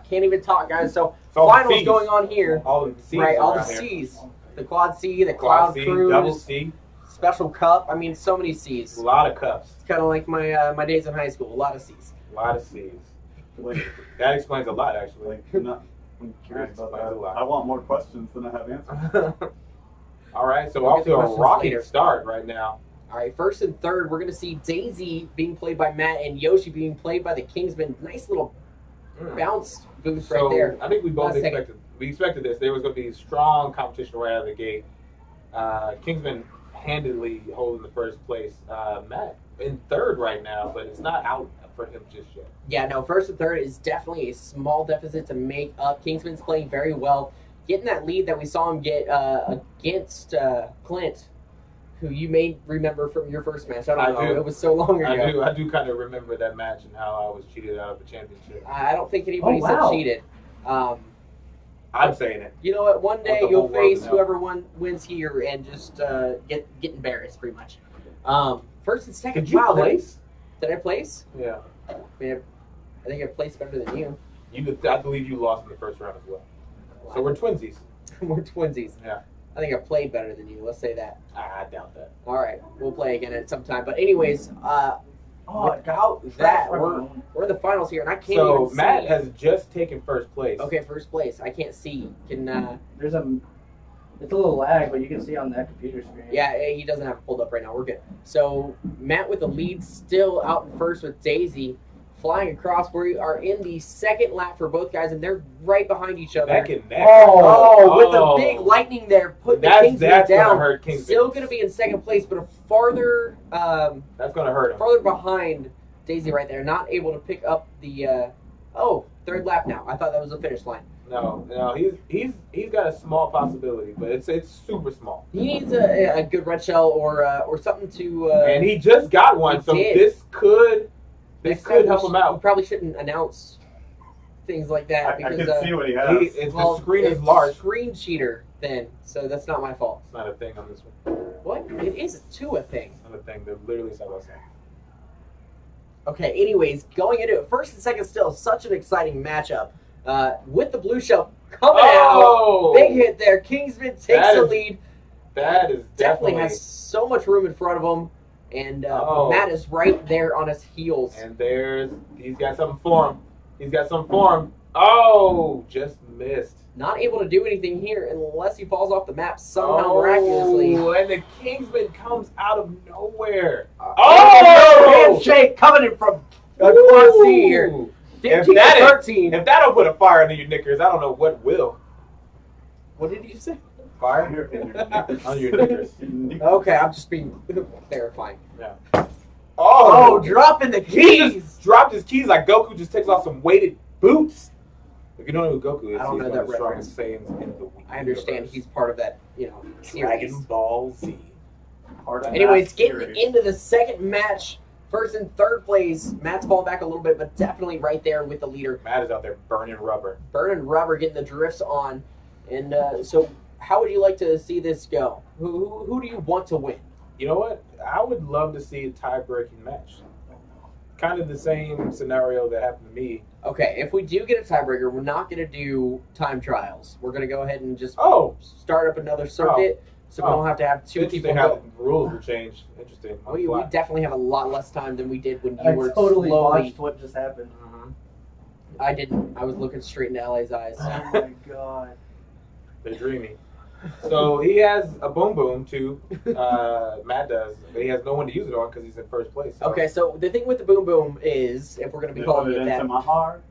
Can't even talk, guys. So all the finals Cs. going on here. All the C's Right, all the around here. C's. The Quad C, the Quad Cloud C, Cruise, double C, special cup. I mean, so many C's. a lot of cups, It's kind of like my days in high school. A lot of C's. a lot of C's. Like, That explains a lot, actually. I'm curious about Explains a that. lot. I want more questions than I have answers. All right, so We'll off get the to a questions rocky later. start right now. All right, first and third, we're going to see Daisy being played by Matt and Yoshi being played by the Kingsman. Nice little bounce boost So right there. I think we both Last second. expected this. There was going to be strong competition right out of the gate. Kingsman handedly holding the first place. Matt in third right now, but it's not out for him just yet. Yeah, no, first and third is definitely a small deficit to make up. Kingsman's playing very well. Getting that lead that we saw him get against Clint, who you may remember from your first match. I don't know. do. It was so long ago. I do kind of remember that match and how I was cheated out of the championship. I don't think anybody Oh, wow. said cheated. I'm saying it. You know what? One day the you'll whole world face to know. whoever wins here and just get embarrassed, pretty much. First and second. Did you wow, place? Did I place? Yeah. I mean, I think I placed better than you. I believe you lost in the first round as well. So we're twinsies. We're twinsies. Yeah. I think I played better than you. Let's say that. I doubt that. All right, we'll play again at some time. But anyways, without it's that, right we're in the finals here, and I can't So even see. Matt has just taken first place. Okay, first place. I can't see. Can It's a little lag, but you can see on that computer screen. yeah, he doesn't have it pulled up right now. We're good. So Matt with the lead, still out in first with Daisy, flying across. We are in the second lap for both guys, and they're right behind each other. Neck and neck. With a big lightning there, putting the Kingsman that's down. gonna hurt Kingsman. Still going to be in second place, but a farther That's gonna hurt him. farther behind Daisy right there. Not able to pick up the third lap now. I thought that was the finish line. No, he's got a small possibility, but it's super small. He needs a good red shell or something to. And he just got one, so did. this could next could time help we him out. We probably shouldn't announce things like that I because can see what he has. The screen is large. Screen cheater, then, so that's not my fault. It's not a thing on this one. What? It is a thing. It's not a thing. They're literally side by side. Okay, anyways, going into it, first and second still, such an exciting matchup. With the blue shell coming out. Big hit there. Kingsman takes the lead. That is Definitely has so much room in front of him. And Matt is right there on his heels. And he's got something for him. Oh, just missed. Not able to do anything here unless he falls off the map somehow miraculously. And the Kingsman comes out of nowhere. Handshake coming in from Quad C here. 15 to 13. If that don't put a fire under your knickers, I don't know what will. What did you say? Fire on your knickers. Okay, I'm just being terrifying. Yeah. Oh, dropping the keys. He just dropped his keys like Goku just takes off some weighted boots. If you don't know who Goku is, I don't know he's one that of the strongest reference. Saiyans in the I understand universe. he's part of that, Dragon series. Ball Z. Anyways, getting into the second match, first and third place. Matt's falling back a little bit, but definitely right there with the leader. Matt is out there burning rubber. Burning rubber, getting the drifts on. And so, how would you like to see this go? Who do you want to win? You know what? I would love to see a tie-breaking match. Kind of the same scenario that happened to me. Okay, if we do get a tiebreaker, we're not going to do time trials. We're going to go ahead and just start up another circuit, so we don't have to have two people Interesting how go. the rules were changed. Interesting. We definitely have a lot less time than we did when you I were totally slowly. watched what just happened. I didn't. I was looking straight into LA's eyes. Oh my god. They're dreamy. So he has a boom boom too. Matt does, but he has no one to use it on because he's in first place. So. Okay, so the thing with the boom boom is, if we're going to be calling it that, into my heart.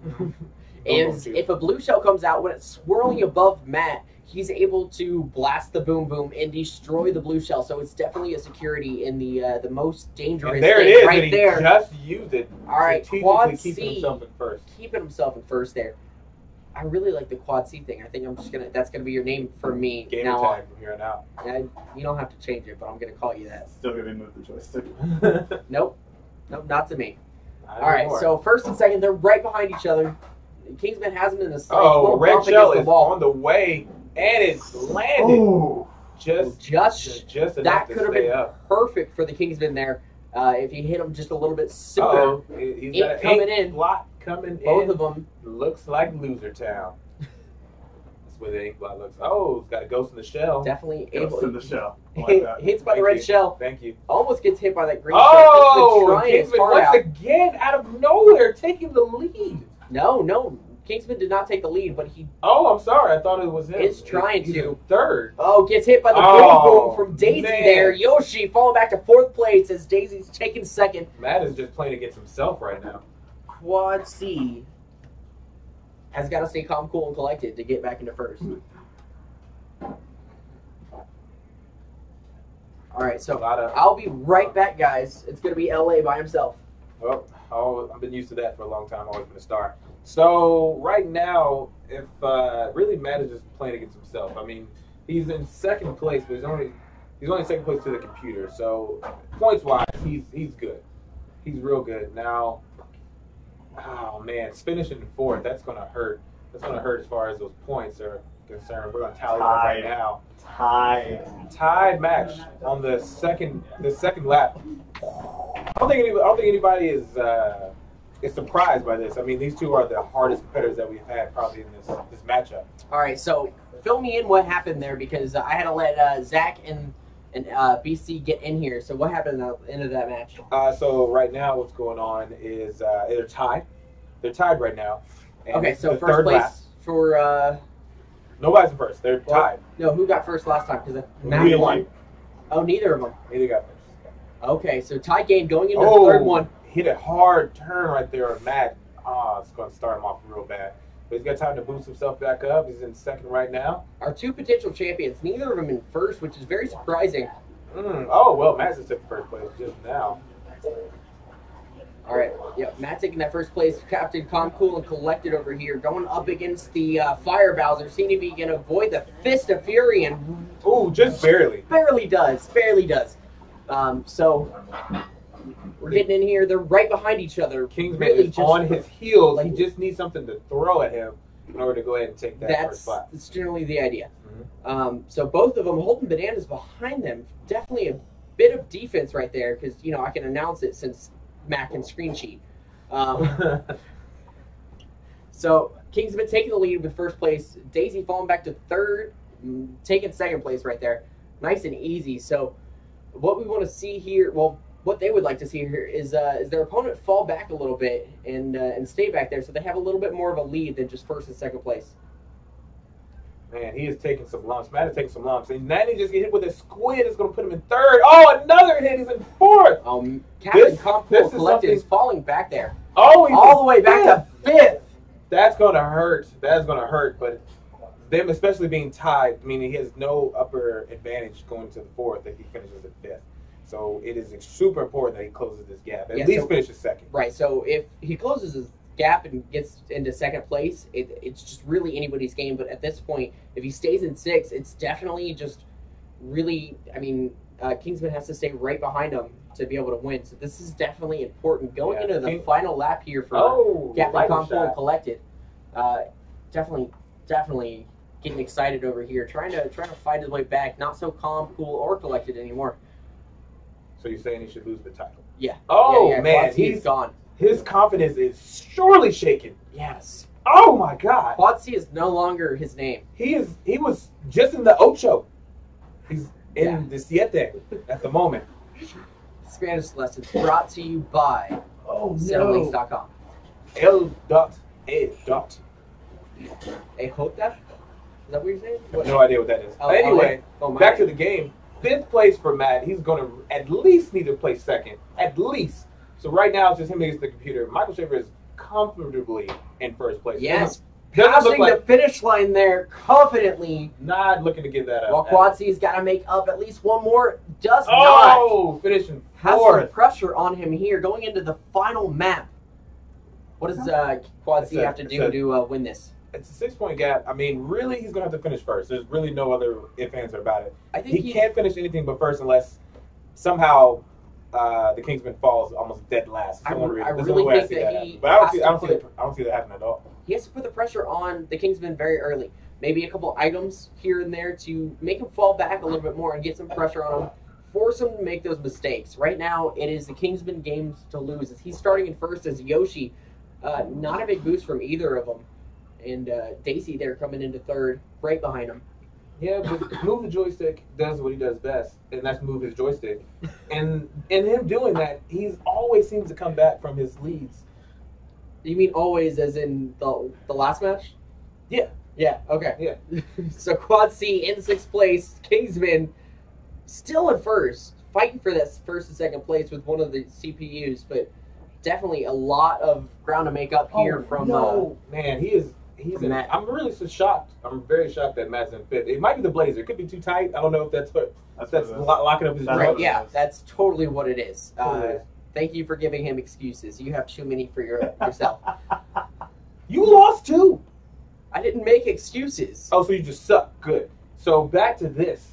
is if a blue shell comes out when it's swirling above Matt, he's able to blast the boom boom and destroy the blue shell. So it's definitely a security in the most dangerous. And there it thing is, right and he there. just used it. All right, strategically quad keeping C, himself in first. keeping himself in first there. I really like the quad C thing. I think that's gonna be your name for me Gamer now tag from here on out. You don't have to change it, but I'm gonna call you that. Still gonna move the joystick. Nope, not to me. All All right, so first and second, they're right behind each other. Kingsman has him in the sights. oh, red bump shell against is the wall. on the way, and it's landed. Oh, Just Just enough that to could have stay been up. perfect for the Kingsman there. If he hit him just a little bit sooner. Uh-oh. He's got Ink an coming ink in. blot coming in. Both of them. Looks like Loser Town. That's where the ink blot looks. Oh, it's got a ghost in the shell. Definitely Ghost able. in the shell. I like that. Hits by the Thank red you. shell. Thank you. Almost gets hit by that green Oh, shell. Kingsman trying his Kingsman heart once out. again out of nowhere taking the lead. No. Kingsman did not take the lead, but he Oh, I'm sorry. I thought it was him. is trying He's to. in third. Gets hit by the Oh, boom boom from Daisy man. there. Yoshi falling back to fourth place as Daisy's taking second. Matt is just playing against himself right now. Quad C has got to stay calm, cool, and collected to get back into first. All right, so I'll be right back, guys. It's going to be LA by himself. Well, I've been used to that for a long time. Always been a star. So right now, if really Matt is just playing against himself. I mean, he's in second place, but he's only second place to the computer. So points wise, he's good. He's real good. Now, oh man, it's finishing in fourth. That's gonna hurt. That's gonna hurt as far as those points are concerned. We're gonna tally them up right now. Tied match on the second lap. I don't think anybody is surprised by this. I mean, these two are the hardest competitors that we've had probably in this matchup. All right, so fill me in what happened there because I had to let Zach and BC get in here. So what happened at the end of that match? So right now, what's going on is they're tied. They're tied right now. And Okay, so the first third place lap. for Nobody's in first. They're tied. no, who got first last time? Because Matt Really? won. Oh, neither of them. Neither got first. Okay, so tie game going into the third one. Hit a hard turn right there on Matt. It's going to start him off real bad. But he's got time to boost himself back up. He's in second right now. Our two potential champions, neither of them in first, which is very surprising. Oh, well, Matt's in first place just now. All right, yep, Matt taking that first place. Captain Calm, Cool, and Collected over here, going up against the Fire Bowser, seeing if he can avoid the Fist of Fury, and ooh, just barely. Barely does. So we're getting in here. They're right behind each other. Kingsman really is on his heels. He just needs something to throw at him in order to go ahead and take that first spot. That's generally the idea. So both of them holding bananas behind them. Definitely a bit of defense right there because, I can announce it since Mac can screen sheet. So Kingsman taking the lead with first place. Daisy falling back to third, taking second place right there. Nice and easy. So what we want to see here, what they would like to see here is their opponent fall back a little bit and stay back there so they have a little bit more of a lead than just first and second place. Man, he is taking some lumps. Matt is taking some lumps. And then he just get hit with a squid. It's going to put him in third. Oh, another hit. He's in fourth. Captain Compool Collected is falling back there. Oh, he's all the way back to 5th. That's gonna hurt. That's gonna hurt. But them, especially being tied, meaning he has no upper advantage going to the 4th if he finishes at 5th. So it is super important that he closes this gap. At least finishes second. Right. So if he closes his gap and gets into second place, it's just really anybody's game. But at this point, if he stays in 6th, it's definitely just really. I mean, Kingsman has to stay right behind him to be able to win. So this is definitely important going into the final lap here for Gap and Compo and Collected. Definitely getting excited over here, trying to fight his way back. Not so calm, cool, or Collected anymore. So you're saying he should lose the title? Yeah. Oh yeah. man, he's gone. His confidence is surely shaken. Yes. Oh my God. Quad C is no longer his name. He was just in the Ocho. He's in the Siete at the moment. Spanish lessons brought to you by Cinelinx.com. L.A. A Hota? Is that what you're saying? What? No idea what that is. Anyway, back to the game. 5th place for Matt. He's going to at least need to place second. At least. So right now, it's just him against the computer. Michael Schaefer is comfortably in first place. Yes. Passing the finish line there confidently. Not looking to give that up. While Quad C's got to make up at least one more. Does not. Oh, finishing 4th. Has some pressure on him here going into the final map. What does Quad C have to do to win this? It's a 6-point gap. I mean, really, he's going to have to finish first. There's really no other ifs, ands, or about it. I think he can't finish anything but first unless somehow the Kingsman falls almost dead last. I really think that he. But I don't see that happening at all. He has to put the pressure on the Kingsman very early. Maybe a couple items here and there to make him fall back a little bit more and get some pressure on him. Force him to make those mistakes. Right now, it is the Kingsman games to lose. As he's starting in first as Yoshi. Not a big boost from either of them. And Daisy there coming into 3rd, right behind him. Yeah, but Move the Joystick does what he does best, and that's move his joystick. And in him doing that, he's always seems to come back from his leads. You mean always as in the last match? Yeah. Yeah, okay. Yeah. So Quad C in 6th place, Kingsman still in first, fighting for that first and second place with one of the CPUs, but definitely a lot of ground to make up here from man, he's Matt. I'm really so shocked. I'm very shocked that Matt's in 5th. It might be the blazer. It could be too tight. I don't know if that's locking up his right. Yeah, that's totally what it is. Thank you for giving him excuses. You have too many for yourself. You lost too. I didn't make excuses. Oh, so you just suck. Good. So back to this.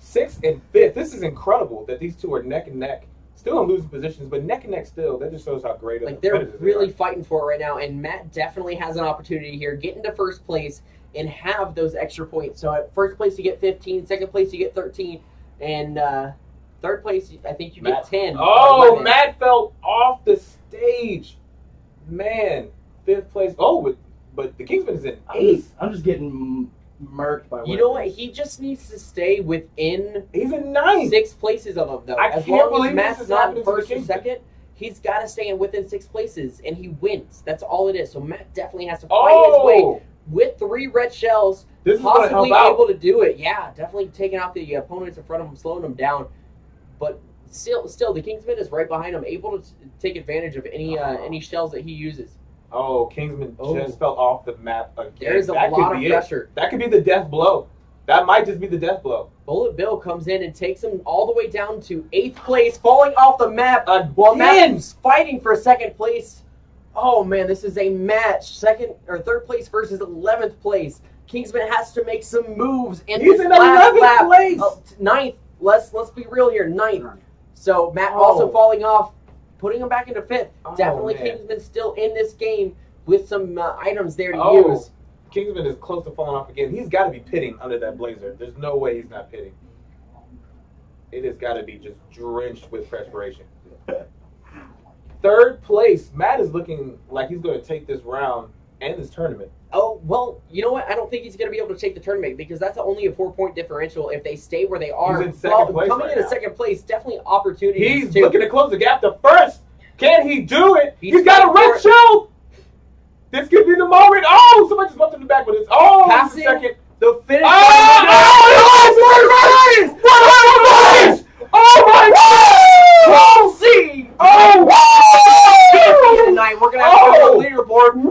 6th and 5th. This is incredible that these two are neck and neck. Still in losing positions, but neck and neck still. That just shows how great of they're really fighting for it right now, and Matt definitely has an opportunity here. Get into first place and have those extra points. So at first place you get 15, second place you get 13, and 3rd place I think you get 10. Oh, Matt fell off the stage. Man, 5th place. Oh, but the Kingsman is in 8th. I'm just getting murked by. You know what? He just needs to stay within. He's in 9th. 6 places of them though. I can't believe Matt's not in first or second, he's got to stay in within 6 places, and he wins. That's all it is. So Matt definitely has to fight his way with 3 red shells, possibly able to do it. Yeah, definitely taking out the opponents in front of him, slowing them down. But still, the Kingsman is right behind him, able to take advantage of any shells that he uses. Oh, Kingsman just fell off the map again. There's a lot of pressure. That could be the death blow. That might just be the death blow. Bullet Bill comes in and takes him all the way down to 8th place, falling off the map. While Matt's fighting for 2nd place. Oh man, this is a match. 2nd or 3rd place versus 11th place. Kingsman has to make some moves in He's this in last 11th lap. place. 9th. Let's be real here. 9th. So Matt also falling off, putting him back into 5th. Definitely man. Kingsman still in this game with some items there to use. Kingsman is close to falling off again. He's got to be pitting under that blazer. There's no way he's not pitting. It has got to be just drenched with perspiration. 3rd place. Matt is looking like he's going to take this round and this tournament. Oh, well, you know what? I don't think he's going to be able to take the tournament because that's only a 4-point differential if they stay where they are. He's in 2nd place coming into 2nd place, definitely opportunity. He's looking to close the gap to 1st. Can he do it? He's got a red shield. This could be the moment. Oh, somebody just bumped in the back with this. Oh, passing second. The finish. Oh my God! We'll see. Oh, tonight. We're gonna have to go to the leaderboard.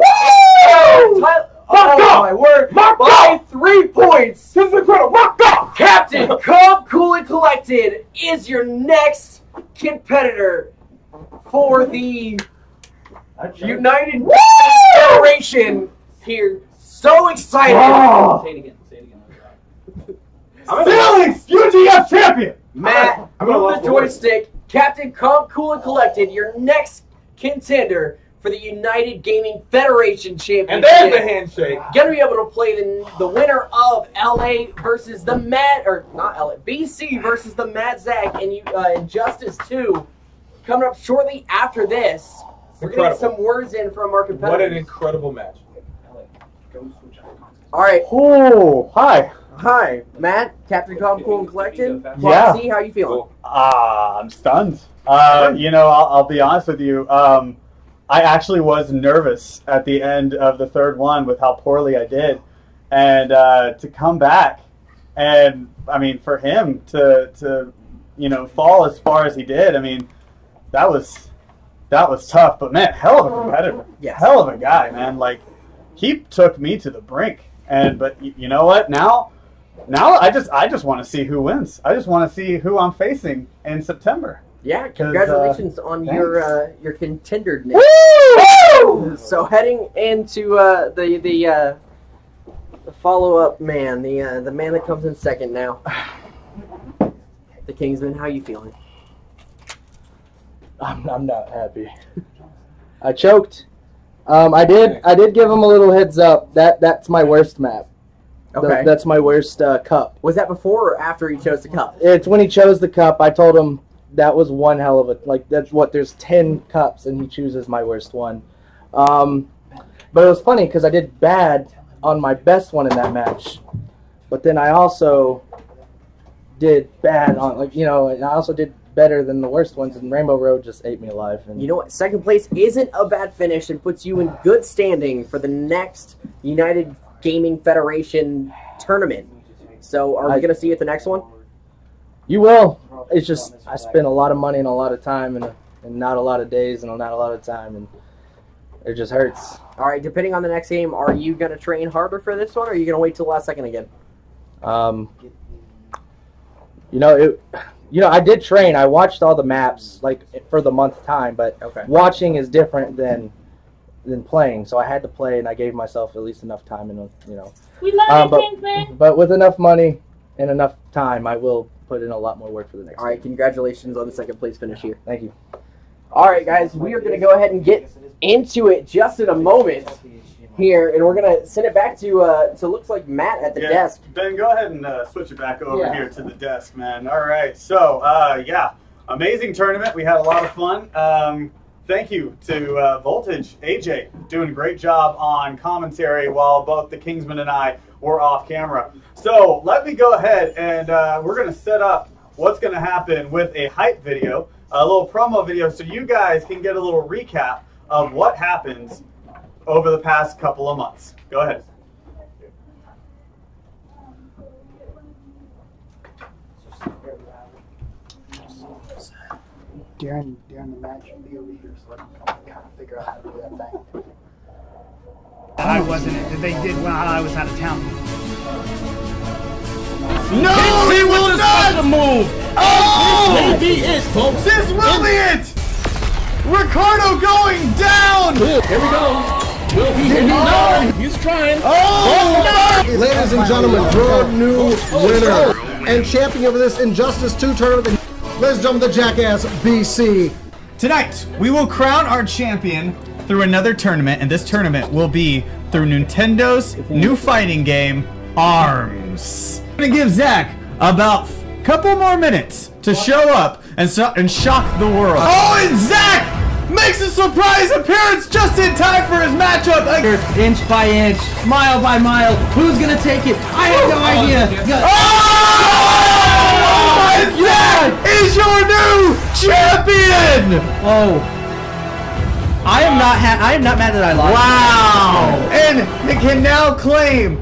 Oh my word! By 3 points. This is incredible. Captain, calm, cool, and collected is your next competitor for the United Federation here. So excited! Say it again. Cinelinx UGF champion. Matt, move the joystick. Captain, calm, cool, and collected. Your next contender for the United Gaming Federation Championship. And there's the handshake. Gonna be able to play the winner of LA versus the BC versus the Mad Zach and Injustice 2. Coming up shortly after this. We're gonna get some words in from our competitors. What an incredible match. All right. Oh, hi. Hi, Matt, Captain Calm, Cool, and Collected. Yeah. See, how you feeling? I'm stunned. I'll be honest with you. I actually was nervous at the end of the third one with how poorly I did, and to come back, and I mean, for him to fall as far as he did, I mean, that was tough. But man, hell of a competitor. Yes. Hell of a guy, man. Like, he took me to the brink, but you know what? Now I just want to see who wins. I just want to see who I'm facing in September. Yeah, congratulations on your contenderness. Woo! So heading into the follow-up man, the man that comes in second now, the Kingsman. How you feeling? I'm not happy. I choked. I did give him a little heads up. That's my worst map. Okay. That's my worst cup. Was that before or after he chose the cup? It's when he chose the cup. I told him that was one hell of a, there's 10 cups and he chooses my worst one. But it was funny because I did bad on my best one in that match. But then I also did bad on, and I also did better than the worst ones, and Rainbow Road just ate me alive. And you know what? Second place isn't a bad finish and puts you in good standing for the next United Gaming Federation tournament. So are we going to see you at the next one? You will. It's just I spent a lot of money and a lot of time and not a lot of days and not a lot of time, and it just hurts. All right, depending on the next game, are you going to train harder for this one, or are you going to wait till the last second again? I did train. I watched all the maps for the month time, but watching is different than playing. So I had to play, and I gave myself at least enough time, We love you, Kingsman. But with enough money and enough time, I will put in a lot more work for the next. All right, congratulations on the second place finish here. Thank you. All right, guys, we are going to go ahead and get into it just in a moment here, and we're going to send it back to looks like Matt at the desk. Ben, go ahead and switch it back over here to the desk, man. All right, so amazing tournament. We had a lot of fun. Thank you to Voltage, AJ, doing a great job on commentary while both the Kingsman and I were off camera. So let me go ahead and we're going to set up what's going to happen with a hype video, a little promo video, so you guys can get a little recap of what happens over the past couple of months. Go ahead. During the match, be over here so I can kind of figure out how to do that thing. I wasn't. They did when I was out of town. No, he will not move. Oh, This may be it, folks. this will be it. Ricardo going down. Here we go. Will he hit? No, he's trying. Oh, Ladies and gentlemen, your new winner and champion of this Injustice 2 tournament, ladies and gentlemen, the Jackass BC. Tonight, we will crown our champion through another tournament, and this tournament will be through Nintendo's new fighting game, ARMS. I'm gonna give Zach about a couple more minutes to show up and shock the world. Oh, and Zach makes a surprise appearance just in time for his matchup. Inch by inch, mile by mile. Who's gonna take it? I have no idea. And Zach is your new champion. Oh. I am not mad that I lost. Wow! And he can now claim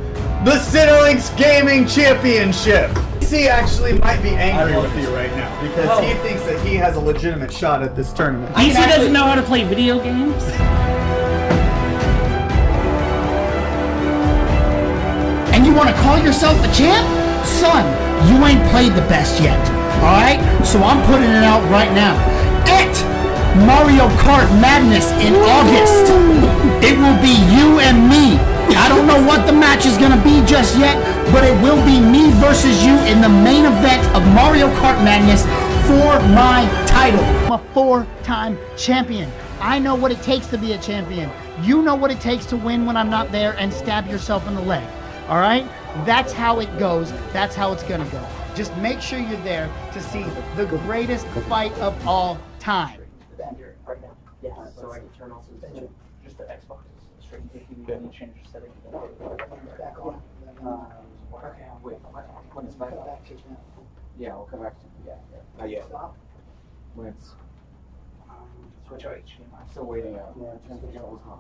the Cinelinx Gaming Championship. He actually might be angry with you right now because he thinks that he has a legitimate shot at this tournament. DC doesn't know how to play video games? want to call yourself a champ? Son, you ain't played the best yet. Alright? So I'm putting it out right now. At Mario Kart Madness in August, it will be you and me. I don't know what the match is going to be just yet, but it will be me versus you in the main event of Mario Kart Madness for my title. I'm a 4-time champion. I know what it takes to be a champion. You know what it takes to win when I'm not there and stab yourself in the leg. All right? That's how it goes. That's how it's going to go. Just make sure you're there to see the greatest fight of all time. Yeah, so I can turn off the bench. Just the Xbox. Straight if you need to change the setting. Back on. Okay, wait. When it's back. Yeah, we'll come back to not yet. When it's switch out HDMI. I'm still waiting out. Yeah, turn the controls on.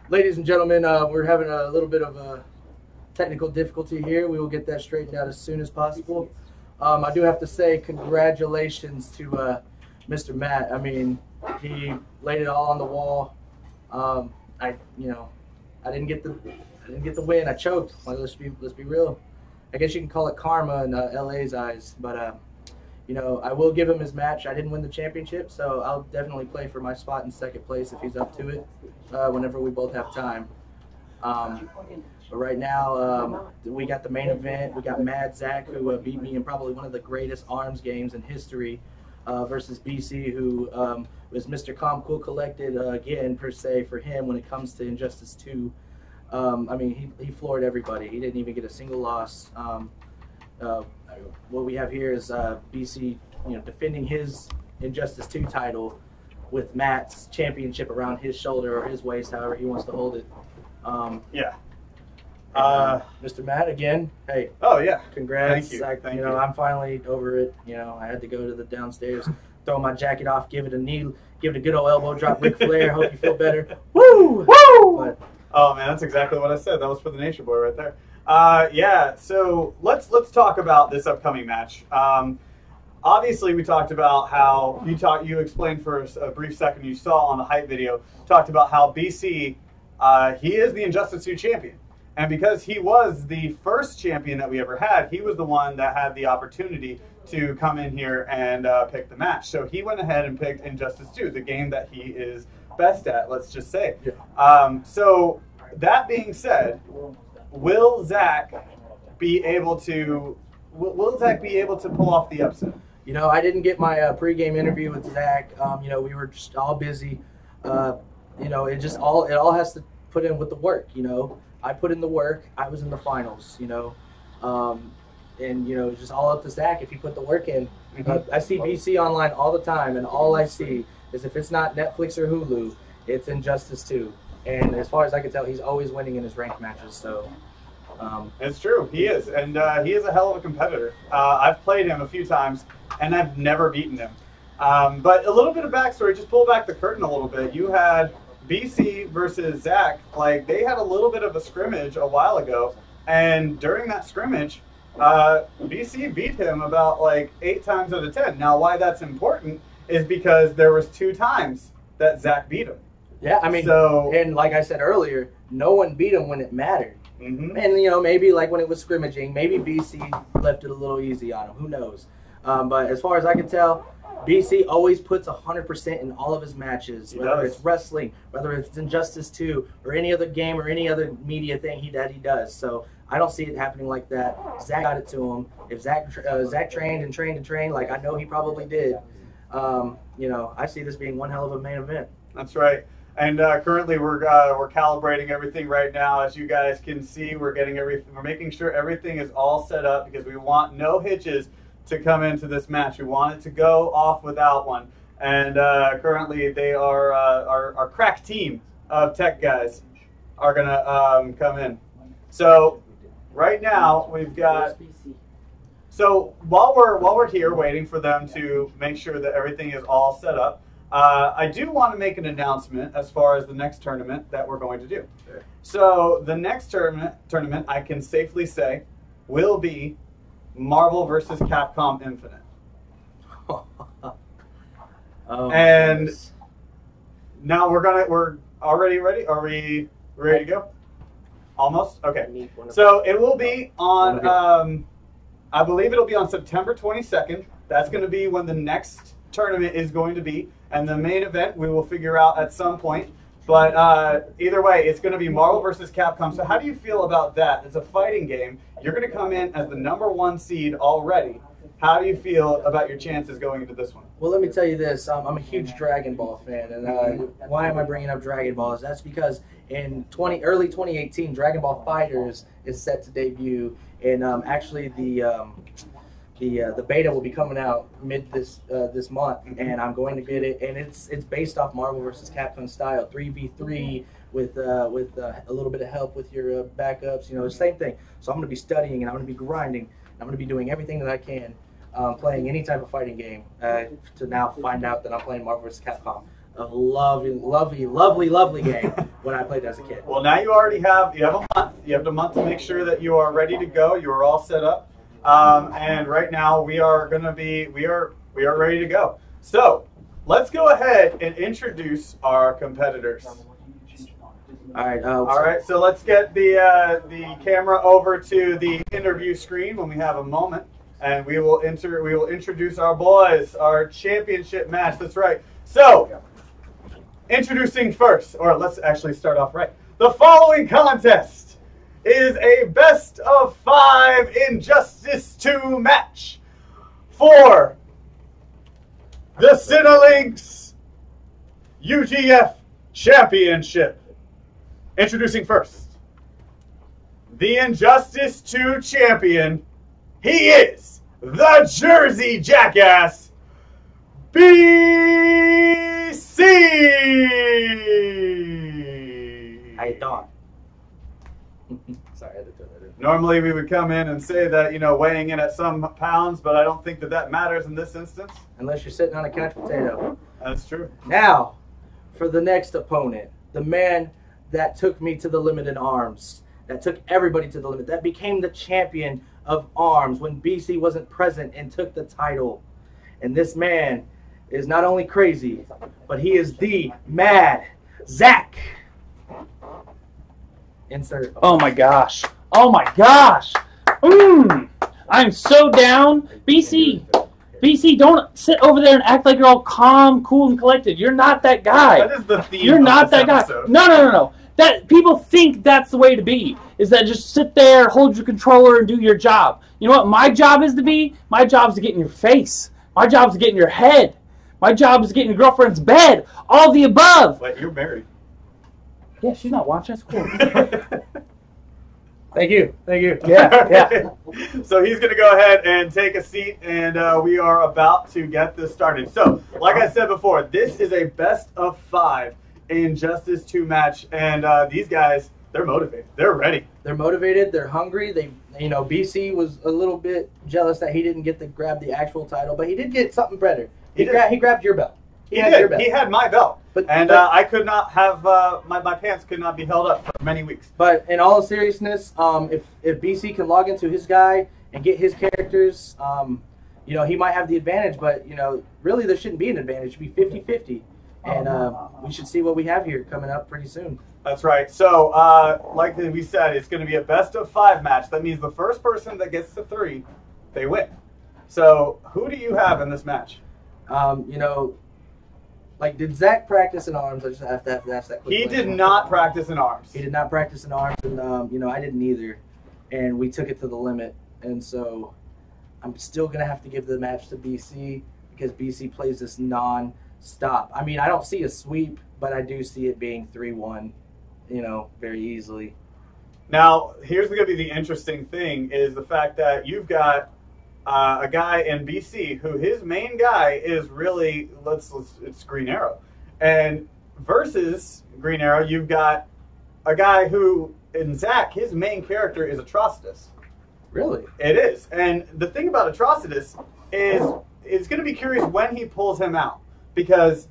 Ladies and gentlemen, we're having a little bit of a technical difficulty here. We will get that straightened out as soon as possible. I do have to say congratulations to Mr. Matt. I mean, he laid it all on the wall. I didn't get the win. I choked. Let's be real. I guess you can call it karma in LA's eyes, but I will give him his match. I didn't win the championship, so I'll definitely play for my spot in second place if he's up to it. Whenever we both have time. But right now, we got the main event. We got Mad Zach, who beat me in probably one of the greatest ARMS games in history, versus BC, who was Mr. Calm, Cool, Collected again, per se, for him when it comes to Injustice 2. I mean, he floored everybody. He didn't even get a single loss. What we have here is BC, defending his Injustice 2 title with Matt's championship around his shoulder or his waist, however he wants to hold it. Mr. Matt, again, hey. Oh, yeah. Congrats. Thank you. I'm finally over it. I had to go to the downstairs, throw my jacket off, give it a knee, give it a good old elbow drop, Ric Flair. Hope you feel better. Woo! Woo! But, oh, man, that's exactly what I said. That was for the Nature Boy right there. Yeah, so let's talk about this upcoming match. Obviously, we talked about how you explained for a brief second, you saw on the hype video, talked about how BC, he is the Injustice 2 champion. And because he was the first champion that we ever had, he was the one that had the opportunity to come in here and pick the match. So he went ahead and picked Injustice 2, the game that he is best at, let's just say. Yeah. So that being said, will Zach be able to pull off the upset? I didn't get my pregame interview with Zach. We were just all busy. It all has to put in with the work. I put in the work. I was in the finals. It's just all up to Zach if he put the work in. I see BC online all the time, and all I see is if it's not Netflix or Hulu, it's Injustice 2. And as far as I can tell, he's always winning in his ranked matches. So. It's true, he is, and he is a hell of a competitor. I've played him a few times, and I've never beaten him. But a little bit of backstory, just pull back the curtain a little bit. You had BC versus Zach, they had a little bit of a scrimmage a while ago, and during that scrimmage, BC beat him about 8 times out of 10. Now, why that's important is because there was 2 times that Zach beat him. Yeah, I mean, and like I said earlier, no one beat him when it mattered. Mm-hmm. And, maybe when it was scrimmaging, maybe BC left it a little easy on him. Who knows? But as far as I can tell, BC always puts 100% in all of his matches, whether it's wrestling, whether it's Injustice 2, or any other game or any other media thing that he does. So I don't see it happening like that. Zach got it to him. If Zach trained and trained, like I know he probably did, I see this being one hell of a main event. That's right. And currently we're calibrating everything right now. As you guys can see, we're making sure everything is all set up because we want no hitches to come into this match. We want it to go off without one. And currently they are our crack team of tech guys are gonna come in. So right now we've got. So while we're here waiting for them to make sure that everything is all set up, I do want to make an announcement as far as the next tournament that we're going to do. Sure. So the next tournament, I can safely say, will be Marvel vs. Capcom Infinite. And now we're already ready. Are we ready to go? Almost? Okay. So it will be on, I believe it'll be on September 22nd. That's going to be when the next tournament is going to be. And the main event we will figure out at some point. But either way, it's going to be Marvel vs. Capcom. So how do you feel about that? It's a fighting game. You're going to come in as the #1 seed already. How do you feel about your chances going into this one? Well, let me tell you this. I'm a huge Dragon Ball fan. And why am I bringing up Dragon Balls? That's because in early 2018, Dragon Ball Fighters is set to debut. And actually, the beta will be coming out mid this month, and I'm going to get it. And it's based off Marvel vs. Capcom style, 3v3 with a little bit of help with your backups. You know, the same thing. So I'm going to be studying and I'm going to be grinding. I'm going to be doing everything that I can, playing any type of fighting game to now find out that I'm playing Marvel vs. Capcom. A lovely, lovely, lovely, lovely game when I played as a kid. Well, now you have a month. You have a month to make sure that you are ready to go. You are all set up. And right now we are ready to go. So let's go ahead and introduce our competitors. All right. All right. So let's get the camera over to the interview screen when we have a moment, and we will introduce our boys, our championship match. That's right. So introducing first, or let's actually start off right. The following contest is a best of 5 Injustice 2 match for the Cinelinx UGF Championship. Introducing first, the Injustice 2 champion. He is the Jersey Jackass, BC. How you doing? Sorry, I had to throw that in. Normally we would come in and say that, you know, weighing in at some pounds, but I don't think that matters in this instance. Unless you're sitting on a couch potato. That's true. Now, for the next opponent, the man that took me to the limit in arms, that took everybody to the limit, that became the champion of arms when BC wasn't present and took the title. And this man is not only crazy, but he is the Mad Zach. Insert. Oh my gosh. Oh my gosh. I'm so down. BC, don't sit over there and act like you're all calm, cool, and collected. You're not that guy. That is the theme. You're not that guy. No. That people think that's the way to be. Is that just sit there, hold your controller, and do your job. You know what my job is to be? My job is to get in your face. My job is to get in your head. My job is to get in your girlfriend's bed. All the above. Wait, you're married. Yeah, she's not watching. That's cool. Thank you. Yeah. So he's going to go ahead and take a seat, and we are about to get this started. So, like I said before, this is a best of 5 Injustice 2 match, and these guys, they're motivated. They're ready. They're motivated. They're hungry. BC was a little bit jealous that he didn't get to grab the actual title, but he did get something better. He grabbed your belt. He had my belt. I could not have, my pants could not be held up for many weeks. But in all seriousness, if BC can log into his guy and get his characters, he might have the advantage. But, really there shouldn't be an advantage. It should be 50-50. And we should see what we have here coming up pretty soon. That's right. So, like we said, it's going to be a best of 5 match. That means the first person that gets to 3, they win. So, who do you have in this match? Did Zach practice in arms? I just have to ask that quick He question. did not practice in arms. He did not practice in arms, and I didn't either. And we took it to the limit, and so I'm still gonna have to give the match to BC because BC plays this non-stop. I mean, I don't see a sweep, but I do see it being 3-1, very easily. Now, here's gonna be the interesting thing: is the fact that you've got a guy in BC who his main guy is really it's Green Arrow, and versus Green Arrow you've got a guy who in Zach his main character is Atrocitus. Really? It is, and the thing about Atrocitus is it's going to be curious when he pulls him out because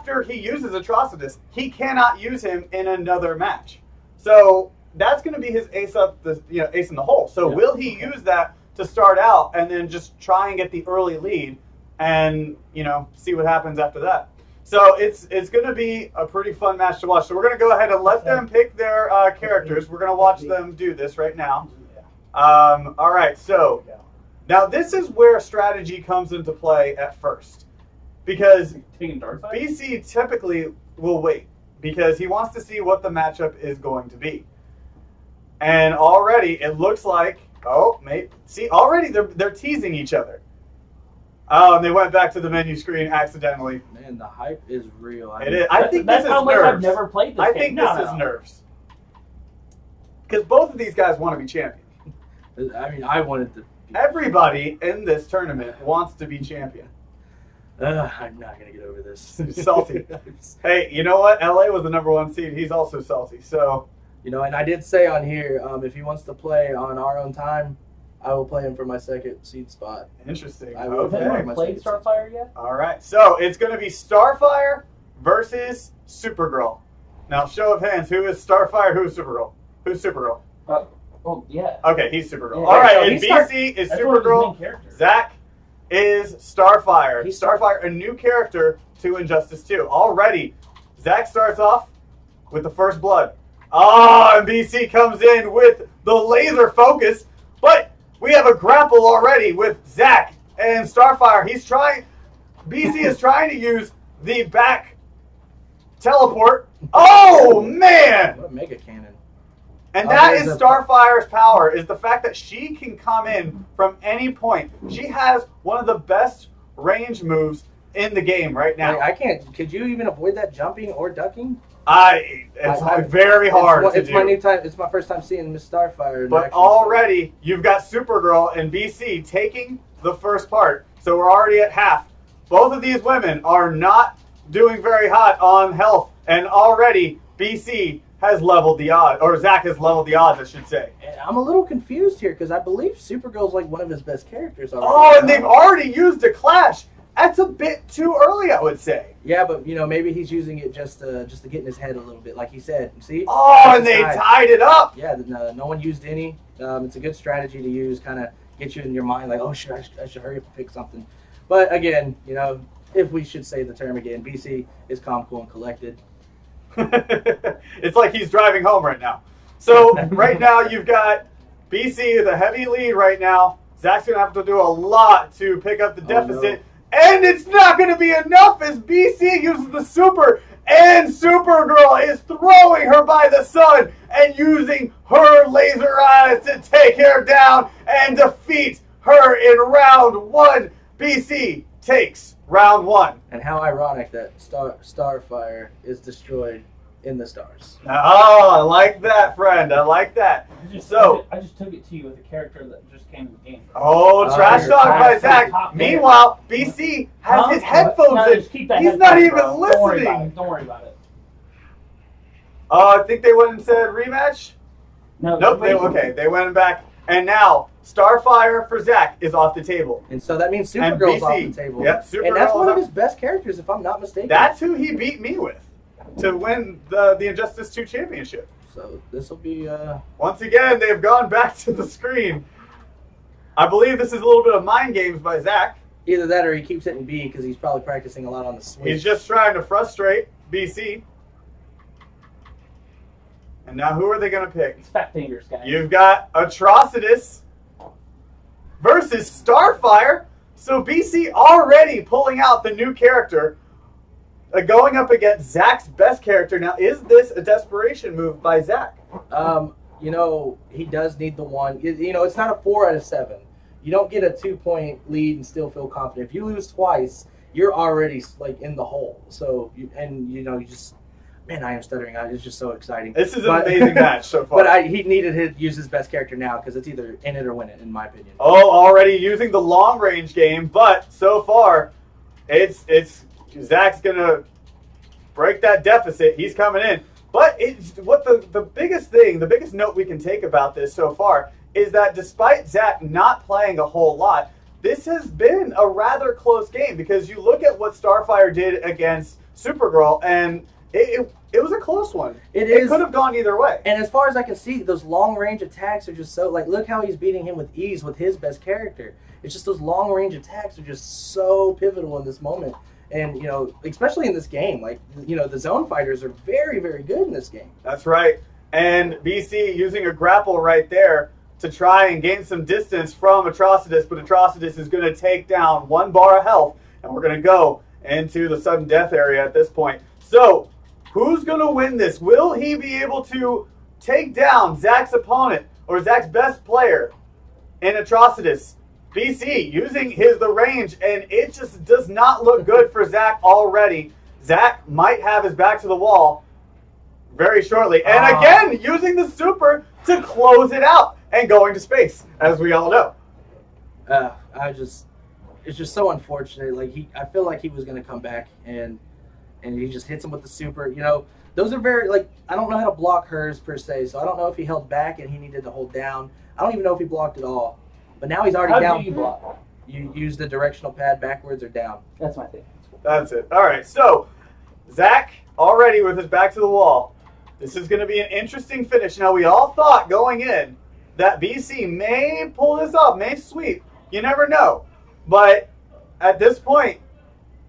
after he uses Atrocitus, he cannot use him in another match. So that's going to be his ace up the ace in the hole. So will he use that to start out and then just try and get the early lead and see what happens after that? So it's going to be a pretty fun match to watch. So we're going to go ahead and let them pick their characters. We're going to watch them do this right now. All right, so now this is where strategy comes into play at first, because BC typically will wait because he wants to see what the matchup is going to be. And already it looks like, already they're teasing each other. Oh, and they went back to the menu screen accidentally. Man, the hype is real. It is. I think this is nerves. I've never played this game. I think this is nerves. Because both of these guys want to be champion. I mean, I wanted to. Everybody in this tournament wants to be champion. I'm not going to get over this. Salty. Hey, you know what? LA was the #1 seed. He's also salty. So, and I did say on here, if he wants to play on our own time, I will play him for my second seed spot. Interesting. I will play Have you played Starfire yet? All right. So it's going to be Starfire versus Supergirl. Now, show of hands. Who is Starfire? Who is Supergirl? Who's Supergirl? Yeah. Okay, he's Supergirl. Yeah. All right, So and BC is Supergirl. Zach is Starfire. He's Starfire, a new character to Injustice 2. Already, Zach starts off with the first blood. And BC comes in with the laser focus, but we have a grapple already with Zach and Starfire. BC is trying to use the back teleport. Oh, man! What a mega cannon. And that is Starfire's power, is the fact that she can come in from any point. She has one of the best range moves in the game right now. Wait, I can't. Could you even avoid that jumping or ducking? It's very hard to do. My new time. It's my first time seeing Miss Starfire. But already, you've got Supergirl and BC taking the first part. So we're already at half. Both of these women are not doing very hot on health. And already, BC has leveled the odds, or Zach has leveled the odds, I should say. I'm a little confused here because I believe Supergirl's like one of his best characters already. Oh, and they've already used a clash. That's a bit too early, I would say. Yeah, but maybe he's using it just to get in his head a little bit, like he said. See? Oh, and they tied it up. Yeah, no one used any. It's a good strategy to use, kind of get you in your mind, like, oh, sure, I should hurry up and pick something. But again, if we should say the term again, BC is calm, cool, and collected. It's like he's driving home right now. So right now you've got BC with a heavy lead right now. Zach's going to have to do a lot to pick up the deficit. No. And it's not going to be enough as BC uses the super. And Supergirl is throwing her by the sun and using her laser eyes to take her down and defeat her in round 1. BC takes round 1. And how ironic that Starfire is destroyed in the stars. Oh, I like that, friend. I like that. I just took it to you with a character that just came in the game. Oh, trash talk by Zach. Meanwhile, BC has his headphones in. He's not even listening. Don't worry about it. I think they went and said rematch? Nope. They went back. And now, Starfire for Zach is off the table. And so that means Supergirl's off the table. Yep, Supergirl's and that's one of his best characters, if I'm not mistaken. That's who he beat me with to win the Injustice 2 championship. So this will be... Once again, they've gone back to the screen. I believe this is a little bit of mind games by Zach. Either that or he keeps hitting B because he's probably practicing a lot on the Switch. He's just trying to frustrate BC. And now who are they going to pick? It's Fat Fingers, guys. You've got Atrocitus versus Starfire. So BC already pulling out the new character, going up against Zach's best character. Now, is this a desperation move by Zach? He does need the one. It's not a 4 out of 7. You don't get a 2-point lead and still feel confident. If you lose twice, you're already like in the hole. So you just. Man, I am stuttering. It's just so exciting. This is an amazing match so far. But he needed to use his best character now because it's either in it or win it, in my opinion. Oh, already using the long range game, but so far, it's Zach's gonna break that deficit. He's coming in, but the biggest note we can take about this so far is that despite Zach not playing a whole lot, this has been a rather close game because you look at what Starfire did against Supergirl, and it was a close one. It could have gone either way. And as far as I can see, those long range attacks are just so like look how he's beating him with ease with his best character. It's just those long range attacks are just so pivotal in this moment. And, especially in this game, like, the zone fighters are very, very good in this game. That's right. And BC using a grapple right there to try and gain some distance from Atrocitus, but Atrocitus is going to take down 1 bar of health, and we're going to go into the sudden death area at this point. So, who's going to win this? Will he be able to take down Zach's opponent, or Zach's best player in Atrocitus? BC using the range, and it just does not look good for Zach already. Zach might have his back to the wall very shortly. And again, using the super to close it out and going to space, as we all know. It's just so unfortunate. Like I feel like he was going to come back, and he just hits him with the super. Those are very, I don't know how to block hers per se, so I don't know if he held back and he needed to hold down. I don't even know if he blocked at all. But now he's already down. How do you block? You use the directional pad backwards or down. That's my thing. That's it. All right, so Zach already with his back to the wall. This is going to be an interesting finish. Now, we all thought going in that BC may pull this off, may sweep. You never know. But at this point,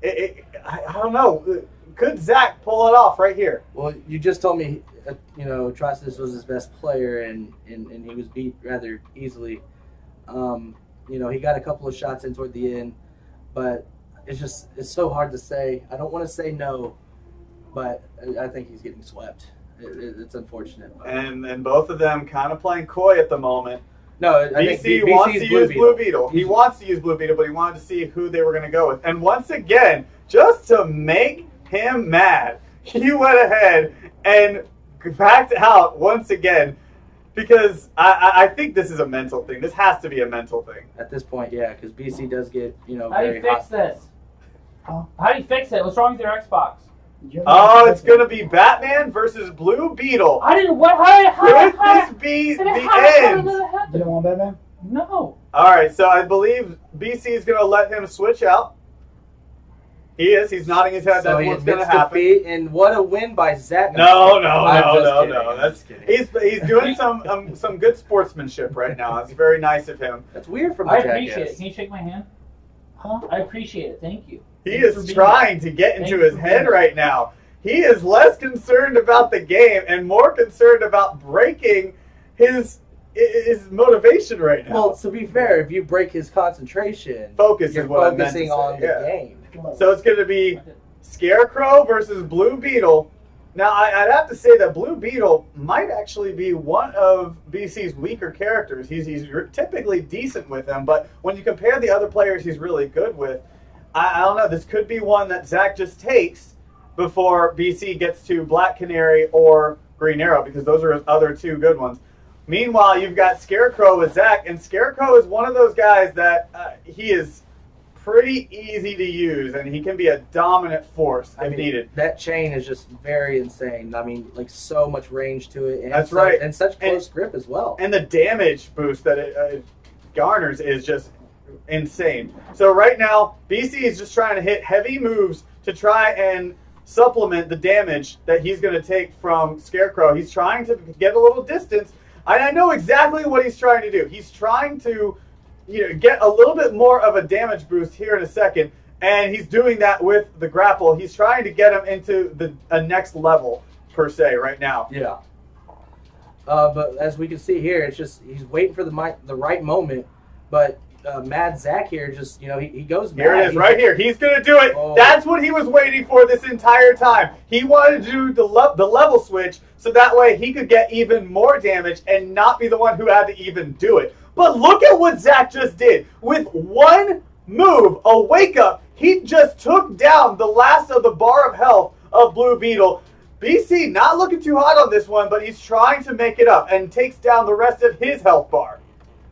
I don't know. Could Zach pull it off right here? Well, you just told me, Atrocitus was his best player, and he was beat rather easily. He got a couple of shots in toward the end, but it's so hard to say. I don't want to say no, but I think he's getting swept. It's unfortunate. And both of them kind of playing coy at the moment. No, BC wants to use Blue Beetle. He wants to use Blue Beetle, but he wanted to see who they were going to go with. And once again, just to make him mad, he went ahead and backed out once again. Because I think this is a mental thing. This has to be a mental thing. At this point, yeah, because BC does get, How do you fix this? How do you fix it? What's wrong with your Xbox? Oh, it's going to be Batman versus Blue Beetle. I didn't. What? Could this be the end? You don't want Batman? No. All right, so I believe BC is going to let him switch out. He is. He's nodding his head. So That's what's going to happen. Defeat, and what a win by Zach. No. That's he's doing some good sportsmanship right now. That's very nice of him. That's weird from the I appreciate it. Can you shake my hand? Huh? I appreciate it. Thank you. He is trying to get into his head right now. He is less concerned about the game and more concerned about breaking his motivation right now. Well, to be fair, if you break his concentration, you're focusing on the game. So it's going to be Scarecrow versus Blue Beetle. Now, I'd have to say that Blue Beetle might actually be one of BC's weaker characters. He's typically decent with them, but when you compare the other players he's really good with, I don't know. This could be one that Zach just takes before BC gets to Black Canary or Green Arrow, because those are his other 2 good ones. Meanwhile, you've got Scarecrow with Zach, and Scarecrow is one of those guys that he is pretty easy to use, and he can be a dominant force if needed. That chain is just very insane. I mean, so much range to it. And That's right. And such close grip as well. And the damage boost that it garners is just insane. So right now, BC is just trying to hit heavy moves to try and supplement the damage that he's going to take from Scarecrow. He's trying to get a little distance. I know exactly what he's trying to do. He's trying to get a little bit more of a damage boost here in a second, and he's doing that with the grapple. He's trying to get him into a next level, per se, right now. Yeah. But as we can see here, it's just he's waiting for the right moment, but Mad Zach here just, he goes mad. Here it is, right here. He's going to do it. Oh. That's what he was waiting for this entire time. He wanted to do the level switch so that way he could get even more damage and not be the one who had to even do it. But look at what Zach just did. With one move, a wake-up, he just took down the last of the bar of health of Blue Beetle. BC not looking too hot on this one, but he's trying to make it up and takes down the rest of his health bar.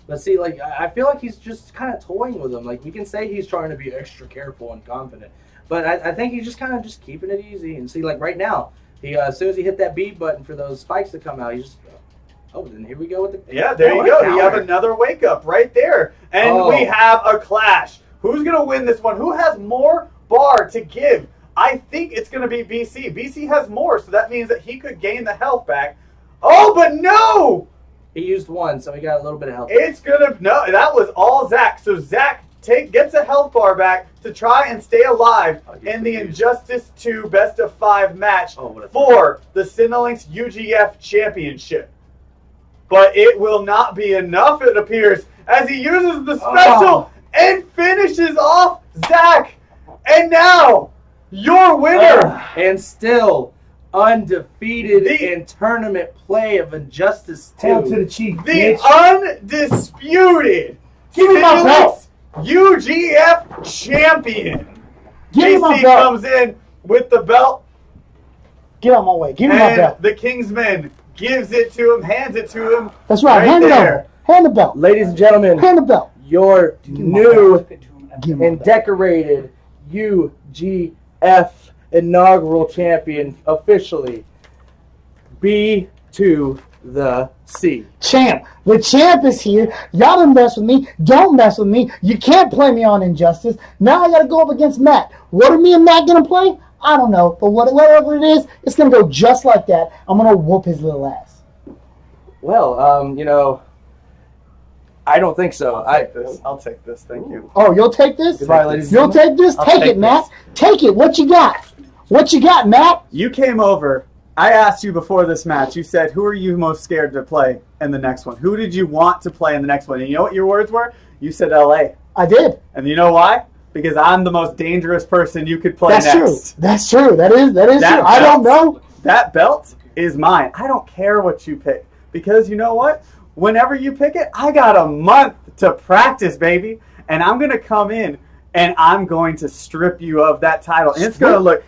But see, I feel like he's just kind of toying with him. We can say he's trying to be extra careful and confident, but I think he's just kind of just keeping it easy. And see, right now, as soon as he hit that B button for those spikes to come out, he just... Oh, then here we go with the... Yeah, there you go. You have another wake-up right there. And we have a clash. Who's going to win this one? Who has more bar to give I think it's going to be BC. BC has more, so that means that he could gain the health back. Oh, but no! He used one, so he got a little bit of health. It's going to... No, that was all Zach. So Zach gets a health bar back to try and stay alive in the Injustice 2 Best of 5 match for the Cinelinx UGF Championship. But it will not be enough, it appears, as he uses the special and finishes off Zach. And now, your winner. And still undefeated in tournament play of Injustice 2. Hail to the chief, The bitch. undisputed Give me my belt. UGF champion. Give me my JC belt. comes in with the belt. Get out my way. Give me my And belt. the Kingsman gives it to him, hands it to him. That's right. Hand it there. over. Hand the belt. Ladies and gentlemen, Hand the belt. your new Give me and decorated UGF inaugural champion officially. B to the C. Champ. The champ is here. Y'all done mess with me. Don't mess with me. You can't play me on Injustice. Now I got to go up against Matt. What are me and Matt going to play? I don't know. But whatever it is, it's going to go just like that. I'm going to whoop his little ass. Well, you know, I don't think so. I'll take this. Thank you. Oh, you'll take this? Goodbye, ladies and You'll gentlemen. take this? I'll Take take it, Matt. Take it. What you got? What you got, Matt? You came over. I asked you before this match. You said, who are you most scared to play in the next one? Who did you want to play in the next one? And you know what your words were? You said LA. I did. And you know why? Because I'm the most dangerous person you could play That's next. true. That's true. That is true. I don't know. That belt is mine. I don't care what you pick. Because you know what? Whenever you pick it, I got a month to practice, baby. And I'm going to come in and I'm going to strip you of that title. And it's going to look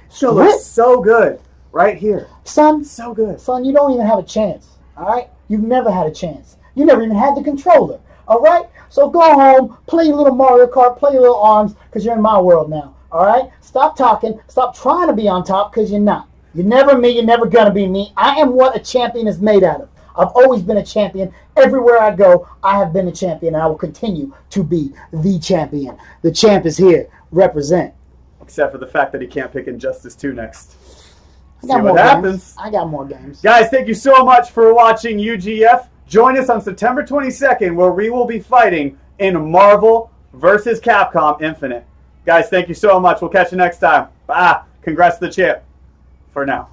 so good right here. Son, so good. Son, you don't even have a chance. All right? You've never had a chance. You never even had the controller. All right? So go home, play your little Mario Kart, play your little arms, because you're in my world now. All right? Stop talking. Stop trying to be on top, because you're not. You're never me. You're never going to be me. I am what a champion is made out of. I've always been a champion. Everywhere I go, I have been a champion, and I will continue to be the champion. The champ is here. Represent. Except for the fact that he can't pick Injustice 2 next. I got See more what happens. games. I got more games. Guys, thank you so much for watching UGF. Join us on September 22nd where we will be fighting in Marvel vs. Capcom Infinite. Guys, thank you so much. We'll catch you next time. Bye. Congrats to the champ. For now.